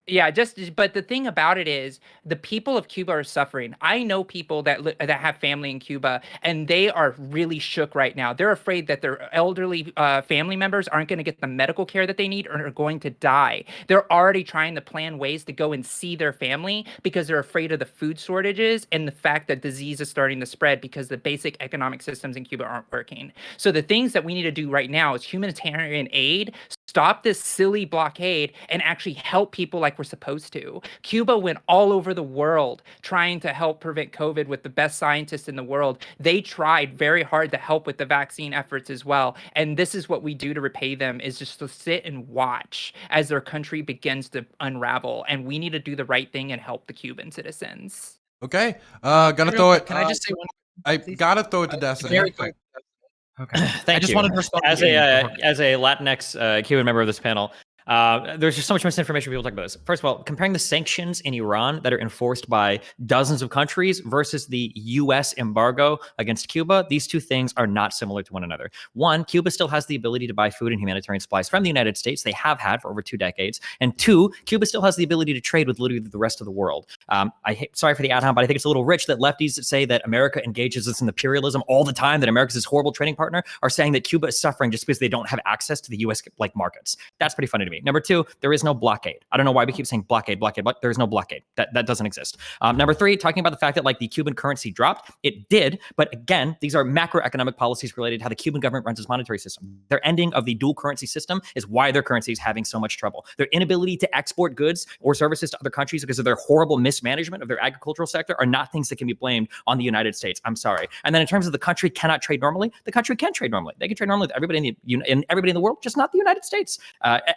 yeah, but the thing about it is the people of Cuba are suffering. I know people that have family in Cuba, and they are really shook right now. They're afraid that their elderly family members aren't going to get the medical care that they need or are going to die. They're already trying to plan ways to go and see their family because they're afraid of the food shortages and the fact that disease is starting to spread because the basic economic systems in Cuba aren't working. So the things that we need to do right now is humanitarian aid, stop this silly blockade, and actually help people like we're supposed to. Cuba went all over the world trying to help prevent COVID with the best scientists in the world. They tried very hard to help with the vaccine efforts as well. And this is what we do to repay them, is just to sit and watch as their country begins to unravel. And we need to do the right thing and help the Cuban citizens. Okay. Gonna throw it. Can I just say one? I gotta throw it to Destiny. Very quick. Okay. Thank I just you. wanted to respond As to James as a Latinx Cuban member of this panel. There's just so much misinformation when people talk about this. First of all, comparing the sanctions in Iran that are enforced by dozens of countries versus the U.S. embargo against Cuba, these two things are not similar to one another. One, Cuba still has the ability to buy food and humanitarian supplies from the United States. They have had for over 2 decades. And two, Cuba still has the ability to trade with literally the rest of the world. Sorry for the ad hom, but I think it's a little rich that lefties that say that America engages us in imperialism all the time, that America's this horrible trading partner, are saying that Cuba is suffering just because they don't have access to the U.S. like markets. That's pretty funny to me. Number two, there is no blockade. I don't know why we keep saying blockade, but there is no blockade. That doesn't exist. Number three, talking about the fact that like the Cuban currency dropped, it did. But again, these are macroeconomic policies related to how the Cuban government runs its monetary system. Their ending of the dual currency system is why their currency is having so much trouble. Their inability to export goods or services to other countries because of their horrible mismanagement of their agricultural sector are not things that can be blamed on the United States. I'm sorry. And then in terms of the country cannot trade normally, the country can trade normally. They can trade normally with everybody in the world, just not the United States.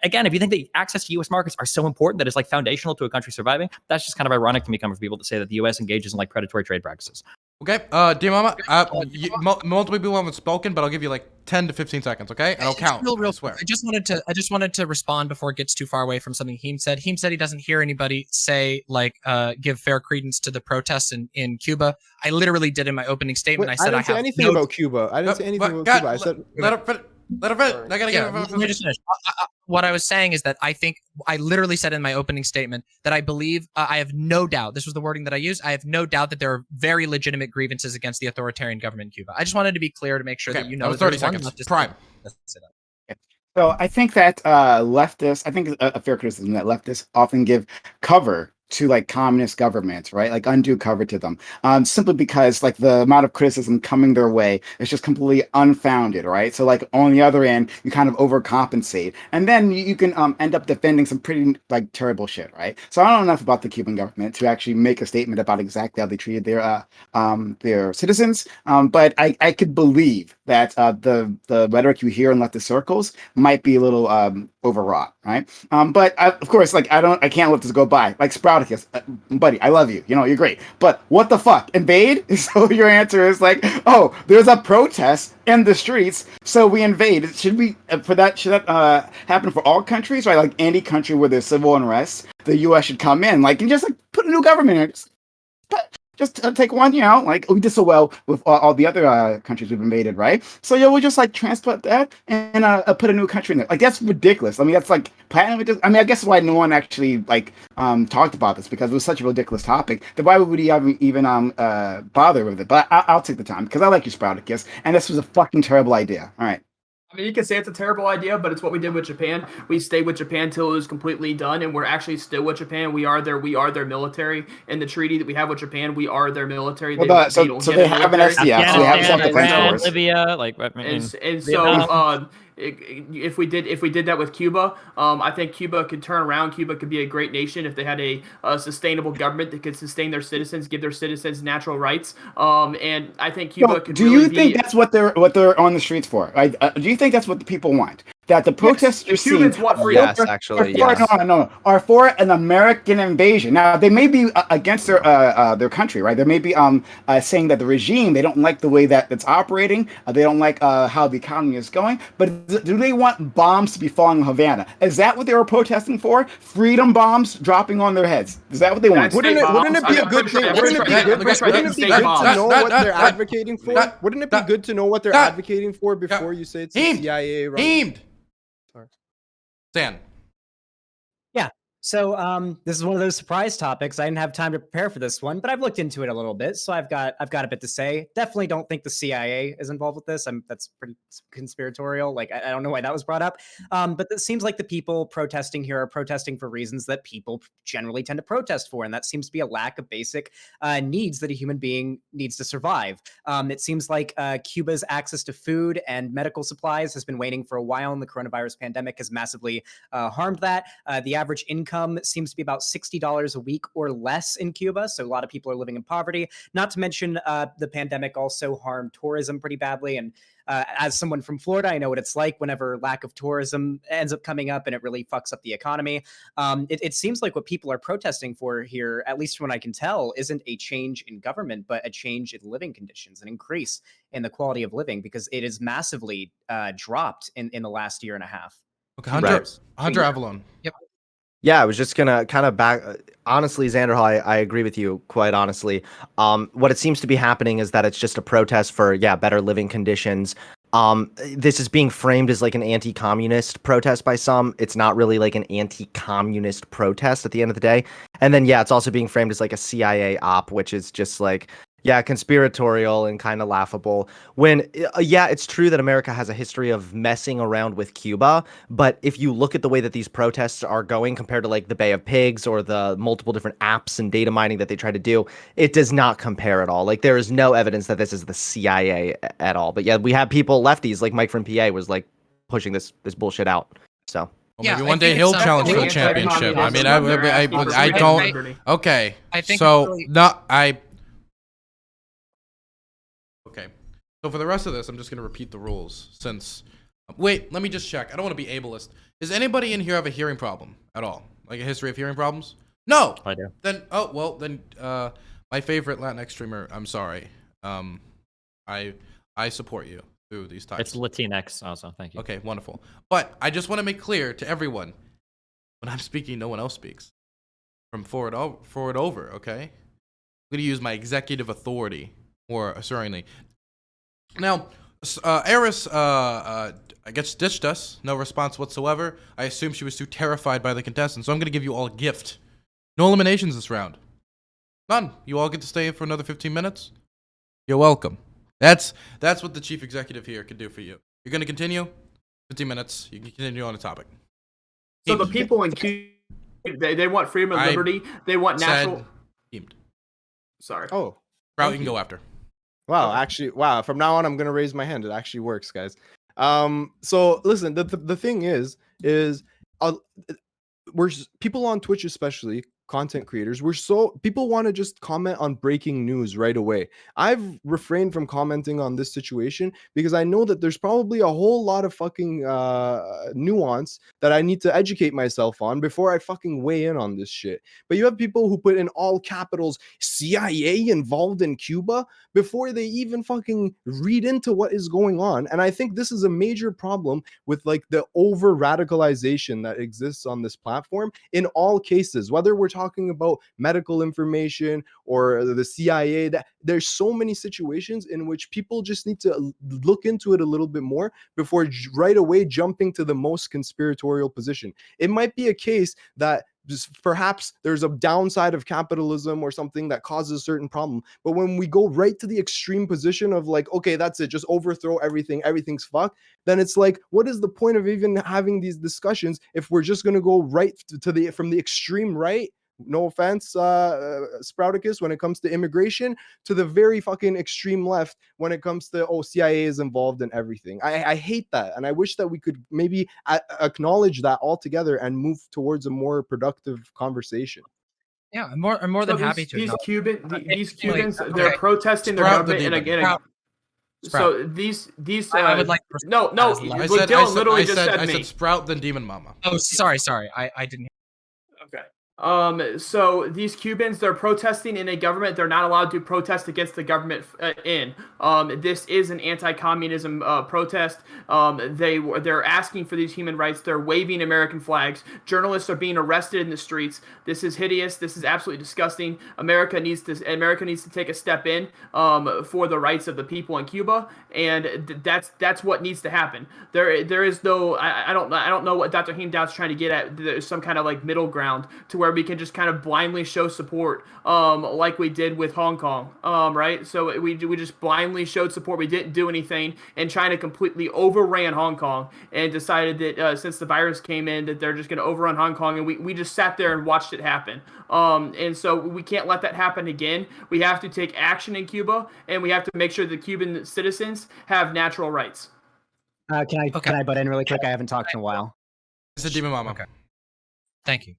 Again, if you think that access to U.S. markets are so important that it's like foundational to a country surviving, that's just kind of ironic to me coming from people to say that the U.S. engages in like predatory trade practices. Okay, DemonMama, multiple people haven't spoken, but I'll give you like 10 to 15 seconds, okay? And I'll count. Real I swear. I just wanted to respond before it gets too far away from something Heem said. Heem said he doesn't hear anybody say like give fair credence to the protests in Cuba. I literally did in my opening statement. Wait, I said I didn't say anything about Cuba. I didn't say anything about Cuba. I said let her finish. I gotta let me just finish. What I was saying is that I think I literally said in my opening statement that I believe I have no doubt. This was the wording that I used. I have no doubt that there are very legitimate grievances against the authoritarian government in Cuba. I just wanted to be clear to make sure that you know. That was 30 seconds. Prime. So I think that leftists, I think it's a fair criticism that leftists often give cover to like communist governments, right? Like undue cover to them, simply because like the amount of criticism coming their way is just completely unfounded, right? So like on the other end, you kind of overcompensate, and then you can end up defending some pretty like terrible shit, right? So I don't know enough about the Cuban government to actually make a statement about exactly how they treated their citizens, but I could believe that the rhetoric you hear in leftist circles might be a little overwrought, right? But of course, like I can't let this go by. Like SprouticUs, buddy, I love you. You know, you're great. But what the fuck? Invade? So your answer is like, oh, there's a protest in the streets, so we invade. Should that happen for all countries, right? Like any country where there's civil unrest, the U.S. should come in, like, and just like put a new government in. Just take one, you know, like we did so well with all the other countries we've invaded, right? So yeah, we'll just like transplant that and put a new country in there. Like that's ridiculous. I mean, that's like platinum. I mean, I guess why no one actually like talked about this, because it was such a ridiculous topic. Then why would we even bother with it? But I'll take the time because I like your Sprouticus, and this was a fucking terrible idea. All right. I mean, you can say it's a terrible idea, but it's what we did with Japan. We stayed with Japan till it was completely done, and we're actually still with Japan. We are their military. In the treaty that we have with Japan, we are their military. So they have an SDF, so they have self-defense force. Libya, like, I mean, and so if we did that with Cuba, I think Cuba could turn around. Cuba could be a great nation if they had a sustainable government that could sustain their citizens, give their citizens natural rights. And I think Cuba could. Do you think that's what they're on the streets for? Right? Do you think that's what the people want? That the protests you're seeing are for an American invasion. Now they may be against their country, right? They may be saying that the regime, they don't like the way that it's operating. They don't like how the economy is going. But do they want bombs to be falling in Havana? Is that what they were protesting for? Freedom bombs dropping on their heads? Is that what they want? Wouldn't it be a good thing? Wouldn't it be good to know what they're advocating for? Wouldn't it be good to know what they're advocating for before you say it's the CIA? Stan. Yeah. So this is one of those surprise topics. I didn't have time to prepare for this one, but I've looked into it a little bit, so I've got a bit to say. Definitely don't think the CIA is involved with this. That's pretty conspiratorial. Like I don't know why that was brought up. But it seems like the people protesting here are protesting for reasons that people generally tend to protest for, and that seems to be a lack of basic needs that a human being needs to survive. It seems like Cuba's access to food and medical supplies has been waning for a while, and the coronavirus pandemic has massively harmed that. The average income seems to be about $60 a week or less in Cuba. So a lot of people are living in poverty. Not to mention the pandemic also harmed tourism pretty badly. And As someone from Florida, I know what it's like whenever lack of tourism ends up coming up and it really fucks up the economy. It seems like what people are protesting for here, at least from what I can tell, isn't a change in government, but a change in living conditions, an increase in the quality of living, because it is massively dropped in the last year and a half. Okay, HunterAvallone. Yep. Yeah, I was just gonna kind of honestly, XanderHal, I agree with you quite honestly. What it seems to be happening is that it's just a protest for better living conditions. This is being framed as like an anti-communist protest by some. It's not really like an anti-communist protest at the end of the day. And then it's also being framed as like a CIA op, which is just like conspiratorial and kind of laughable. When it's true that America has a history of messing around with Cuba, but if you look at the way that these protests are going compared to like the Bay of Pigs or the multiple different apps and data mining that they try to do, it does not compare at all. Like there is no evidence that this is the CIA at all. But we have people, lefties like Mike from PA was like pushing this bullshit out. So maybe one day he'll challenge for the championship. I mean, I don't. Okay, I think so Okay, so for the rest of this, I'm just going to repeat the rules since... Wait, let me just check. I don't want to be ableist. Does anybody in here have a hearing problem at all? Like a history of hearing problems? No! I do. Then, my favorite Latinx streamer, I'm sorry. I support you through these types. It's Latinx also, thank you. Okay, wonderful. But I just want to make clear to everyone, when I'm speaking, no one else speaks. From forward over, okay? I'm going to use my executive authority more assuringly. Now, Eris gets ditched us. No response whatsoever. I assume she was too terrified by the contestants. So I'm going to give you all a gift. No eliminations this round. None. You all get to stay for another 15 minutes. You're welcome. That's what the chief executive here could do for you. You're going to continue. 15 minutes. You can continue on the topic. So the people in Cuba, they want freedom and liberty. They want natural. Sorry. Oh. Sprout, you can go after. Wow, actually, from now on, I'm gonna raise my hand. It actually works, guys. So listen, the thing is we're people on Twitch, especially content creators, people want to just comment on breaking news right away. I've refrained from commenting on this situation because I know that there's probably a whole lot of fucking nuance that I need to educate myself on before I fucking weigh in on this shit. But you have people who put in all capitals CIA involved in Cuba before they even fucking read into what is going on. And I think this is a major problem with like the over radicalization that exists on this platform in all cases, whether we're talking about medical information or the CIA. That there's so many situations in which people just need to look into it a little bit more before right away jumping to the most conspiratorial position. It might be a case that just perhaps there's a downside of capitalism or something that causes a certain problem. But when we go right to the extreme position of like, okay, that's it, just overthrow everything, everything's fucked, then it's like, what is the point of even having these discussions if we're just going to go right to from the extreme right? No offense, Sprouticus, when it comes to immigration, to the very fucking extreme left when it comes to, CIA is involved in everything. I hate that. And I wish that we could maybe acknowledge that altogether and move towards a more productive conversation. Yeah, I'm more than happy to. These Cubans, they're protesting their government and again. So these I would like I said Sprout then DemonMama. Oh, sorry, I didn't. Okay. So these Cubans, they're protesting in a government they're not allowed to protest against the government in. This is an anti-communism protest. They're asking for these human rights. They're waving American flags. Journalists are being arrested in the streets. This is hideous. This is absolutely disgusting. America needs to take a step in for the rights of the people in Cuba, and that's what needs to happen. There is no I don't know what DrHeemedOut's trying to get at. There's some kind of like middle ground to where we can just kind of blindly show support, like we did with Hong Kong, right? So we just blindly showed support. We didn't do anything, and China completely overran Hong Kong and decided that since the virus came in, that they're just going to overrun Hong Kong, and we just sat there and watched it happen. And so we can't let that happen again. We have to take action in Cuba, and we have to make sure the Cuban citizens have natural rights. Can I butt in really quick? I haven't talked in a while. It's a DemonMama. Okay. Thank you.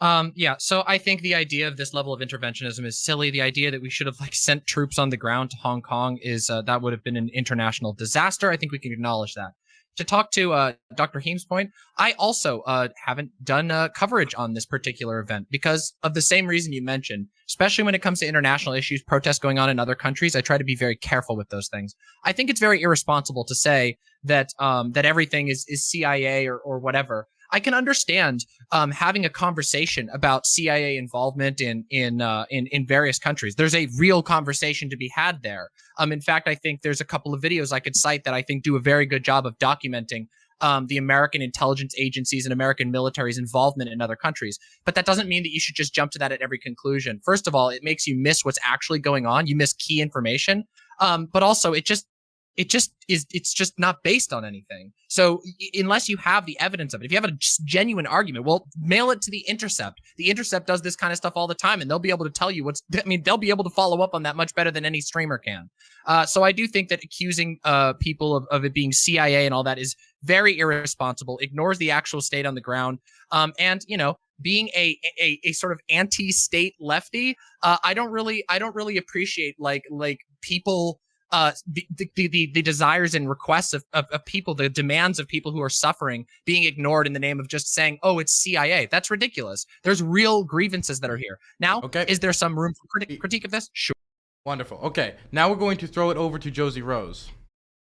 Yeah, so I think the idea of this level of interventionism is silly. The idea that we should have like sent troops on the ground to Hong Kong is that would have been an international disaster. I think we can acknowledge that. To talk to Dr. Heem's point, I also haven't done coverage on this particular event because of the same reason you mentioned, especially when it comes to international issues, protests going on in other countries. I try to be very careful with those things. I think it's very irresponsible to say that that everything is CIA or whatever. I can understand having a conversation about CIA involvement in various countries. There's a real conversation to be had there. In fact, I think there's a couple of videos I could cite that I think do a very good job of documenting the American intelligence agencies and American military's involvement in other countries. But that doesn't mean that you should just jump to that at every conclusion. First of all, it makes you miss what's actually going on. You miss key information. But also, it's just not based on anything. So unless you have the evidence of it, if you have a genuine argument, well, mail it to The Intercept. The Intercept does this kind of stuff all the time, and they'll be able to tell you they'll be able to follow up on that much better than any streamer can. So I do think that accusing people of it being CIA and all that is very irresponsible, ignores the actual state on the ground. And, being a sort of anti-state lefty, I don't really appreciate like people, the desires and requests of people, the demands of people who are suffering being ignored in the name of just saying, oh, it's CIA. That's ridiculous. There's real grievances that are here. Now, is there some room for critique of this? Sure. Wonderful. Okay, now we're going to throw it over to Josie Rose.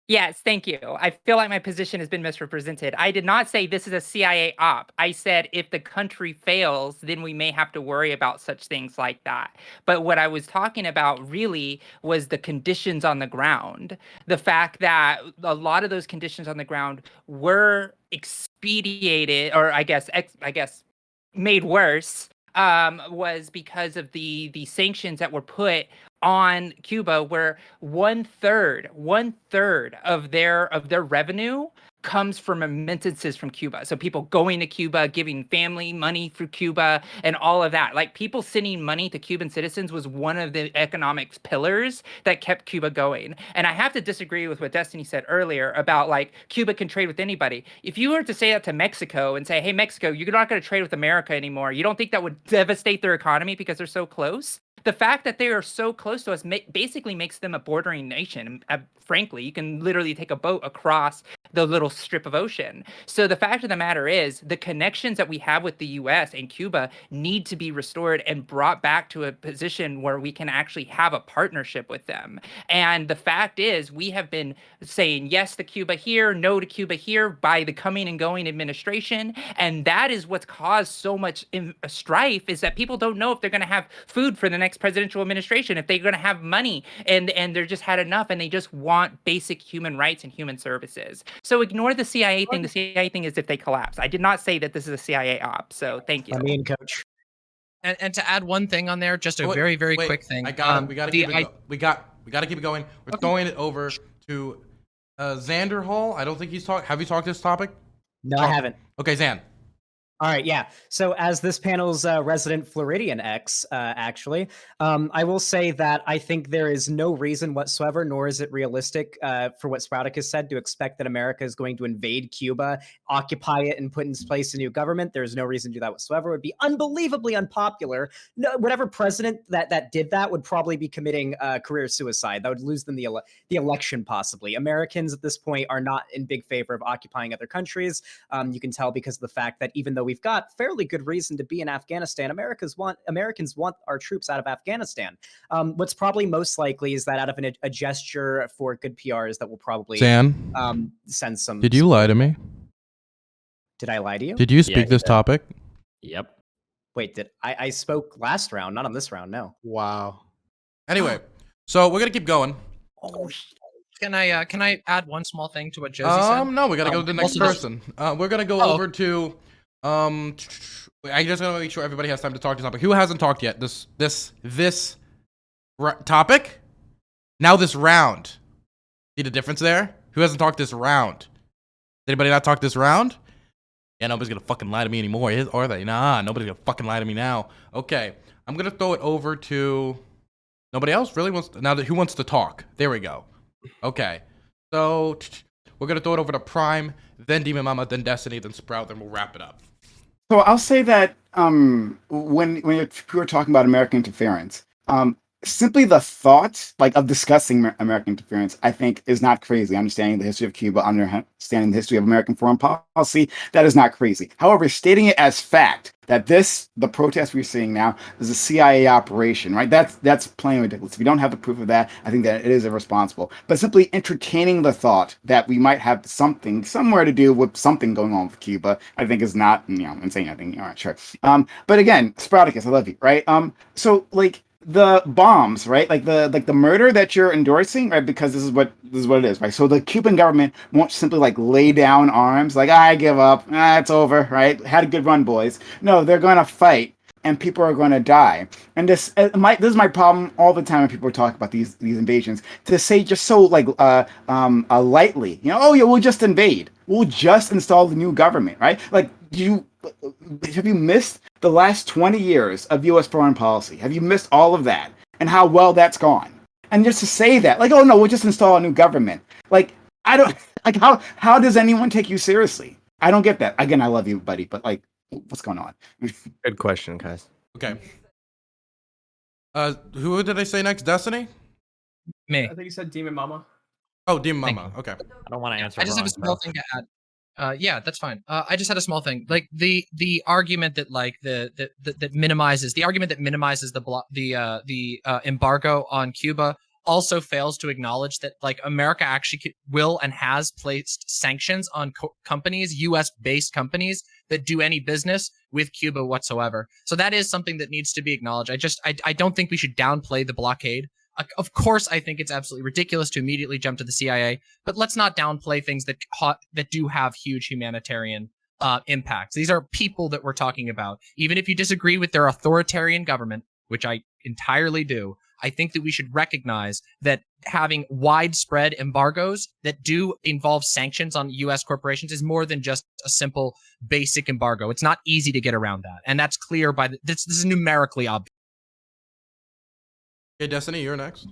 Yes, thank you. I feel like my position has been misrepresented. I did not say this is a CIA op. I said if the country fails, then we may have to worry about such things like that. But what I was talking about really was the conditions on the ground. The fact that a lot of those conditions on the ground were expedited, or I guess made worse, was because of the sanctions that were put on Cuba, where one third of their revenue comes from remittances from Cuba. So people going to Cuba, giving family money through Cuba, and all of that. Like people sending money to Cuban citizens was one of the economic pillars that kept Cuba going. And I have to disagree with what Destiny said earlier about like Cuba can trade with anybody. If you were to say that to Mexico and say, hey, Mexico, you're not going to trade with America anymore, you don't think that would devastate their economy because they're so close? The fact that they are so close to us basically makes them a bordering nation. Frankly, you can literally take a boat across the little strip of ocean. So the fact of the matter is the connections that we have with the US and Cuba need to be restored and brought back to a position where we can actually have a partnership with them. And the fact is we have been saying yes to Cuba here, no to Cuba here by the coming and going administration. And that is what's caused so much strife, is that people don't know if they're going to have food for the next presidential administration, if they're going to have money, and they're just had enough and they just want basic human rights and human services. So ignore the CIA thing. The CIA thing is if they collapse. I did not say that this is a CIA op. So thank you. I mean, Coach. And to add one thing on there, just a very quick thing. I got it. We got to keep it going. We're throwing it over to XanderHal. I don't think he's talked. Have you talked this topic? No, I haven't. Okay, Zan. All right, yeah. So as this panel's resident Floridian X, actually, I will say that I think there is no reason whatsoever, nor is it realistic for what Sprouticus said, to expect that America is going to invade Cuba, occupy it, and put in place a new government. There's no reason to do that whatsoever. It would be unbelievably unpopular. No, whatever president that did that would probably be committing career suicide. That would lose them the election, possibly. Americans at this point are not in big favor of occupying other countries. You can tell because of the fact that even though we've got fairly good reason to be in Afghanistan, Americans want our troops out of Afghanistan. What's probably most likely is that out of a gesture for good PR is that we'll probably Zan, send some. Did you lie to me? Did I lie to you? Did you speak this topic? Yep. Wait, did I spoke last round, not on this round? No. Wow. Anyway, so we're gonna keep going. Oh. Can I add one small thing to what Josie said? No, we gotta go to the next person. We're gonna go over to I just gotta make sure everybody has time to talk to topic. Who hasn't talked yet? This topic? Now this round. See the difference there? Who hasn't talked this round? Anybody not talk this round? Yeah, nobody's gonna fucking lie to me anymore, are they? Nah, nobody's gonna fucking lie to me now. Okay, I'm gonna throw it over to nobody else really wants to, who wants to talk? There we go. Okay, so we're gonna throw it over to Prime, then DemonMama, then Destiny, then Sprout, then we'll wrap it up. So I'll say that when you're talking about American interference, simply the thought of discussing American interference, I think, is not crazy. Understanding the history of Cuba, understanding the history of American foreign policy, that is not crazy. However, stating it as fact that the protest we're seeing now is a CIA operation, right? That's plain ridiculous. If you don't have the proof of that, I think that it is irresponsible. But simply entertaining the thought that we might have something somewhere to do with something going on with Cuba, I think is not insane. I think, all right, sure. But again, Sprouticus, I love you, right? So the bombs, right? The murder that you're endorsing, right? Because this is what it is, right? So the Cuban government won't simply lay down arms, I give up, it's over, right? Had a good run, boys. No, they're going to fight, and people are going to die. And this is my problem all the time when people talk about these invasions. To say just so lightly, oh yeah, we'll just invade, we'll just install the new government, right? Have you missed the last 20 years of U.S. foreign policy? Have you missed all of that and how well that's gone? And just to say that, oh no, we'll just install a new government. I don't how does anyone take you seriously? I don't get that. Again, I love you, buddy, but what's going on? Good question, guys. Okay. Who did I say next? Destiny? Me. I think you said DemonMama. Oh, DemonMama. Okay. I don't want to answer. I just have a small thing to add. Yeah, that's fine. I just had a small thing, the argument that that minimizes the embargo on Cuba also fails to acknowledge that America actually will and has placed sanctions on companies, U.S. based companies that do any business with Cuba whatsoever. So that is something that needs to be acknowledged. I don't think we should downplay the blockade. Of course, I think it's absolutely ridiculous to immediately jump to the CIA, but let's not downplay things that do have huge humanitarian impacts. These are people that we're talking about. Even if you disagree with their authoritarian government, which I entirely do, I think that we should recognize that having widespread embargoes that do involve sanctions on U.S. corporations is more than just a simple basic embargo. It's not easy to get around that, and that's clear by this is numerically obvious. Okay, Destiny, you're next.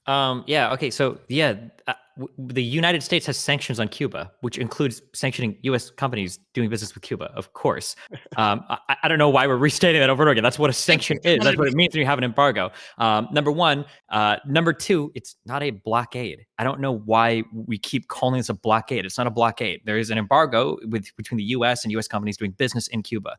Yeah. Okay. So the United States has sanctions on Cuba, which includes sanctioning U.S. companies doing business with Cuba. Of course. I don't know why we're restating that over and over again. That's what a sanction is. That's what it means when you have an embargo. Number one. Number two, it's not a blockade. I don't know why we keep calling this a blockade. It's not a blockade. There is an embargo between the U.S. and U.S. companies doing business in Cuba.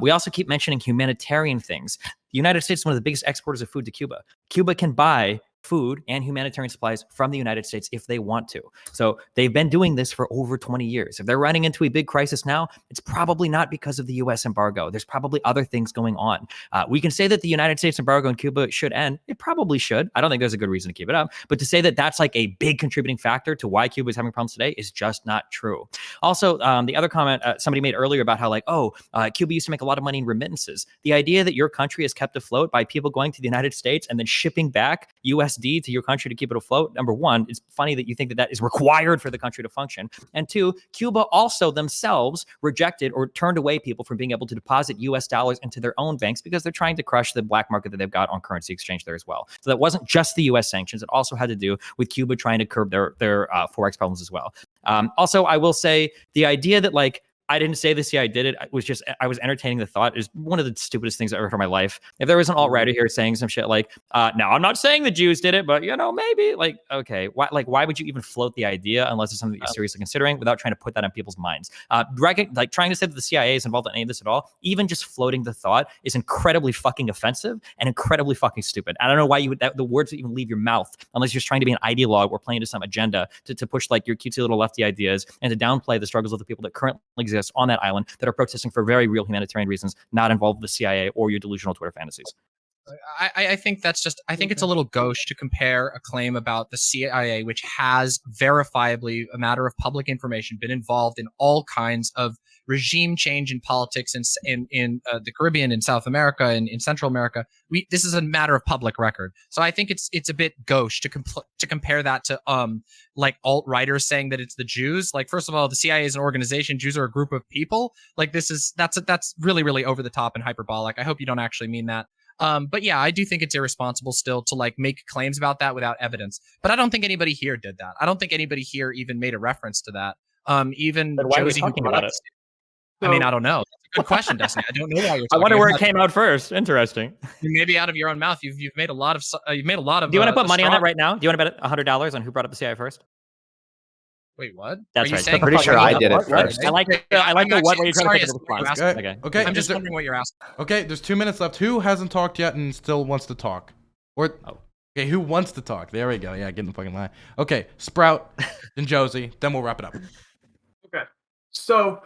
We also keep mentioning humanitarian things. The United States is one of the biggest exporters of food to Cuba. Cuba can buy food and humanitarian supplies from the United States if they want to. So they've been doing this for over 20 years. If they're running into a big crisis now, it's probably not because of the U.S. embargo. There's probably other things going on. We can say that the United States embargo on Cuba should end. It probably should. I don't think there's a good reason to keep it up. But to say that that's a big contributing factor to why Cuba is having problems today is just not true. Also, the other comment somebody made earlier about how Cuba used to make a lot of money in remittances. The idea that your country is kept afloat by people going to the United States and then shipping back USD to your country to keep it afloat. Number one, it's funny that you think that is required for the country to function. And two, Cuba also themselves rejected or turned away people from being able to deposit US dollars into their own banks because they're trying to crush the black market that they've got on currency exchange there as well. So that wasn't just the US sanctions. It also had to do with Cuba trying to curb their Forex problems as well. Also, I will say the idea that I didn't say this, yeah, I did it. I was entertaining the thought is one of the stupidest things I've ever heard in my life. If there was an alt-righter here saying some shit no, I'm not saying the Jews did it, but maybe okay, why would you even float the idea unless it's something that you're seriously considering without trying to put that in people's minds? Trying to say that the CIA is involved in any of this at all, even just floating the thought is incredibly fucking offensive and incredibly fucking stupid. I don't know why you would the words would even leave your mouth unless you're just trying to be an ideologue or playing to some agenda to push your cutesy little lefty ideas and to downplay the struggles of the people that currently exist on that island that are protesting for very real humanitarian reasons, not involved with the CIA or your delusional Twitter fantasies. I think it's a little gauche to compare a claim about the CIA, which has verifiably, a matter of public information, been involved in all kinds of regime change in politics in the Caribbean, in South America, and in Central America. This is a matter of public record. So I think it's a bit gauche to compare that to alt-righters saying that it's the Jews. First of all, the CIA is an organization. Jews are a group of people. That's really, really over the top and hyperbolic. I hope you don't actually mean that. But yeah, I do think it's irresponsible still to make claims about that without evidence. But I don't think anybody here did that. I don't think anybody here even made a reference to that. Even but why Josie, are we talking about it? I mean, I don't know. Good question, Destiny. I don't know why you're. I wonder talking where about it came out first. Interesting. Maybe out of your own mouth. You've made a lot of. You've made a lot of. Do you want to put money on that strong- right now? Do you want to bet $100 on who brought up the CIA first? Wait, what? That's Are you right. saying I'm pretty sure I did it What? first. I like the what way you're trying to get the response. Okay. Okay. I'm is just there- wondering what you're asking. Okay, there's 2 minutes left. Who hasn't talked yet and still wants to talk? Or okay, who wants to talk? There we go. Yeah, get in the fucking line. Okay, Sprout, then Josie, then we'll wrap it up. Okay. So,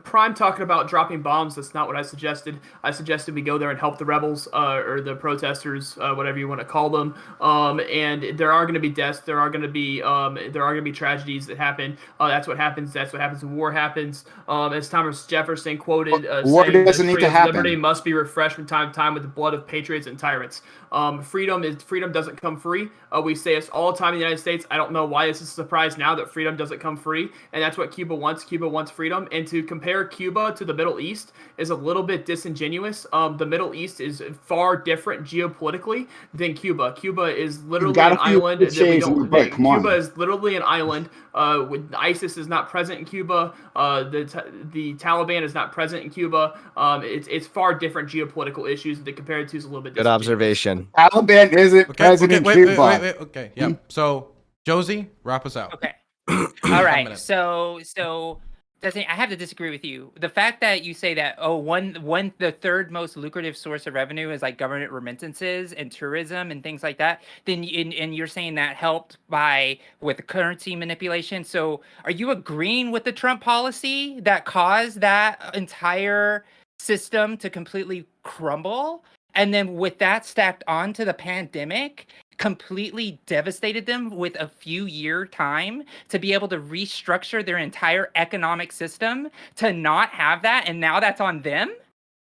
Prime talking about dropping bombs. That's not what I suggested. I suggested we go there and help the rebels, or the protesters, whatever you want to call them. And there are going to be deaths. There are going to be tragedies that happen. That's what happens. That's what happens when war happens. As Thomas Jefferson quoted, War saying, doesn't "The need tree to of happen." Liberty must be refreshed from time to time with the blood of patriots and tyrants." Freedom doesn't come free. We say this all the time in the United States. I don't know why this is a surprise now that freedom doesn't come free, and that's what Cuba wants. Cuba wants freedom, and to compare Cuba to the Middle East is a little bit disingenuous. The Middle East is far different geopolitically than Cuba. Cuba is literally got an a few island that we cliches in the don't. book, come on. Cuba is literally an island. ISIS is not present in Cuba. The Taliban is not present in Cuba. It's far different geopolitical issues that compared to is a little bit. Good observation. Taliban isn't President Cuba. Wait. Okay, yeah. So, Josie, wrap us out. Okay. All right. So Destiny, I have to disagree with you. The fact that you say that the third most lucrative source of revenue is like government remittances and tourism and things like that, then and you're saying that helped with currency manipulation. So are you agreeing with the Trump policy that caused that entire system to completely crumble? And then with that stacked onto the pandemic, completely devastated them with a few year time to be able to restructure their entire economic system to not have that, and now that's on them?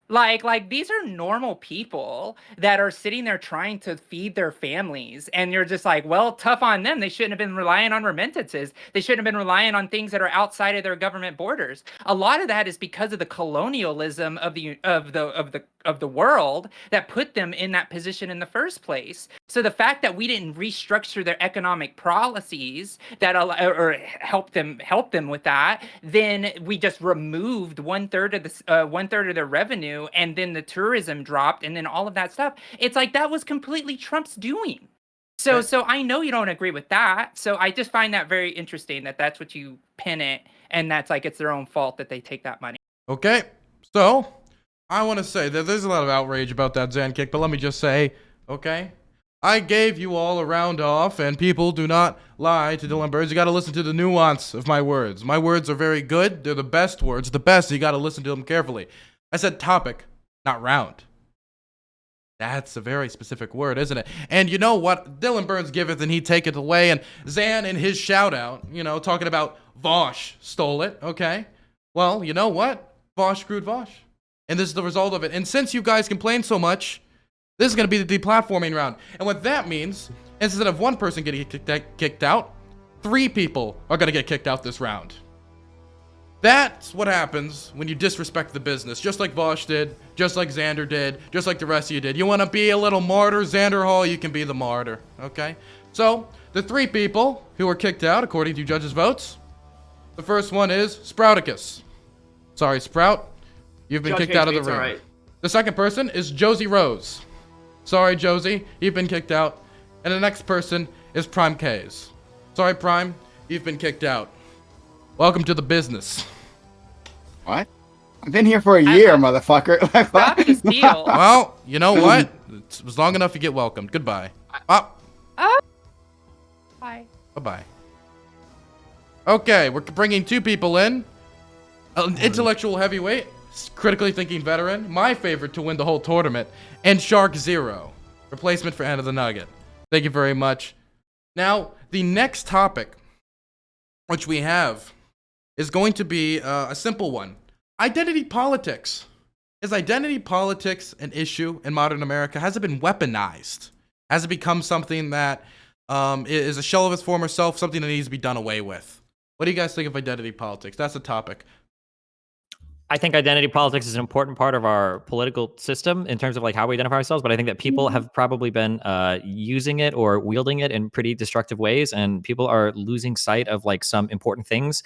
Like these are normal people that are sitting there trying to feed their families, and you're just like, well, tough on them. They shouldn't have been relying on remittances. They shouldn't have been relying on things that are outside of their government borders. A lot of that is because of the colonialism of the world that put them in that position in the first place. So the fact that we didn't restructure their economic policies that or help them with that, then we just removed one third of their revenue, and then the tourism dropped, and then all of that stuff. It's like that was completely Trump's doing. So I know you don't agree with that. So I just find that very interesting that that's what you pin it, and that's like it's their own fault that they take that money. Okay, so I want to say that there's a lot of outrage about that Zan kick, but let me just say, okay, I gave you all a round off, and people do not lie to Dylan Burns. You got to listen to the nuance of my words. My words are very good. They're the best words, the best. You got to listen to them carefully. I said topic, not round. That's a very specific word, isn't it? And you know what? Dylan Burns giveth and he taketh away. And Zan in his shout out, talking about Vosh stole it, okay? Well, you know what? Vosh screwed Vosh. And this is the result of it. And since you guys complain so much, this is going to be the deplatforming round. And what that means, instead of one person getting kicked out, 3 people are going to get kicked out this round. That's what happens when you disrespect the business, just like Vosh did, just like Xander did, just like the rest of you did. You want to be a little martyr, XanderHal, you can be the martyr, okay? So, the 3 people who were kicked out, according to judges' votes, the first one is SprouticUs. Sorry, Sprout, you've been kicked out of the room. Right. The second person is Josie Rose. Sorry, Josie, you've been kicked out. And the next person is PrimeCayes. Sorry, Prime, you've been kicked out. Welcome to the business. What? I've been here for a year, motherfucker. Well, you know what? It was long enough you get welcomed. Goodbye. Bye. Bye-bye. Okay, we're bringing 2 people in. An intellectual heavyweight, critically thinking veteran, my favorite to win the whole tournament, and Shark Zero, replacement for End of the Nugget. Thank you very much. Now, the next topic, which we have, is going to be a simple one. Identity politics. Is identity politics an issue in modern America? Has it been weaponized? Has it become something that is a shell of its former self, something that needs to be done away with? What do you guys think of identity politics? That's the topic. I think identity politics is an important part of our political system in terms of like how we identify ourselves, but I think that people have probably been using it or wielding it in pretty destructive ways, and people are losing sight of like some important things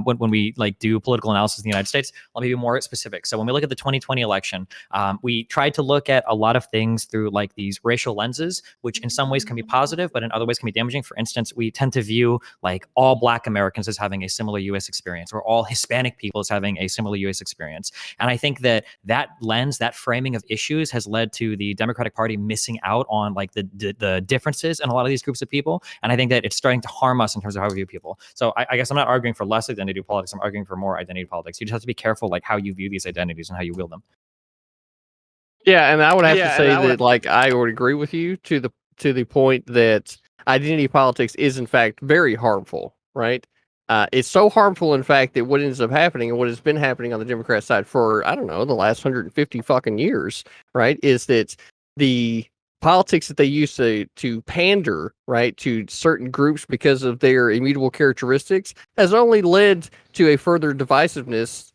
when we like do political analysis in the United States. Let me be more specific. So when we look at the 2020 election, we tried to look at a lot of things through like these racial lenses, which in some ways can be positive, but in other ways can be damaging. For instance, we tend to view like all Black Americans as having a similar U.S. experience, or all Hispanic people as having a similar U.S. experience. And I think that that lens, that framing of issues has led to the Democratic Party missing out on like the differences in a lot of these groups of people. And I think that it's starting to harm us in terms of how we view people. So I guess I'm not arguing for less identity politics. I'm arguing for more identity politics. You just have to be careful like how you view these identities and how you wield them. Yeah, and I would have to say that like I would agree with you to the point that identity politics is in fact very harmful, right? It's so harmful, in fact, that what ends up happening and what has been happening on the Democrat side for, I don't know, the last 150 fucking years, right, is that the politics that they use to pander, right, to certain groups because of their immutable characteristics has only led to a further divisiveness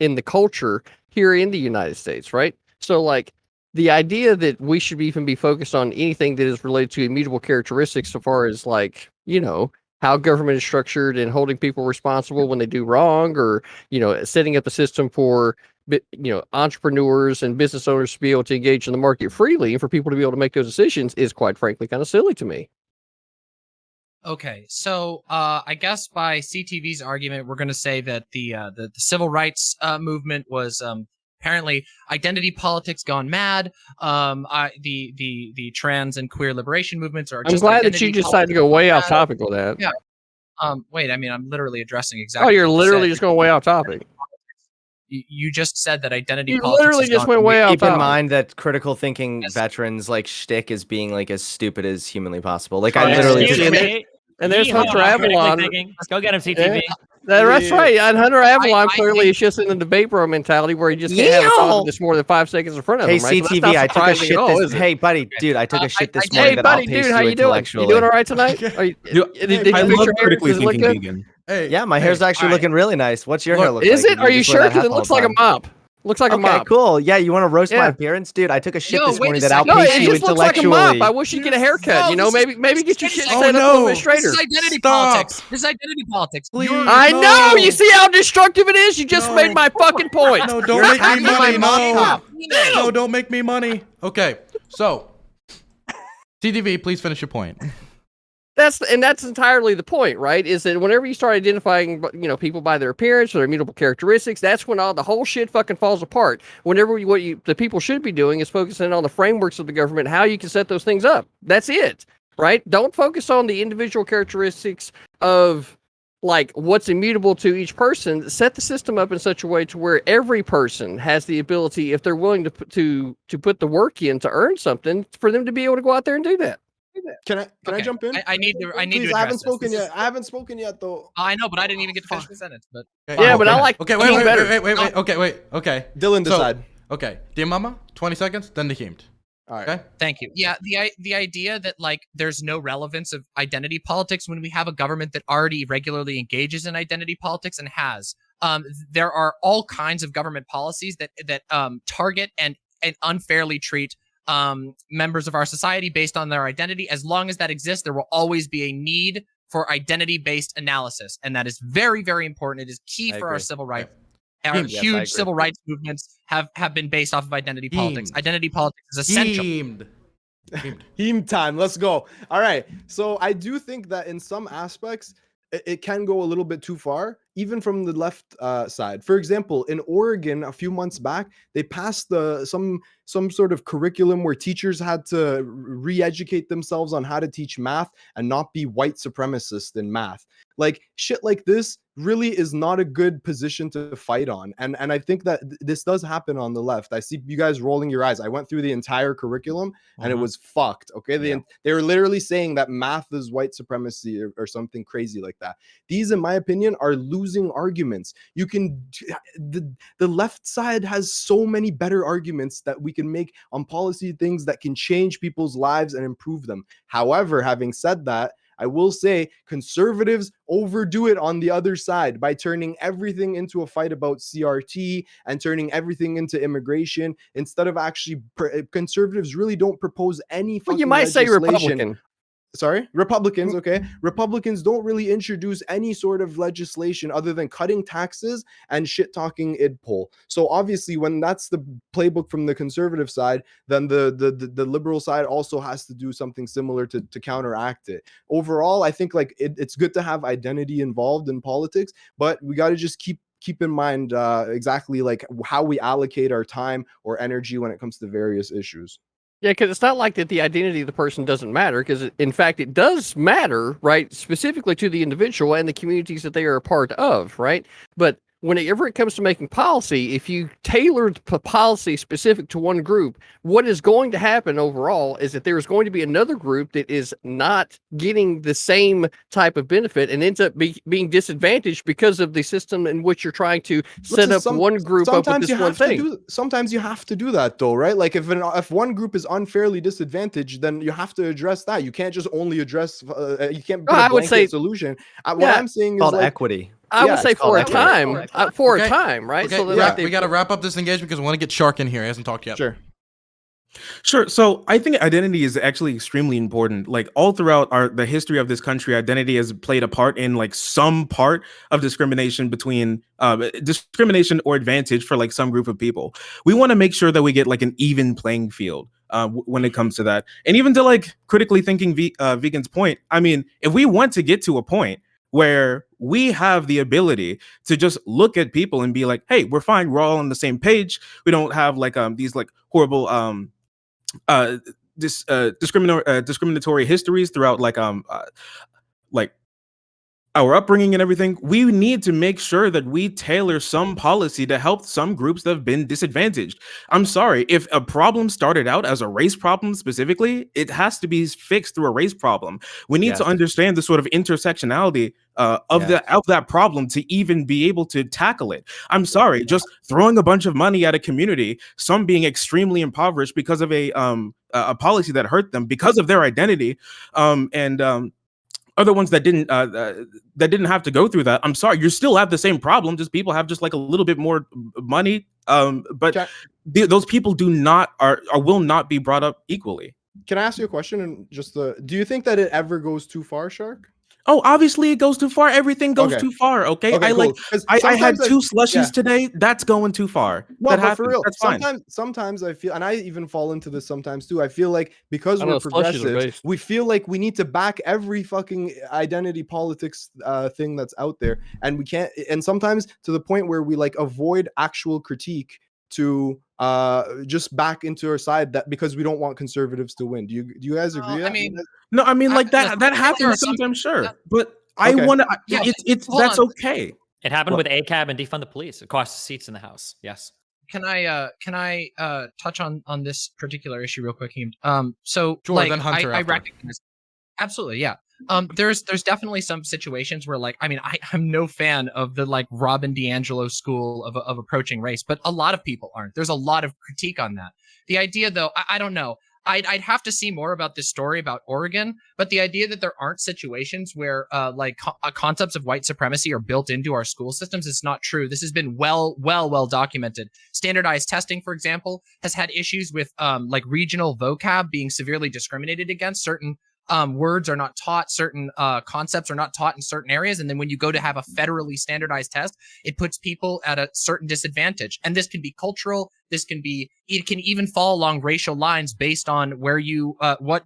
in the culture here in the United States, right? So, like, the idea that we should even be focused on anything that is related to immutable characteristics so far as, like, you know, how government is structured and holding people responsible when they do wrong, or, you know, setting up a system for, you know, entrepreneurs and business owners to be able to engage in the market freely and for people to be able to make those decisions is quite frankly kind of silly to me. Okay, so I guess by CTV's argument, we're going to say that the civil rights movement was apparently identity politics gone mad. The trans and queer liberation movements are. I'm glad that you decided to go way off topic with that. Yeah. Wait, I mean, I'm literally addressing exactly. Oh, you're literally just going way off topic. You just said that identity you politics literally just went way off Keep topic. in mind that critical thinking veterans like shtick is being like as stupid as humanly possible. Like I literally. And there's HunterAvallone. Let's go get him, CTV. Yeah. That's right. And HunterAvallone clearly is just in the debate bro mentality where he just can't have a thought that's more than 5 seconds in front of him. Hey, right? CTV, I took a shit. Hey, buddy, dude, I took a shit this morning that buddy, outpaced dude, how you you doing? intellectually. You doing all right tonight? Did you I love your hair? critically Does it look thinking good? vegan. Hey, yeah, my hair's actually looking really nice. What's your hair look Is like? it? Are you sure? Because it looks like a mop. Looks like a mop. Okay, cool. Yeah, you want to roast my Yeah. appearance, dude? I took a shit No, this wait morning a that second. No, outpaced it you just looks like a intellectually. mop. I wish you get a haircut. No, You know, maybe get your shit Oh, set up a little bit straighter. This is identity Stop. politics. This is identity politics. Please. You're- I No. know. You see how destructive it is? You just made my fucking point. No, don't You're make me attacking my money. mom No. top. No, don't make me money. Okay, so CTV, please finish your point. That's entirely the point, right? Is that whenever you start identifying, you know, people by their appearance or their immutable characteristics, that's when all the whole shit fucking falls apart. Whenever the people should be doing is focusing on the frameworks of the government, how you can set those things up. That's it, right? Don't focus on the individual characteristics of like what's immutable to each person. Set the system up in such a way to where every person has the ability, if they're willing to put the work in to earn something, for them to be able to go out there and do that. Can I jump in? I need to. Please, to. I haven't address spoken this. yet. I haven't spoken yet, though. I know, but I didn't even get to finish the sentence. But Yeah, but I like Okay, King better. wait. Okay. Dylan, So, decide. Okay, DemonMama, 20 seconds, then DrHeemed. All right. Okay. thank you. Yeah, the idea that like there's no relevance of identity politics when we have a government that already regularly engages in identity politics and has. There are all kinds of government policies that target and unfairly treat members of our society based on their identity. As long as that exists, there will always be a need for identity-based analysis, and that is very, very important. It is key for our civil rights. Our Yes, I huge agree. civil rights movements have been based off of identity politics. Identity politics is essential. Heme time. Let's go. All right. So I do think that in some aspects, it can go a little bit too far, even from the left side. For example, in Oregon, a few months back, they passed some sort of curriculum where teachers had to re-educate themselves on how to teach math and not be white supremacist in math. Like shit like this really is not a good position to fight on. And I think that this does happen on the left. I see you guys rolling your eyes. I went through the entire curriculum and it was fucked. Okay. They were literally saying that math is white supremacy or something crazy like that. These, in my opinion, are losing arguments. You can, the left side has so many better arguments that we can make on policy things that can change people's lives and improve them. However, having said that, I will say conservatives overdo it on the other side by turning everything into a fight about CRT and turning everything into immigration instead of actually conservatives really don't propose any fucking Well, you might say legislation. Republican. Sorry, Republicans. Okay, Republicans don't really introduce any sort of legislation other than cutting taxes and shit talking id poll. So obviously, when that's the playbook from the conservative side, then the liberal side also has to do something similar to counteract it. Overall, I think like it's good to have identity involved in politics, but we got to just keep in mind exactly like how we allocate our time or energy when it comes to various issues. Yeah, because it's not like that the identity of the person doesn't matter, because in fact it does matter, right? Specifically to the individual and the communities that they are a part of, right? But whenever it comes to making policy, if you tailor the policy specific to one group, what is going to happen overall is that there's going to be another group that is not getting the same type of benefit and ends up being disadvantaged because of the system in which you're trying to set up one group up with this one thing. Sometimes you have to do that though, right? Like if one group is unfairly disadvantaged, then you have to address that. You can't just only address, you can't put a blanket solution. What I'm saying is called like, equity. I would say for a time, right? Okay, So we got to wrap up this engagement because we want to get Shark in here. He hasn't talked yet. Sure. So I think identity is actually extremely important. Like all throughout the history of this country, identity has played a part in like some part of discrimination between discrimination or advantage for like some group of people. We want to make sure that we get like an even playing field when it comes to that. And even to like critically thinking Vegan's point, I mean, if we want to get to a point where we have the ability to just look at people and be like, hey, we're fine, we're all on the same page. We don't have like these like horrible discriminatory histories throughout like our upbringing and everything. We need to make sure that we tailor some policy to help some groups that have been disadvantaged. I'm sorry, if a problem started out as a race problem specifically, it has to be fixed through a race problem. We need to understand the sort of intersectionality of that problem to even be able to tackle it. I'm sorry, just throwing a bunch of money at a community, some being extremely impoverished because of a policy that hurt them because of their identity, and other ones that didn't have to go through that. I'm sorry, you still have the same problem. Just people have just like a little bit more money, but those people will not be brought up equally. Can I ask you a question? And just do you think that it ever goes too far, Shark? Oh, obviously it goes too far. Everything goes too far. Okay, I had 2 slushies today. That's going too far. No, that but happens. for real, That's fine. sometimes I feel, and I even fall into this sometimes too. I feel like because we're progressives, we feel like we need to back every fucking identity politics thing that's out there, and we can't. And sometimes to the point where we like avoid actual critique to just back into our side, that because we don't want conservatives to win. Do you guys agree? I mean, like that happens sometimes, sure, but I want to. It's that's okay. It happened with ACAB and defund the police. It cost seats in the House. Yes. Can I touch on this particular issue real quick? So Sure, like, then Hunter I after. recognize absolutely, yeah. There's definitely some situations where like, I mean, I'm no fan of the like Robin DiAngelo school of approaching race, but a lot of people aren't. There's a lot of critique on that. The idea though, I don't know. I'd have to see more about this story about Oregon, but the idea that there aren't situations where concepts of white supremacy are built into our school systems is not true. This has been well documented. Standardized testing, for example, has had issues with like regional vocab being severely discriminated against. Certain words are not taught, certain concepts are not taught in certain areas. And then when you go to have a federally standardized test, it puts people at a certain disadvantage. And this can be cultural. It can even fall along racial lines based on where you,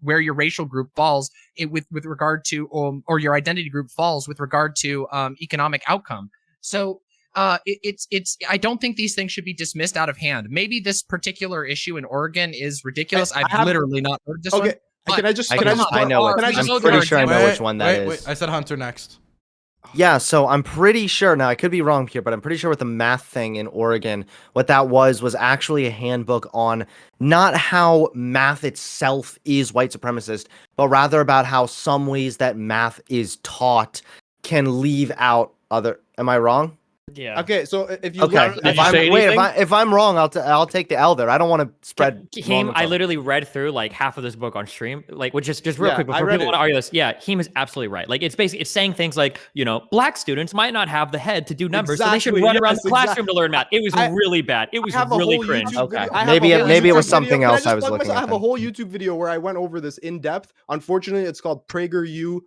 where your racial group falls with regard to, or your identity group falls with regard to economic outcome. So I don't think these things should be dismissed out of hand. Maybe this particular issue in Oregon is ridiculous. I've literally not heard this one. Can I just? I know it. I'm pretty sure I know which one that is. Wait, I said Hunter next. Yeah, so I'm pretty sure, now I could be wrong here, but I'm pretty sure with the math thing in Oregon, what that was actually a handbook on not how math itself is white supremacist, but rather about how some ways that math is taught can leave out other. Am I wrong? Yeah. Okay, so if you Okay, look, if I'm wrong, I'll take the L there. I don't want to spread. Heem, I literally read through like half of this book on stream, like, which just real Yeah, quick I before read people it. want to argue this. Yeah, Heem is absolutely right. Like, it's basically saying things like, black students might not have the head to do numbers, so they should Exactly, run around the yes, classroom to learn math. It was really bad. It was I have a really whole cringe. YouTube video- I have Maybe a whole maybe it was YouTube something video. Can else I just was plug looking myself? I at. have a whole YouTube video where I went over this in depth. Unfortunately, it's called PragerU.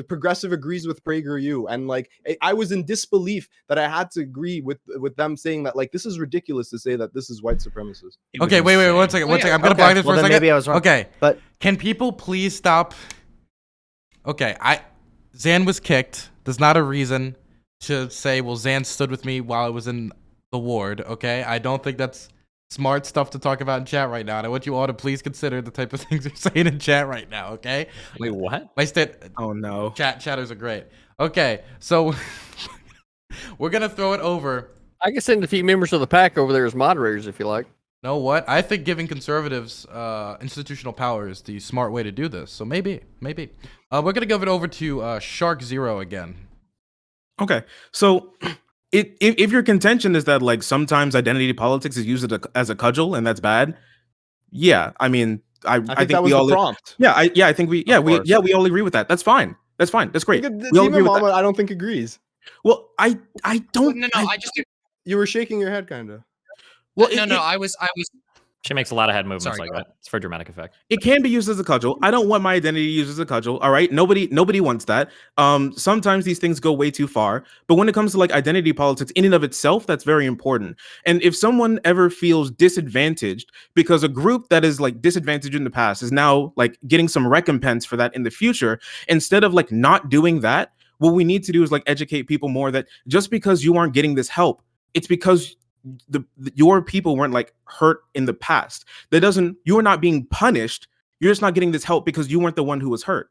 Progressive agrees with PragerU, and like I was in disbelief that I had to agree with them saying that like this is ridiculous to say that this is white supremacist. Okay, wait, 1 second. I'm gonna block this for a second. Maybe I was wrong. Okay, but can people please stop? Okay, Zan was kicked. There's not a reason to say, well, Zan stood with me while I was in the ward. Okay, I don't think that's smart stuff to talk about in chat right now, and I want you all to please consider the type of things you're saying in chat right now. Okay. Wait, what? Oh no. Chatters are great. Okay, so we're gonna throw it over. I can send a few members of the pack over there as moderators if you like. Know what? I think giving conservatives institutional power is the smart way to do this. So maybe. We're gonna give it over to Shark Zero again. Okay, so if your contention is that like sometimes identity politics is used as a cudgel and that's bad, yeah, I mean, I think that was we all the prompt. I think we all agree with that. That's fine. That's great. We all agree with that. DemonMama, I don't think agrees. Well, I don't. No, I just. You were shaking your head, kind of. Well, I was. She makes a lot of head movements Sorry, like that. It's for dramatic effect. It can be used as a cudgel. I don't want my identity used as a cudgel. All right, nobody wants that. Sometimes these things go way too far. But when it comes to like identity politics, in and of itself, that's very important. And if someone ever feels disadvantaged because a group that is like disadvantaged in the past is now like getting some recompense for that in the future, instead of like not doing that, what we need to do is like educate people more that just because you aren't getting this help, it's because your people weren't like hurt in the past. You are not being punished. You're just not getting this help because you weren't the one who was hurt.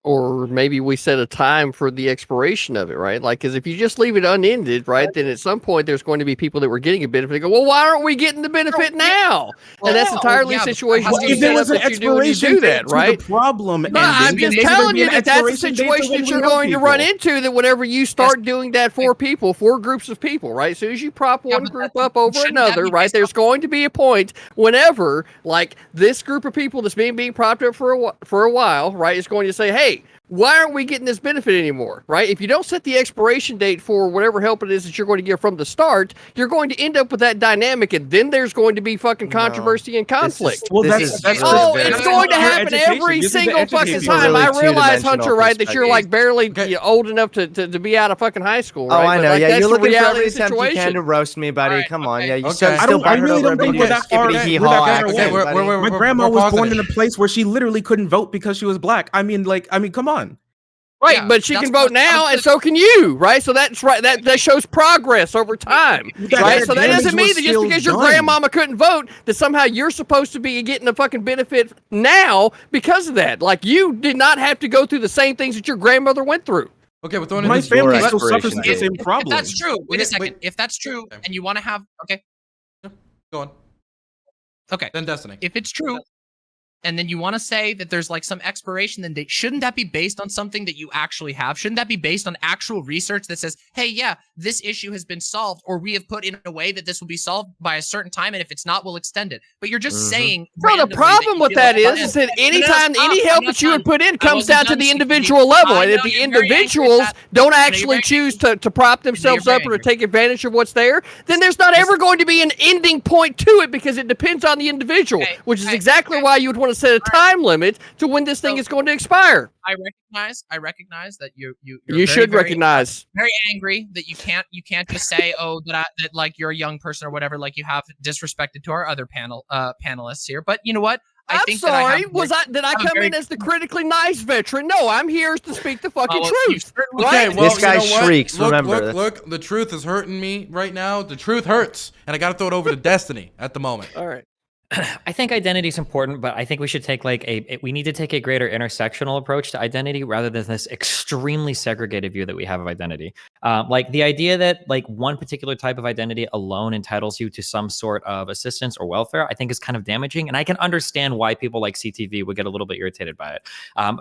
Or maybe we set a time for the expiration of it, right? Like, because if you just leave it unended, right, then at some point there's going to be people that were getting a benefit and go, well, why aren't we getting the benefit now? And that's entirely a situation if there was an expiration date to the problem, I'm just telling you that that's a situation that you're going to run into, that whenever you start doing that for people, for groups of people, right? As soon as you prop one group up over another, right, there's going to be a point whenever, like, this group of people that's being propped up for a while, right, is going to say, hey, why aren't we getting this benefit anymore, right? If you don't set the expiration date for whatever help it is that you're going to give from the start, you're going to end up with that dynamic, and then there's going to be fucking controversy and conflict. It's going to happen every single fucking time. I realize, Hunter, right, that you're like barely old enough to be out of fucking high school, right? Oh, I know. Like, Yeah, you're looking for every reality attempt you can to roast me, buddy. Come on. Yeah, you I really don't think we're that far. My grandma was born in a place where she literally couldn't vote because she was black. I mean, come on. Right, but she can vote now, and so can you, right? So that's right. That shows progress over time, right? So that doesn't mean that just because your grandmama couldn't vote, that somehow you're supposed to be getting a fucking benefit now because of that. Like, you did not have to go through the same things that your grandmother went through. Okay, we're throwing my family still suffers the same If problem. that's true, wait a second. If that's true, and you want to have, go on. Okay. Then Destiny. If it's true, and then you want to say that there's like some expiration then date, shouldn't that be based on something that you actually have? Shouldn't that be based on actual research that says, hey, yeah, this issue has been solved, or we have put in a way that this will be solved by a certain time, and if it's not, we'll extend it. But you're just saying. Bro, the problem with that is that anytime any help that you would put in comes down to the individual level, and if the individuals don't actually choose to prop themselves up or to take advantage of what's there, then there's not ever going to be an ending point to it, because it depends on the individual, which is exactly why you would want to set a time limit to when this thing is going to expire. I recognize that you should recognize very angry that you can't just say, oh, that like you're a young person or whatever, like you have disrespected to our other panelists here. But you know what? Did I come in as the critically nice veteran? No, I'm here to speak the fucking truth. Okay, Right? well, This guy shrieks. Remember, look, the truth is hurting me right now. The truth hurts, and I got to throw it over to Destiny at the moment. All right. I think identity is important, but I think we should take like we need to take a greater intersectional approach to identity rather than this extremely segregated view that we have of identity. Like the idea that like one particular type of identity alone entitles you to some sort of assistance or welfare, I think is kind of damaging. And I can understand why people like CTV would get a little bit irritated by it.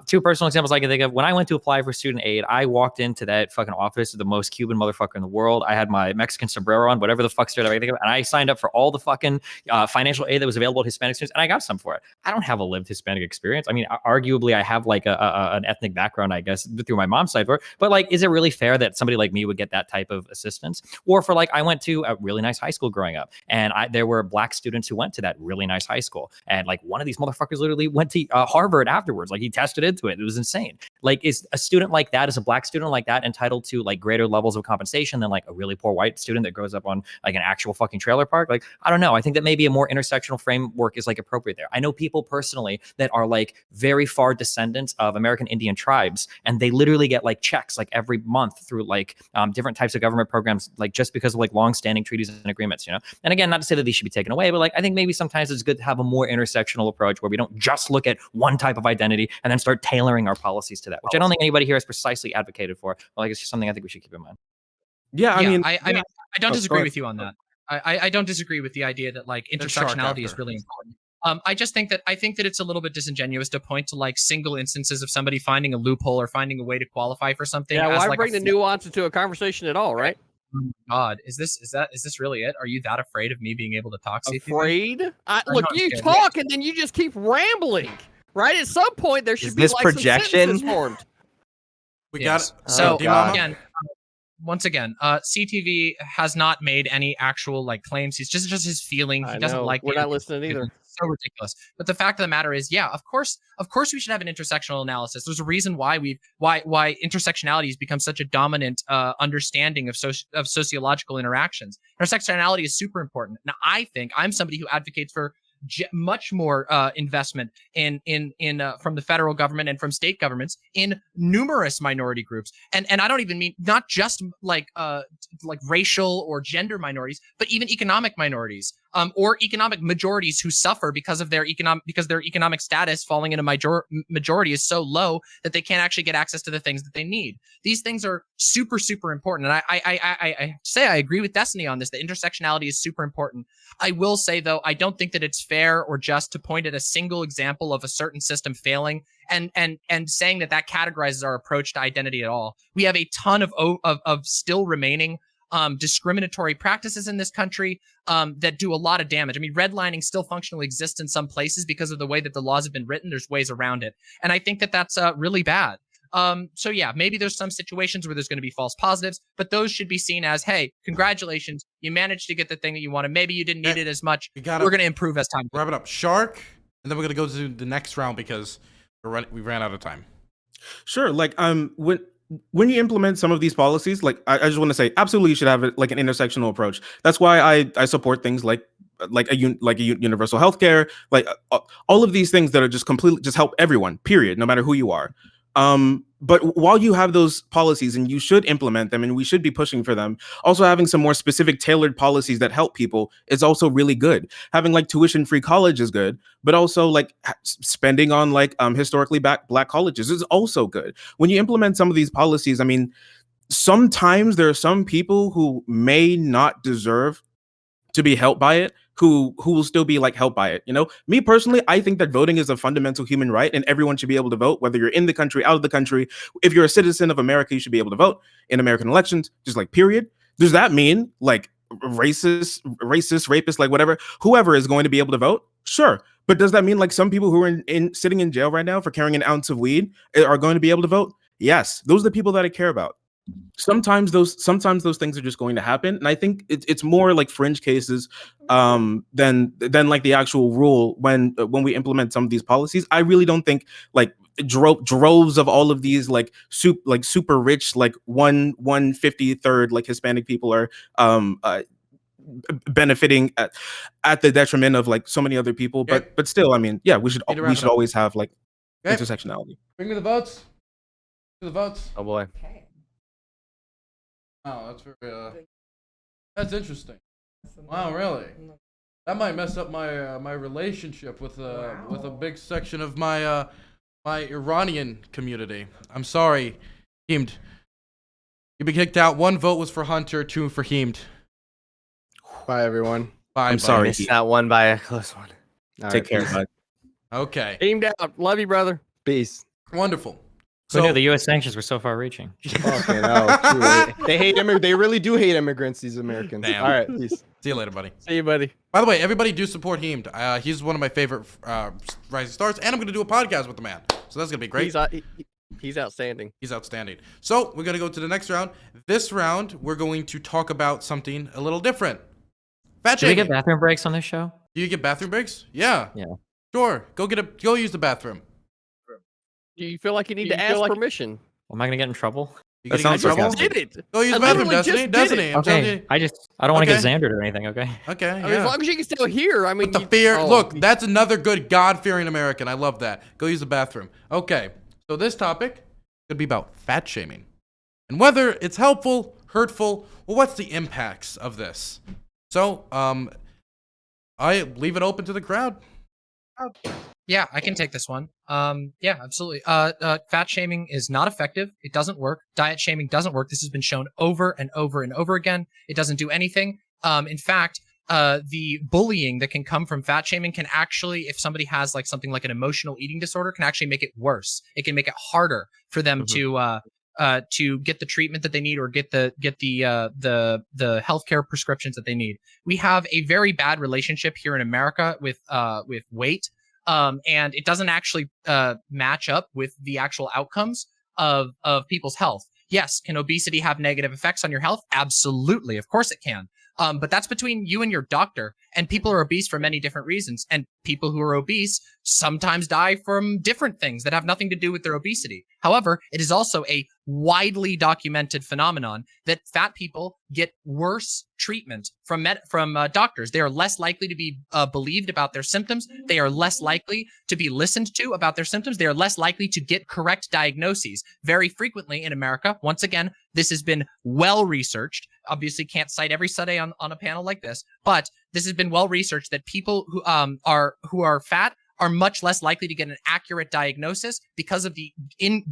Two personal examples I can think of. When I went to apply for student aid, I walked into that fucking office, the most Cuban motherfucker in the world. I had my Mexican sombrero on, whatever the fuck shirt I think of, and I signed up for all the fucking financial aid that was available to Hispanic students, and I got some for it. I don't have a lived Hispanic experience. I mean, arguably, I have like an ethnic background, I guess, through my mom's side for it. But like, is it really fair that somebody like me would get that type of assistance? Or for like, I went to a really nice high school growing up, and there were black students who went to that really nice high school, and like one of these motherfuckers literally went to Harvard afterwards. Like he tested into it. It was insane. Like, is a student like that, is a black student like that entitled to like greater levels of compensation than like a really poor white student that grows up on like an actual fucking trailer park? Like, I don't know. I think that maybe a more intersectional framework is like appropriate there. I know people personally that are like very far descendants of American Indian tribes, and they literally get like checks like every month through like different types of government programs, like just because of like long-standing treaties and agreements, you know? And again, not to say that these should be taken away, but like I think maybe sometimes it's good to have a more intersectional approach where we don't just look at one type of identity and then start tailoring our policies to that, which I don't think anybody here has precisely advocated for. Well, like it's just something I think we should keep in mind. Yeah, I mean, I don't Oh, disagree go with you on that. I don't disagree with the idea that like intersectionality is really important. I just think that it's a little bit disingenuous to point to like single instances of somebody finding a loophole or finding a way to qualify for something. Yeah, as, why like, bring the nuance into a conversation at all, right? Oh my God, is this really it? Are you that afraid of me being able to talk? Afraid? I'm Look, not you scared. talk and then you just keep rambling, right? At some point, there should be this like projection? some sentences formed. We Yes. got So DemonMama? again, once again, CTV has not made any actual like claims. He's just his feeling. He I doesn't know. like. We're the not listening either. It's so ridiculous. But the fact of the matter is, yeah, of course, we should have an intersectional analysis. There's a reason why why intersectionality has become such a dominant understanding of sociological interactions. Intersectionality is super important. Now, I think I'm somebody who advocates for much more investment in from the federal government and from state governments in numerous minority groups, and I don't even mean not just like racial or gender minorities, but even economic minorities, or economic majorities who suffer because of their economic status falling in a majority is so low that they can't actually get access to the things that they need. These things are super important, and I say I agree with Destiny on this. The intersectionality is super important. I will say though, I don't think that it's fair or just to point at a single example of a certain system failing and saying that categorizes our approach to identity at all. We have a ton of still remaining discriminatory practices in this country that do a lot of damage. I mean, redlining still functionally exists in some places because of the way that the laws have been written. There's ways around it, and I think that that's really bad. So yeah, maybe there's some situations where there's going to be false positives, but those should be seen as, hey, congratulations, you managed to get the thing that you wanted. Maybe you didn't need it as much. We're going to improve as time goes. Wrap it up. Shark, and then we're going to go to the next round because we ran out of time. Sure. Like when you implement some of these policies, like I just want to say, absolutely, you should have like an intersectional approach. That's why I support things like universal healthcare, like all of these things that are just completely just help everyone. Period, no matter who you are. But while you have those policies, and you should implement them, and we should be pushing for them, also having some more specific tailored policies that help people is also really good. Having like tuition-free college is good, but also like spending on like historically black colleges is also good. When you implement some of these policies, I mean, sometimes there are some people who may not deserve to be helped by it, who will still be like helped by it. You know, me personally, I think that voting is a fundamental human right, and everyone should be able to vote, whether you're in the country, out of the country. If you're a citizen of America, you should be able to vote in American elections, just like period. Does that mean like racist, rapists, like whatever, whoever is going to be able to vote? Sure. But does that mean like some people who are sitting in jail right now for carrying an ounce of weed are going to be able to vote? Yes. Those are the people that I care about. Sometimes those things are just going to happen, and I think it's more like fringe cases than like the actual rule when we implement some of these policies. I really don't think like droves of all of these like super rich like 1/53 like Hispanic people are benefiting at the detriment of like so many other people. But still, I mean, yeah, we should always have like intersectionality. Bring me the votes. The votes. Oh boy. Oh, that's very. That's interesting. Wow, really? That might mess up my my relationship with a big section of my my Iranian community. I'm sorry, Heemed. You've been kicked out. 1 vote was for Hunter, 2 for Heemed. Bye, everyone. Bye. I'm bye. sorry. Missed that one by a close one. Take care, bud. Okay. Aimed out. Love you, brother. Peace. Wonderful. Who knew the U.S. sanctions were so far-reaching? Okay, no, they hate They really do hate immigrants. These Americans. Damn. All right, peace. See you later, buddy. See you, buddy. By the way, everybody do support Heemed. He's one of my favorite rising stars, and I'm going to do a podcast with the man. So that's going to be great. He's outstanding. He's outstanding. So we're going to go to the next round. This round, we're going to talk about something a little different. Fat Do we shaming. get bathroom breaks on this show? Do you get bathroom breaks? Yeah. Yeah. Sure. Go use the bathroom. Do you feel like you need to ask permission? Am I gonna get in trouble? You gonna get in trouble? Did it? Go use the bathroom, Destiny. I'm telling you. I don't want to Okay. get Xandered or anything. Okay. Okay. I mean, Yeah. as long as you can still hear. I mean, The fear. Look, that's another good God-fearing American. I love that. Go use the bathroom. Okay. So this topic could be about fat shaming, and whether it's helpful, hurtful, or what's the impacts of this. So, I leave it open to the crowd. Yeah, I can take this one. Yeah, absolutely. Fat shaming is not effective. It doesn't work. Diet shaming doesn't work. This has been shown over and over and over again. It doesn't do anything. In fact, the bullying that can come from fat shaming can actually, if somebody has like something like an emotional eating disorder, can actually make it worse. It can make it harder for them to get the treatment that they need or get the healthcare prescriptions that they need. We have a very bad relationship here in America with weight. And it doesn't actually match up with the actual outcomes of people's health. Yes, can obesity have negative effects on your health? Absolutely, of course it can. But that's between you and your doctor. And people are obese for many different reasons. And people who are obese sometimes die from different things that have nothing to do with their obesity. However, it is also a widely documented phenomenon that fat people get worse treatment from doctors. They are less likely to be believed about their symptoms. They are less likely to be listened to about their symptoms. They are less likely to get correct diagnoses. Very frequently in America, once again, this has been well researched. Obviously, can't cite every study on a panel like this, but this has been well researched that people who are fat are much less likely to get an accurate diagnosis because of the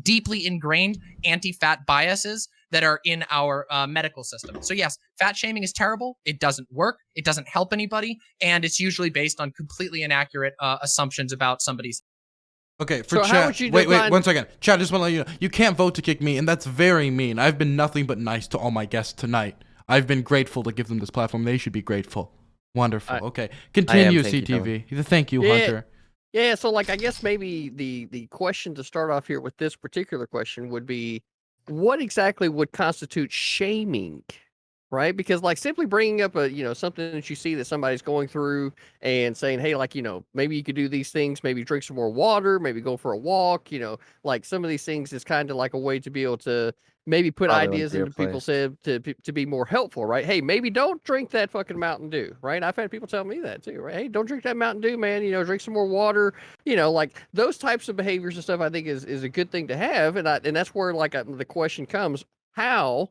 deeply ingrained anti-fat biases that are in our medical system. So yes, fat shaming is terrible. It doesn't work. It doesn't help anybody. And it's usually based on completely inaccurate assumptions about somebody's. Okay, for chat. Wait, 1 second. Chat, just want to let you know, you can't vote to kick me, and that's very mean. I've been nothing but nice to all my guests tonight. I've been grateful to give them this platform. They should be grateful. Wonderful. Okay, continue, CTV. Thank you, Hunter. Yeah, so like I guess maybe the question to start off here with this particular question would be, what exactly would constitute shaming, right? Because like simply bringing up something that you see that somebody's going through and saying, hey, like, maybe you could do these things, maybe drink some more water, maybe go for a walk, like some of these things is kind of like a way to be able to maybe put ideas into people's head to be more helpful, right? Hey, maybe don't drink that fucking Mountain Dew, right? I've had people tell me that too, right? Hey, don't drink that Mountain Dew, man. Drink some more water. Like those types of behaviors and stuff, I think is a good thing to have, and that's where the question comes: how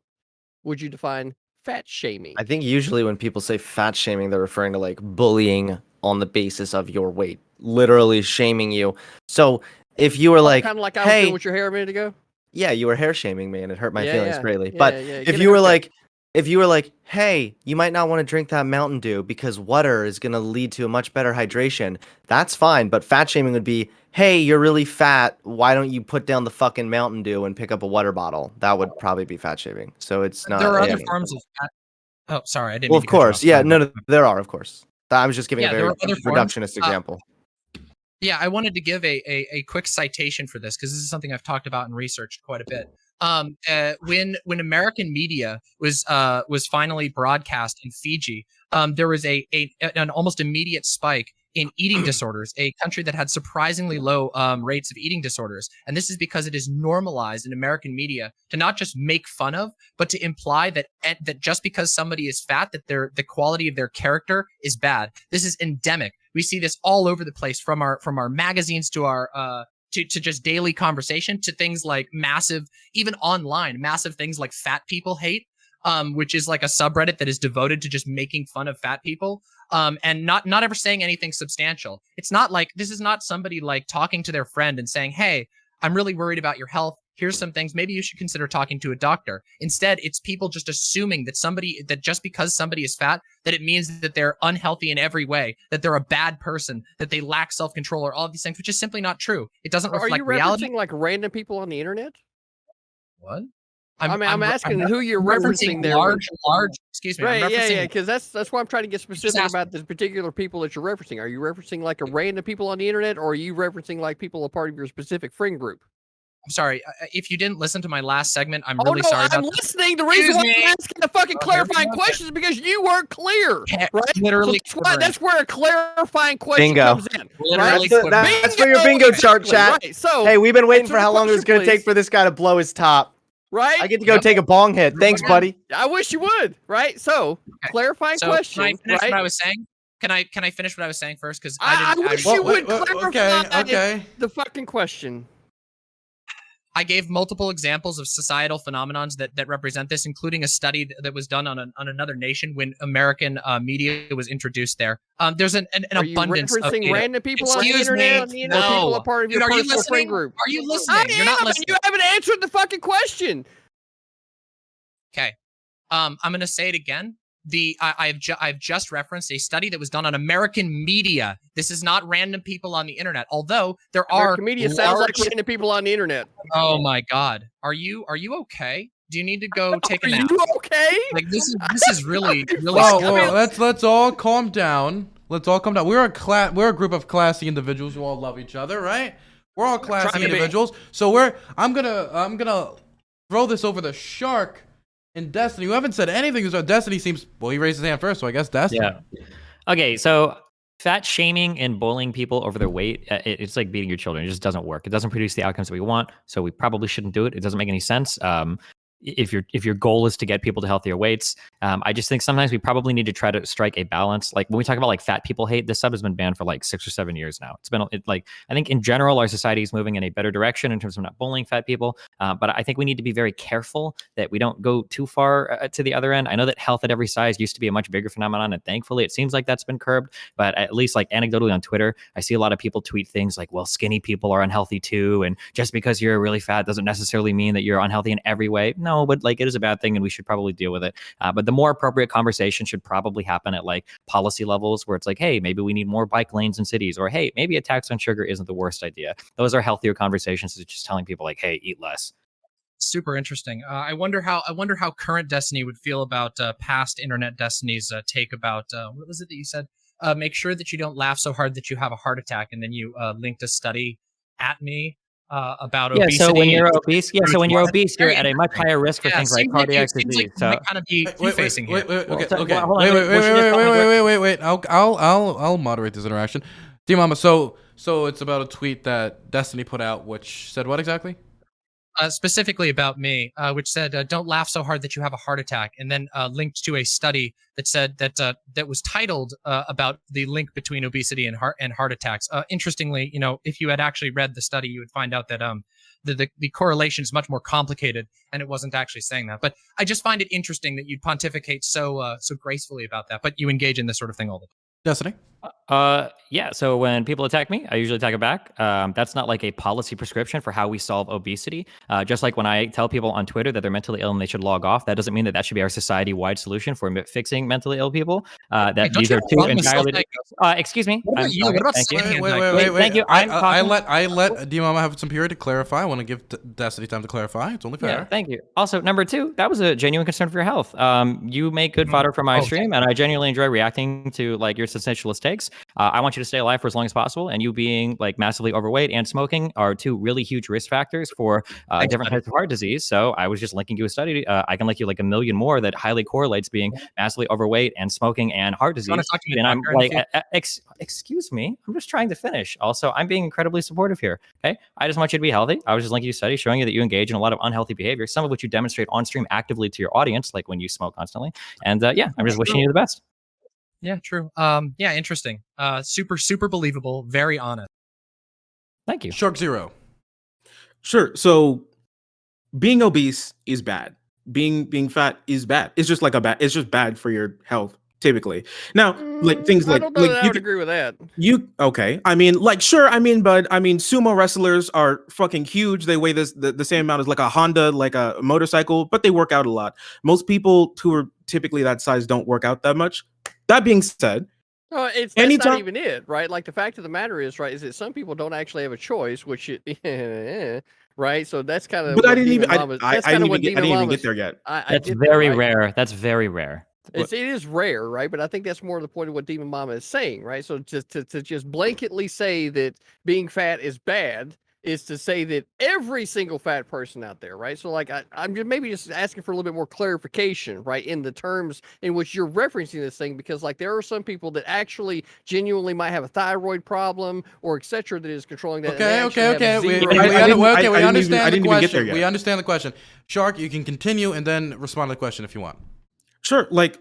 would you define fat shaming? I think usually when people say fat shaming, they're referring to like bullying on the basis of your weight, literally shaming you. So if you were like, kind of like I hey, was doing with your hair a minute ago. Yeah, you were hair shaming me and it hurt my feelings greatly. Yeah, but yeah, if you were like, hey, you might not want to drink that Mountain Dew because water is going to lead to a much better hydration, that's fine. But fat shaming would be, hey, you're really fat. Why don't you put down the fucking Mountain Dew and pick up a water bottle? That would probably be fat shaming. So it's not. There are other forms of fat. Oh, sorry, I didn't. Well, of course. Yeah, no, there are, of course. I was just giving a very reductionist example. Yeah, I wanted to give a quick citation for this because this is something I've talked about and researched quite a bit. When American media was finally broadcast in Fiji, there was an almost immediate spike in eating disorders, a country that had surprisingly low rates of eating disorders. And this is because it is normalized in American media to not just make fun of, but to imply that just because somebody is fat, that the quality of their character is bad. This is endemic. We see this all over the place, from our magazines to our to just daily conversation, to things like massive, even online, massive things like fat people hate. which is like a subreddit that is devoted to just making fun of fat people, and not ever saying anything substantial. It's not like, this is not somebody like talking to their friend and saying, hey, I'm really worried about your health. Here's some things. Maybe you should consider talking to a doctor. Instead, it's people just assuming that just because somebody is fat, that it means that they're unhealthy in every way, that they're a bad person, that they lack self-control, or all of these things, which is simply not true. It doesn't reflect reality. Are you referencing like random people on the internet? What? I'm asking who you're referencing there. Large, excuse me. Right, yeah, because that's why I'm trying to get specific about the particular people that you're referencing. Are you referencing like a random people on the internet, or are you referencing like people a part of your specific friend group? I'm sorry. If you didn't listen to my last segment, I'm really sorry about I'm listening. The reason why I'm asking the fucking clarifying questions is because you weren't clear, right? Literally, so that's where a clarifying question comes in. Right? That's for your bingo chart, chat. Right. So, hey, we've been waiting for how long it was going to take for this guy to blow his top. Right? I get to go take a bong hit. Thanks, buddy. I wish you would. Right? So, clarifying question. Can I finish right? what I was saying? Can I finish what I was saying first? Because I wish you would clarify okay. the fucking question. I gave multiple examples of societal phenomenons that represent this, including a study that was done on another nation when American media was introduced there. There's an abundance of referencing random people on the internet, or people a part of your personal friend group. Are you listening? You're not listening. You haven't answered the fucking question. Okay. I'm going to say it again. I've just referenced a study that was done on American media. This is not random people on the internet, although there are American media sounds like random people on the internet. Oh my God, are you okay? Do you need to go take a nap? Are you okay? Like this is really Well, let's all calm down. Let's all calm down. We're a group of classy individuals who all love each other, right? We're all classy individuals. So I'm gonna throw this over the shark. And Destiny, who haven't said anything, so Destiny seems, well, he raised his hand first, so I guess Destiny. Yeah. Okay, so fat shaming and bullying people over their weight, it's like beating your children. It just doesn't work. It doesn't produce the outcomes that we want, so we probably shouldn't do it. It doesn't make any sense. If your goal is to get people to healthier weights, I just think sometimes we probably need to try to strike a balance. Like when we talk about like fat people hate, this sub has been banned for like 6 or 7 years now. It's been like, I think in general our society is moving in a better direction in terms of not bullying fat people, but I think we need to be very careful that we don't go too far to the other end. I know that health at every size used to be a much bigger phenomenon, and thankfully it seems like that's been curbed. But at least like anecdotally on Twitter, I see a lot of people tweet things like, well, skinny people are unhealthy too, and just because you're really fat doesn't necessarily mean that you're unhealthy in every way. No, but like it is a bad thing and we should probably deal with it. But the more appropriate conversation should probably happen at like policy levels where it's like, hey, maybe we need more bike lanes in cities, or hey, maybe a tax on sugar isn't the worst idea. Those are healthier conversations than just telling people like, hey, eat less. Super interesting. I wonder how current Destiny would feel about past internet Destiny's take about what was it that you said? Make sure that you don't laugh so hard that you have a heart attack, and then you linked a study at me about obesity. So when you're obese, you're at a much higher risk for things like cardiac disease. So kind of be facing here. Wait. I'll moderate this interaction. DemonMama, so it's about a tweet that Destiny put out, which said what exactly? Specifically about me, which said, "Don't laugh so hard that you have a heart attack," and then linked to a study that said that was titled about the link between obesity and heart attacks. Interestingly, if you had actually read the study, you would find out that the correlation is much more complicated, and it wasn't actually saying that. But I just find it interesting that you'd pontificate so gracefully about that, but you engage in this sort of thing all the time. Destiny? Yeah, so when people attack me, I usually attack it back. That's not like a policy prescription for how we solve obesity. Just like when I tell people on Twitter that they're mentally ill and they should log off, that doesn't mean that should be our society-wide solution for fixing mentally ill people. These are two entirely... excuse me. What about you? What about Wait. Thank you. I let DemonMama have some period to clarify. I want to give Destiny time to clarify. It's only fair. Yeah, thank you. Also, number 2, that was a genuine concern for your health. You make good fodder for my stream, and I genuinely enjoy reacting to like your sensationalist takes. I want you to stay alive for as long as possible, and you being like massively overweight and smoking are 2 really huge risk factors for different types of heart disease. So I was just linking you a study. I can link you like a million more that highly correlates being massively overweight and smoking and heart disease. And I'm like, excuse me, I'm just trying to finish. Also, I'm being incredibly supportive here. Okay, I just want you to be healthy. I was just linking you a study showing you that you engage in a lot of unhealthy behavior, some of which you demonstrate on stream actively to your audience, like when you smoke constantly. And yeah, I'm just wishing you the best. Yeah, true. Yeah, interesting. Super believable. Very honest. Thank you. Shark Zero. Sure. So being obese is bad. being fat is bad. It's just like it's just bad for your health typically. Now, like things I like don't know that I you would agree with that. okay. I mean, like sure. I mean, but I mean, sumo wrestlers are fucking huge. They weigh the same amount as like a Honda, like a motorcycle, but they work out a lot. Most people who are typically that size don't work out that much. That being said, that's not even it, right? Like the fact of the matter is, right, is that some people don't actually have a choice, which right? So that's kind of. But I didn't even DemonMama's get there yet. That's very rare. That's very rare. It is rare, right? But I think that's more the point of what DemonMama is saying, right? So to just blanketly say that being fat is bad is to say that every single fat person out there, right? So like I'm maybe just asking for a little bit more clarification, right, in the terms in which you're referencing this thing, because like there are some people that actually genuinely might have a thyroid problem or etc. that is controlling that. Okay. We understand the question. We understand the question. Shark, you can continue and then respond to the question if you want. Sure. Like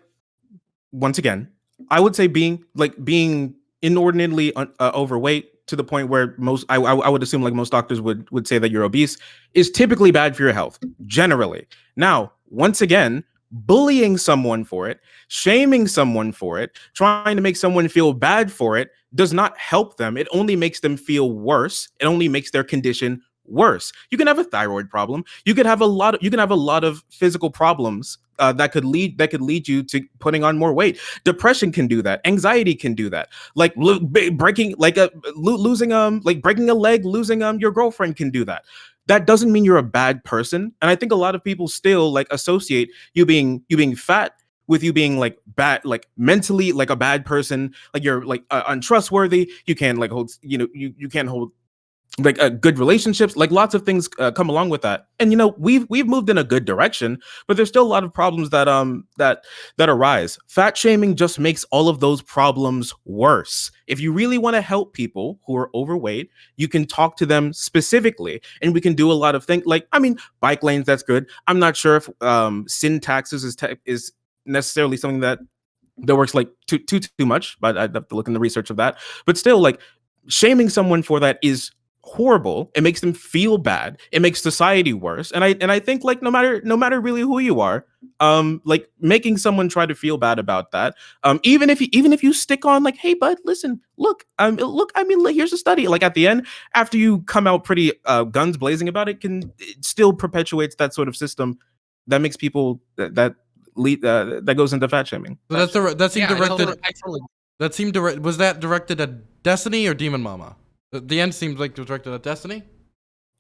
once again, I would say being inordinately overweight to the point where I would assume like most doctors would say that you're obese is typically bad for your health generally. Now, once again, bullying someone for it, shaming someone for it, trying to make someone feel bad for it does not help them. It only makes them feel worse. It only makes their condition worse. You can have a thyroid problem. You could have a lot of physical problems that could lead you to putting on more weight. Depression can do that. Anxiety can do that. Like breaking losing breaking a leg, losing your girlfriend can do that. That doesn't mean you're a bad person. And I think a lot of people still like associate you being fat with you being like bad, like mentally like a bad person, like you're like untrustworthy. You can't like hold, you can't hold like good relationships, like lots of things come along with that. And we've moved in a good direction, but there's still a lot of problems that arise. Fat shaming just makes all of those problems worse. If you really want to help people who are overweight, you can talk to them specifically, and we can do a lot of things. Like, I mean, bike lanes, that's good. I'm not sure if sin taxes is necessarily something that works like too much, but I'd have to look in the research of that. But still, like, shaming someone for that is horrible. It makes them feel bad. It makes society worse. And I think like no matter really who you are, like making someone try to feel bad about that, even if you stick on like, hey bud, listen, look, I mean, like, here's a study. Like at the end, after you come out pretty guns blazing about it, it still perpetuates that sort of system that makes people that goes into fat shaming. So was that directed at Destiny or DemonMama? The end seems like it was directed at Destiny?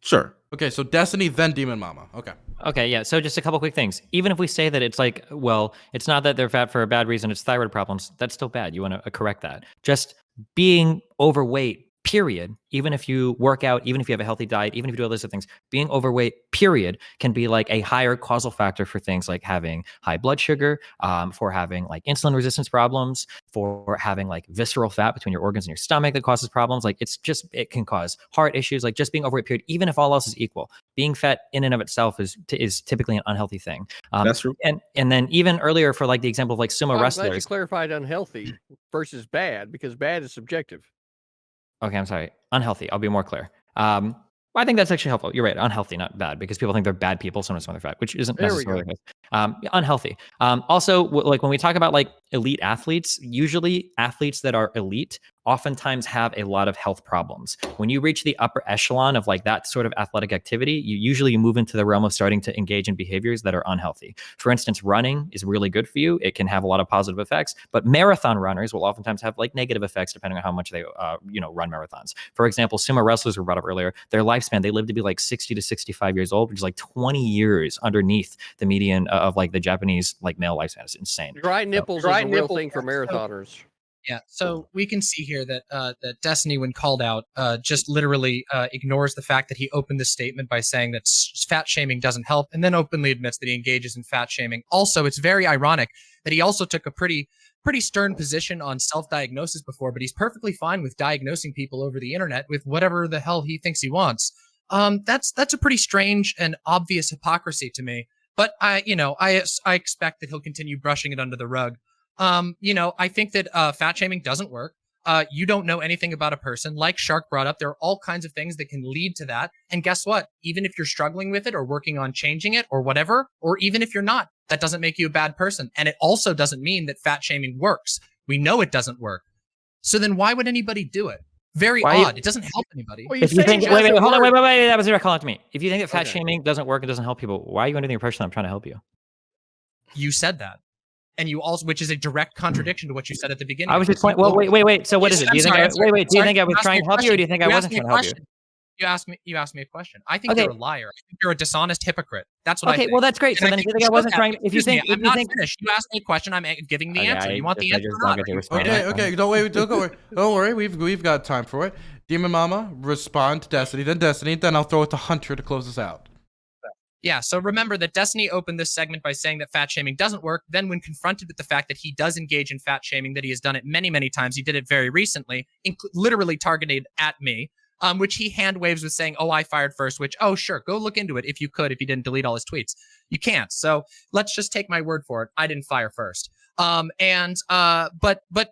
Sure. Okay, so Destiny, then DemonMama. Okay, yeah. So just a couple quick things. Even if we say that it's like, well, it's not that they're fat for a bad reason, it's thyroid problems, that's still bad. You want to correct that. Just being overweight, period, even if you work out, even if you have a healthy diet, even if you do all those other things, being overweight, period, can be like a higher causal factor for things like having high blood sugar, for having like insulin resistance problems, for having like visceral fat between your organs and your stomach that causes problems. Like it can cause heart issues. Like just being overweight, period, even if all else is equal, being fat in and of itself is typically an unhealthy thing. That's true. And then even earlier for like the example of like sumo wrestlers. I'm glad you clarified unhealthy versus bad, because bad is subjective. Okay, I'm sorry. Unhealthy. I'll be more clear. I think that's actually helpful. You're right. Unhealthy, not bad, because people think they're bad people sometimes when they're fat, which isn't necessarily the case. Unhealthy. Also, like when we talk about like elite athletes, usually athletes that are elite oftentimes have a lot of health problems. When you reach the upper echelon of like that sort of athletic activity, you usually move into the realm of starting to engage in behaviors that are unhealthy. For instance, running is really good for you. It can have a lot of positive effects, but marathon runners will oftentimes have like negative effects depending on how much they run marathons. For example, sumo wrestlers were brought up earlier. Their lifespan, they live to be like 60 to 65 years old, which is like 20 years underneath the median of like the Japanese like male lifespan. It's insane. Dry nipples is a real thing for marathoners. Yeah, so we can see here that that Destiny, when called out, just literally ignores the fact that he opened this statement by saying that fat shaming doesn't help, and then openly admits that he engages in fat shaming. Also, it's very ironic that he also took a pretty stern position on self-diagnosis before, but he's perfectly fine with diagnosing people over the internet with whatever the hell he thinks he wants. That's a pretty strange and obvious hypocrisy to me. But I expect that he'll continue brushing it under the rug. I think that fat shaming doesn't work. you don't know anything about a person. Like Shark brought up, there are all kinds of things that can lead to that. And guess what? Even if you're struggling with it or working on changing it or whatever, or even if you're not, that doesn't make you a bad person. And it also doesn't mean that fat shaming works. We know it doesn't work. So then why would anybody do it? Very odd. It doesn't help anybody. If you think, wait, hold on, wait, that was direct calling to me. If you think that fat shaming doesn't work and doesn't help people, why are you under the impression that I'm trying to help you? You said that. And you also, which is a direct contradiction to what you said at the beginning. I was just point. Well, wait. So what is it? Do you think? Do you think I was trying to help you, or do you think I wasn't trying to help you? You asked me a question. I think you're a liar. I think you're a dishonest hypocrite. That's what I think. Okay, well that's great. So then if you think I wasn't trying, if you think I'm not finished. You asked me a question. I'm giving the answer. You want the answer or not? Okay. Don't worry. We've got time for it. DemonMama, respond to Destiny, then I'll throw it to Hunter to close us out. Yeah, so remember that Destiny opened this segment by saying that fat shaming doesn't work. Then when confronted with the fact that he does engage in fat shaming, that he has done it many, many times, he did it very recently, literally targeted at me, which he hand waves with saying, oh, I fired first, which, oh, sure, go look into it if you could, if he didn't delete all his tweets. You can't. So let's just take my word for it. I didn't fire first. But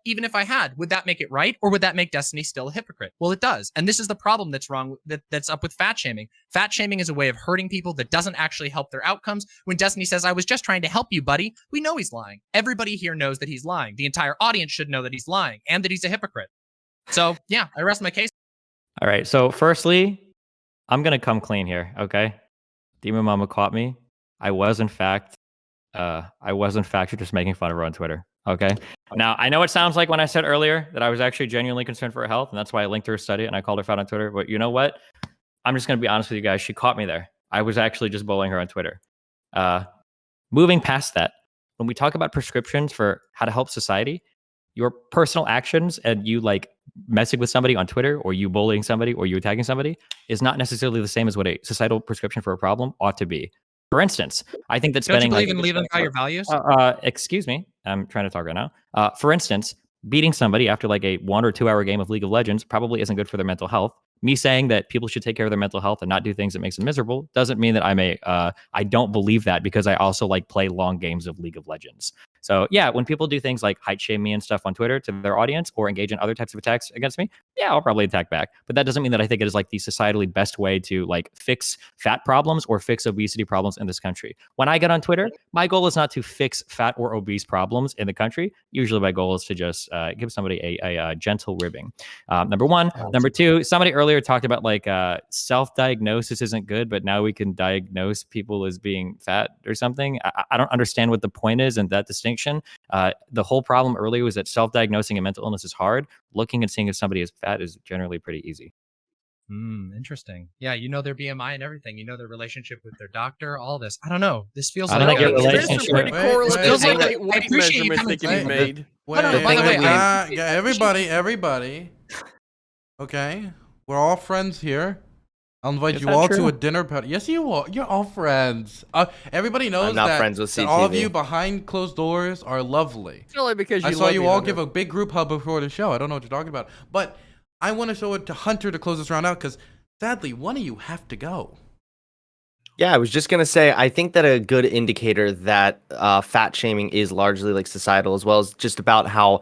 even if I had, would that make it right? Or would that make Destiny still a hypocrite? Well, it does. And this is the problem that's wrong, that's up with fat shaming. Fat shaming is a way of hurting people that doesn't actually help their outcomes. When Destiny says, I was just trying to help you, buddy, we know he's lying. Everybody here knows that he's lying. The entire audience should know that he's lying and that he's a hypocrite. So yeah, I rest my case. All right. So firstly, I'm going to come clean here. Okay. DemonMama caught me. I was in fact just making fun of her on Twitter. Okay. Now I know it sounds like when I said earlier that I was actually genuinely concerned for her health, and that's why I linked her study and I called her fat on Twitter. But you know what? I'm just going to be honest with you guys. She caught me there. I was actually just bullying her on Twitter. Moving past that, when we talk about prescriptions for how to help society, your personal actions and you like messing with somebody on Twitter or you bullying somebody or you attacking somebody is not necessarily the same as what a societal prescription for a problem ought to be. For instance, I think that spending Don't you believe in living by your values? Excuse me, I'm trying to talk right now. For instance, beating somebody after like a 1 or 2 hour game of League of Legends probably isn't good for their mental health. Me saying that people should take care of their mental health and not do things that makes them miserable doesn't mean that I don't believe that, because I also like play long games of League of Legends. So yeah, when people do things like height shame me and stuff on Twitter to their audience or engage in other types of attacks against me, yeah, I'll probably attack back. But that doesn't mean that I think it is like the societally best way to like fix fat problems or fix obesity problems in this country. When I get on Twitter, my goal is not to fix fat or obese problems in the country. Usually my goal is to just give somebody a gentle ribbing. Number one. Number two, somebody earlier talked about like self-diagnosis isn't good, but now we can diagnose people as being fat or something. I don't understand what the point is in that distinction. The whole problem earlier was that self-diagnosing a mental illness is hard. Looking and seeing if somebody is fat is generally pretty easy. Interesting. Yeah, you know their BMI and everything. You know their relationship with their doctor. All this. I don't know. This feels I like think your relationship. I appreciate you coming to me. Wait, by the way, everybody. Okay, we're all friends here. I'll invite you all to a dinner party. Yes, you are. You're all friends. Everybody knows I'm not friends with that all of you behind closed doors are lovely. It's only because you I saw you all Hunter. give a big group hug before the show. I don't know what you're talking about. But I want to show it to Hunter to close this round out because, sadly, one of you have to go. Yeah, I was just going to say, I think that a good indicator that fat shaming is largely like societal as well is just about how,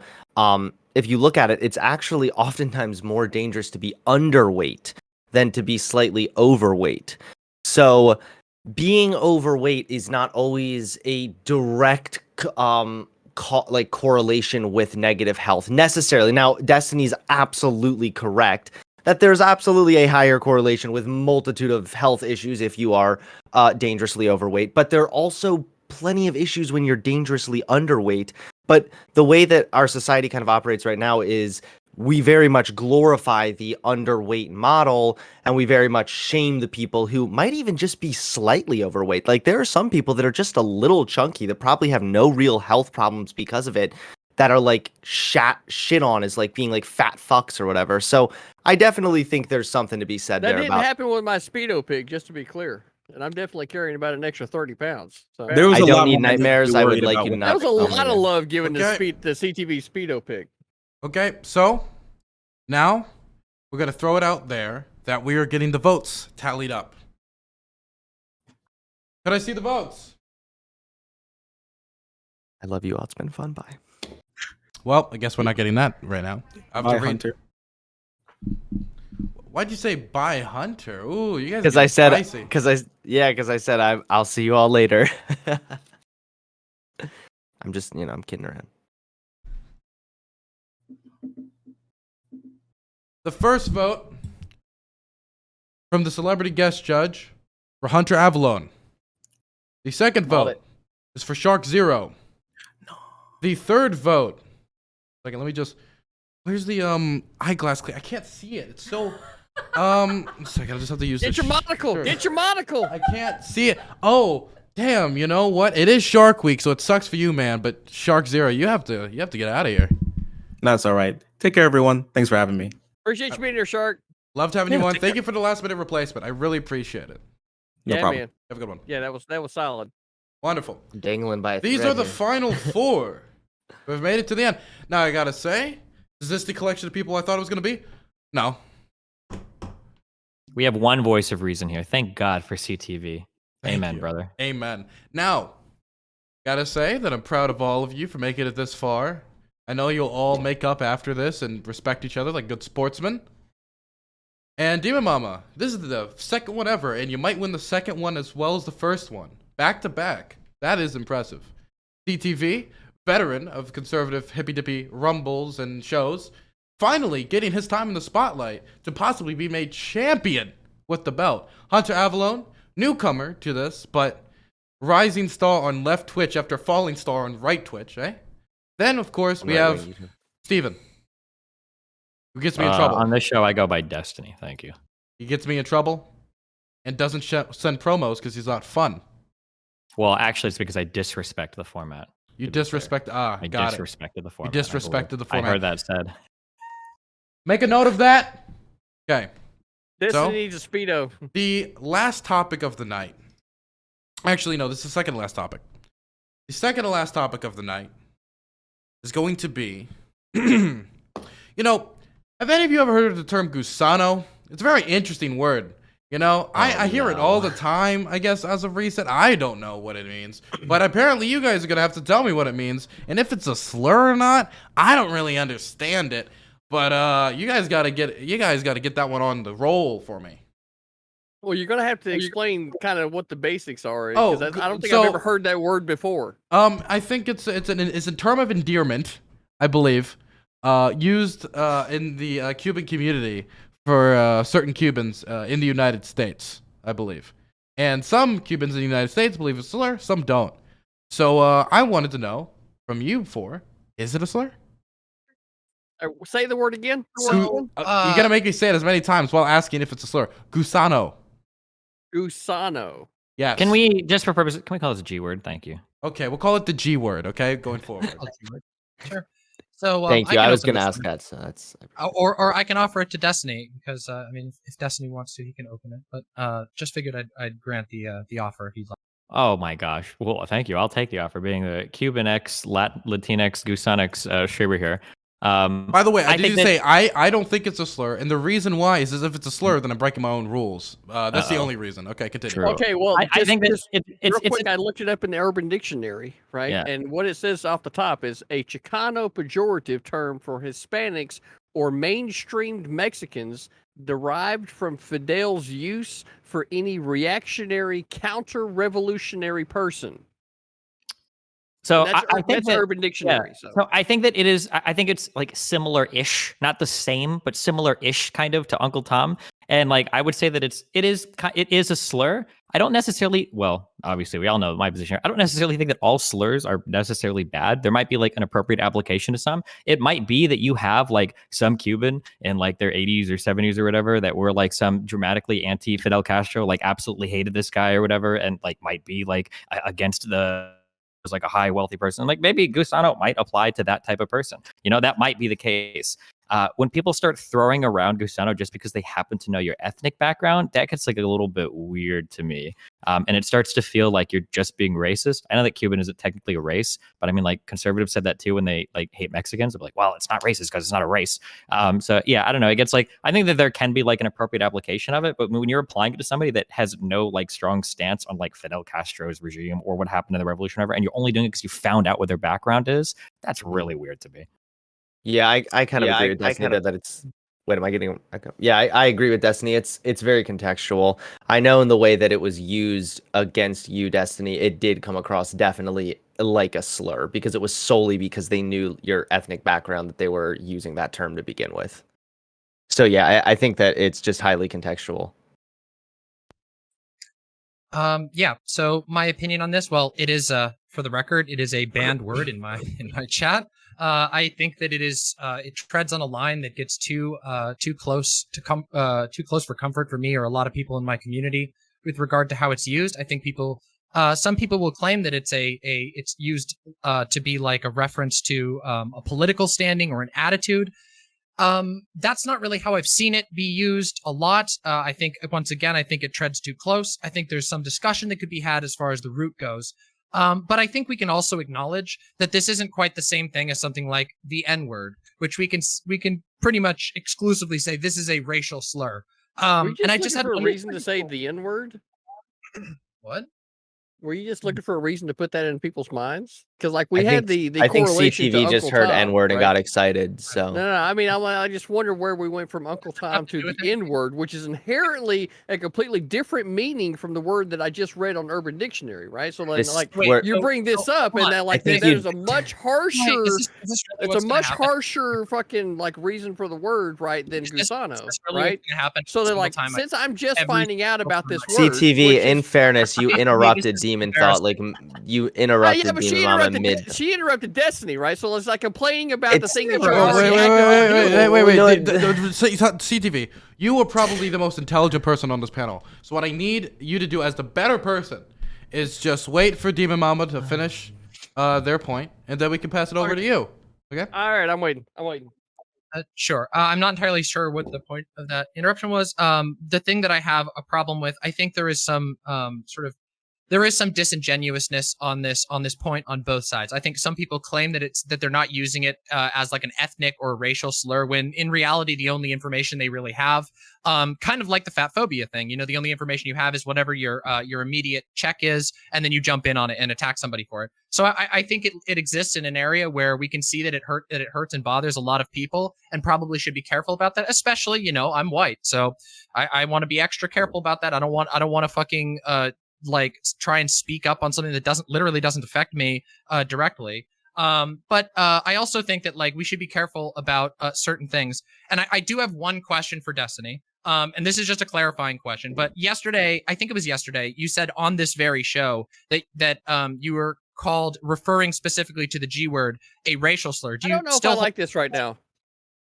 if you look at it, it's actually oftentimes more dangerous to be underweight than to be slightly overweight. So being overweight is not always a direct correlation with negative health necessarily. Now, Destiny's absolutely correct that there's absolutely a higher correlation with multitude of health issues if you are dangerously overweight, but there are also plenty of issues when you're dangerously underweight. But the way that our society kind of operates right now is we very much glorify the underweight model, and we very much shame the people who might even just be slightly overweight. Like, there are some people that are just a little chunky that probably have no real health problems because of it, that are like shit on as like being like fat fucks or whatever. So I definitely think there's something to be said that there didn't about. happen with my Speedo pig, just to be clear. And I'm definitely carrying about an extra 30 pounds. So There was I a don't lot need more nightmares. I would like you to not. That was a lot of love given to Okay. the CTV Speedo pig. Okay, so now we're going to throw it out there that we are getting the votes tallied up. Can I see the votes? I love you all. It's been fun. Bye. Well, I guess we're not getting that right now. I have Bye, to read. Hunter. Why'd you say bye, Hunter? Ooh, you guys. Because I said I'll see you all later. I'm just I'm kidding around. The first vote from the celebrity guest judge for HunterAvallone. The second vote is for Shark Zero. No. The third vote. Let me just. Where's the eyeglass? I can't see it. It's so. A second. I just have to use. Get your monocle. Sure. Get your monocle. I can't see it. Oh, damn. You know what? It is Shark Week, so it sucks for you, man. But Shark Zero, you have to get out of here. That's all right. Take care, everyone. Thanks for having me. Appreciate you being here, Shark. Loved having you on. Thank you for the last minute replacement. I really appreciate it. No problem. Man. Have a good one. Yeah, that was solid. Wonderful. Dangling by a These thread are the here. final four. We've made it to the end. Now I gotta say, is this the collection of people I thought it was gonna be? No. We have one voice of reason here. Thank God for CTV. Thank Amen, you. brother. Amen. Now, gotta say that I'm proud of all of you for making it this far. I know you'll all make up after this and respect each other like good sportsmen. And DemonMama, this is the second one ever, and you might win the second one as well as the first one. Back to back. That is impressive. CTV, veteran of conservative hippy-dippy rumbles and shows, finally getting his time in the spotlight to possibly be made champion with the belt. HunterAvallone, newcomer to this, but rising star on left Twitch after falling star on right Twitch, eh? Then, of course, we have Steven, who gets me in trouble. On this show, I go by Destiny. Thank you. He gets me in trouble and doesn't send promos because he's not fun. Well, actually, it's because I disrespect the format. You disrespect. I got disrespected the format. You disrespected the format. I heard that said. Make a note of that. Okay. Destiny needs a Speedo. The last topic of the night. Actually, no, this is the second to last topic. The second to last topic of the night is going to be, have any of you ever heard of the term gusano? It's a very interesting word. I hear it all the time, I guess, as of recent. I don't know what it means. But apparently you guys are going to have to tell me what it means. And if it's a slur or not, I don't really understand it. But you guys got to get that one on the roll for me. Well, you're gonna have to explain kind of what the basics are. I don't think I've ever heard that word before. I think it's a term of endearment, I believe, used in the Cuban community for certain Cubans in the United States, I believe. And some Cubans in the United States believe it's a slur, some don't. So I wanted to know from you four, is it a slur? Say the word again. You gotta make me say it as many times while asking if it's a slur. Gusano. Gusano. Yes. Can we, just for purposes, can we call this a G word? Thank you. Okay, we'll call it the G word, okay, going forward. Sure. So thank you. I was going to ask that, so that's. Or I can offer it to Destiny because if Destiny wants to, he can open it. But just figured I'd grant the offer if he'd like. Oh my gosh. Well, thank you. I'll take the offer. Being the Cuban X, Latinx, Gusanix streamer here. By the way, I did say I don't think it's a slur, and the reason why is if it's a slur, then I'm breaking my own rules. That's the only reason. Okay, continue. True. Okay, well, I think that real quick, I looked it up in the Urban Dictionary, right? Yeah. And what it says off the top is a Chicano pejorative term for Hispanics or mainstreamed Mexicans, derived from Fidel's use for any reactionary, counter-revolutionary person. So that's, I think that's that, Urban Dictionary. Yeah. So I think that it is. I think it's like similar-ish, not the same, but similar-ish kind of to Uncle Tom. And like I would say that it is a slur. I don't necessarily. Well, obviously we all know my position. I don't necessarily think that all slurs are necessarily bad. There might be like an appropriate application to some. It might be that you have like some Cuban in like their 80s or 70s or whatever that were like some dramatically anti-Fidel Castro, like absolutely hated this guy or whatever, and like might be like against the. Was like a high wealthy person, like maybe Gusano might apply to that type of person. That might be the case. When people start throwing around Gusano just because they happen to know your ethnic background, that gets like a little bit weird to me. And it starts to feel like you're just being racist. I know that Cuban isn't technically a race, but I mean, like conservatives said that too when they like hate Mexicans. They're like, well, it's not racist because it's not a race. So yeah, I don't know. It gets like, I think that there can be like an appropriate application of it, but when you're applying it to somebody that has no like strong stance on like Fidel Castro's regime or what happened in the revolution ever, and you're only doing it because you found out what their background is, that's really weird to me. Yeah, I kind of agree with Destiny that it's. Wait, am I getting? Okay. Yeah, I agree with Destiny. It's very contextual. I know in the way that it was used against you, Destiny, it did come across definitely like a slur because it was solely because they knew your ethnic background that they were using that term to begin with. So yeah, I think that it's just highly contextual. Yeah. So my opinion on this, well, it is for the record, it is a banned word in my chat. I think that it treads on a line that gets too close for comfort for me or a lot of people in my community with regard to how it's used. I think some people will claim that it's used to be like a reference to a political standing or an attitude. That's not really how I've seen it be used a lot. I think once again, I think it treads too close. I think there's some discussion that could be had as far as the root goes. But I think we can also acknowledge that this isn't quite the same thing as something like the N-word, which we can pretty much exclusively say this is a racial slur. And I just had a reason to say the N-word. What? Were you just looking for a reason to put that in people's minds? Because like we I had think, the I think correlation to CTV just Uncle heard Tom, N-word and right? got excited. So No. I mean, I just wonder where we went from Uncle Tom to the N-word, which is inherently a completely different meaning from the word that I just read on Urban Dictionary, right? So then, you bring this up, and then there's a much harsher, it's a much harsher fucking like reason for the word, right, than Gusano, right? So they're like, since I'm just finding out about this word, CTV, in fairness, you interrupted Demon Thought. Like you interrupted Demon Mama mid. She interrupted Destiny, right? So it's like complaining about the thing that you wait. CTV, you are probably the most intelligent person on this panel. So what I need you to do as the better person is just wait for Demon Mama to finish their point, and then we can pass it over to you. Okay? All right, I'm waiting. Sure. I'm not entirely sure what the point of that interruption was. The thing that I have a problem with, I think there is some there is some disingenuousness on this point on both sides. I think some people claim that they're not using it as like an ethnic or racial slur, when in reality the only information they really have, kind of like the fat phobia thing, the only information you have is whatever your immediate check is, and then you jump in on it and attack somebody for it. So I think it exists in an area where we can see that it hurts and bothers a lot of people, and probably should be careful about that. Especially, I'm white, so I want to be extra careful about that. I don't want to fucking like try and speak up on something that doesn't affect me directly. But I also think that like we should be careful about certain things. And I do have one question for Destiny. And this is just a clarifying question. But I think it was yesterday, you said on this very show that you were referring specifically to the G word a racial slur. Do you I don't know still if I like this right now?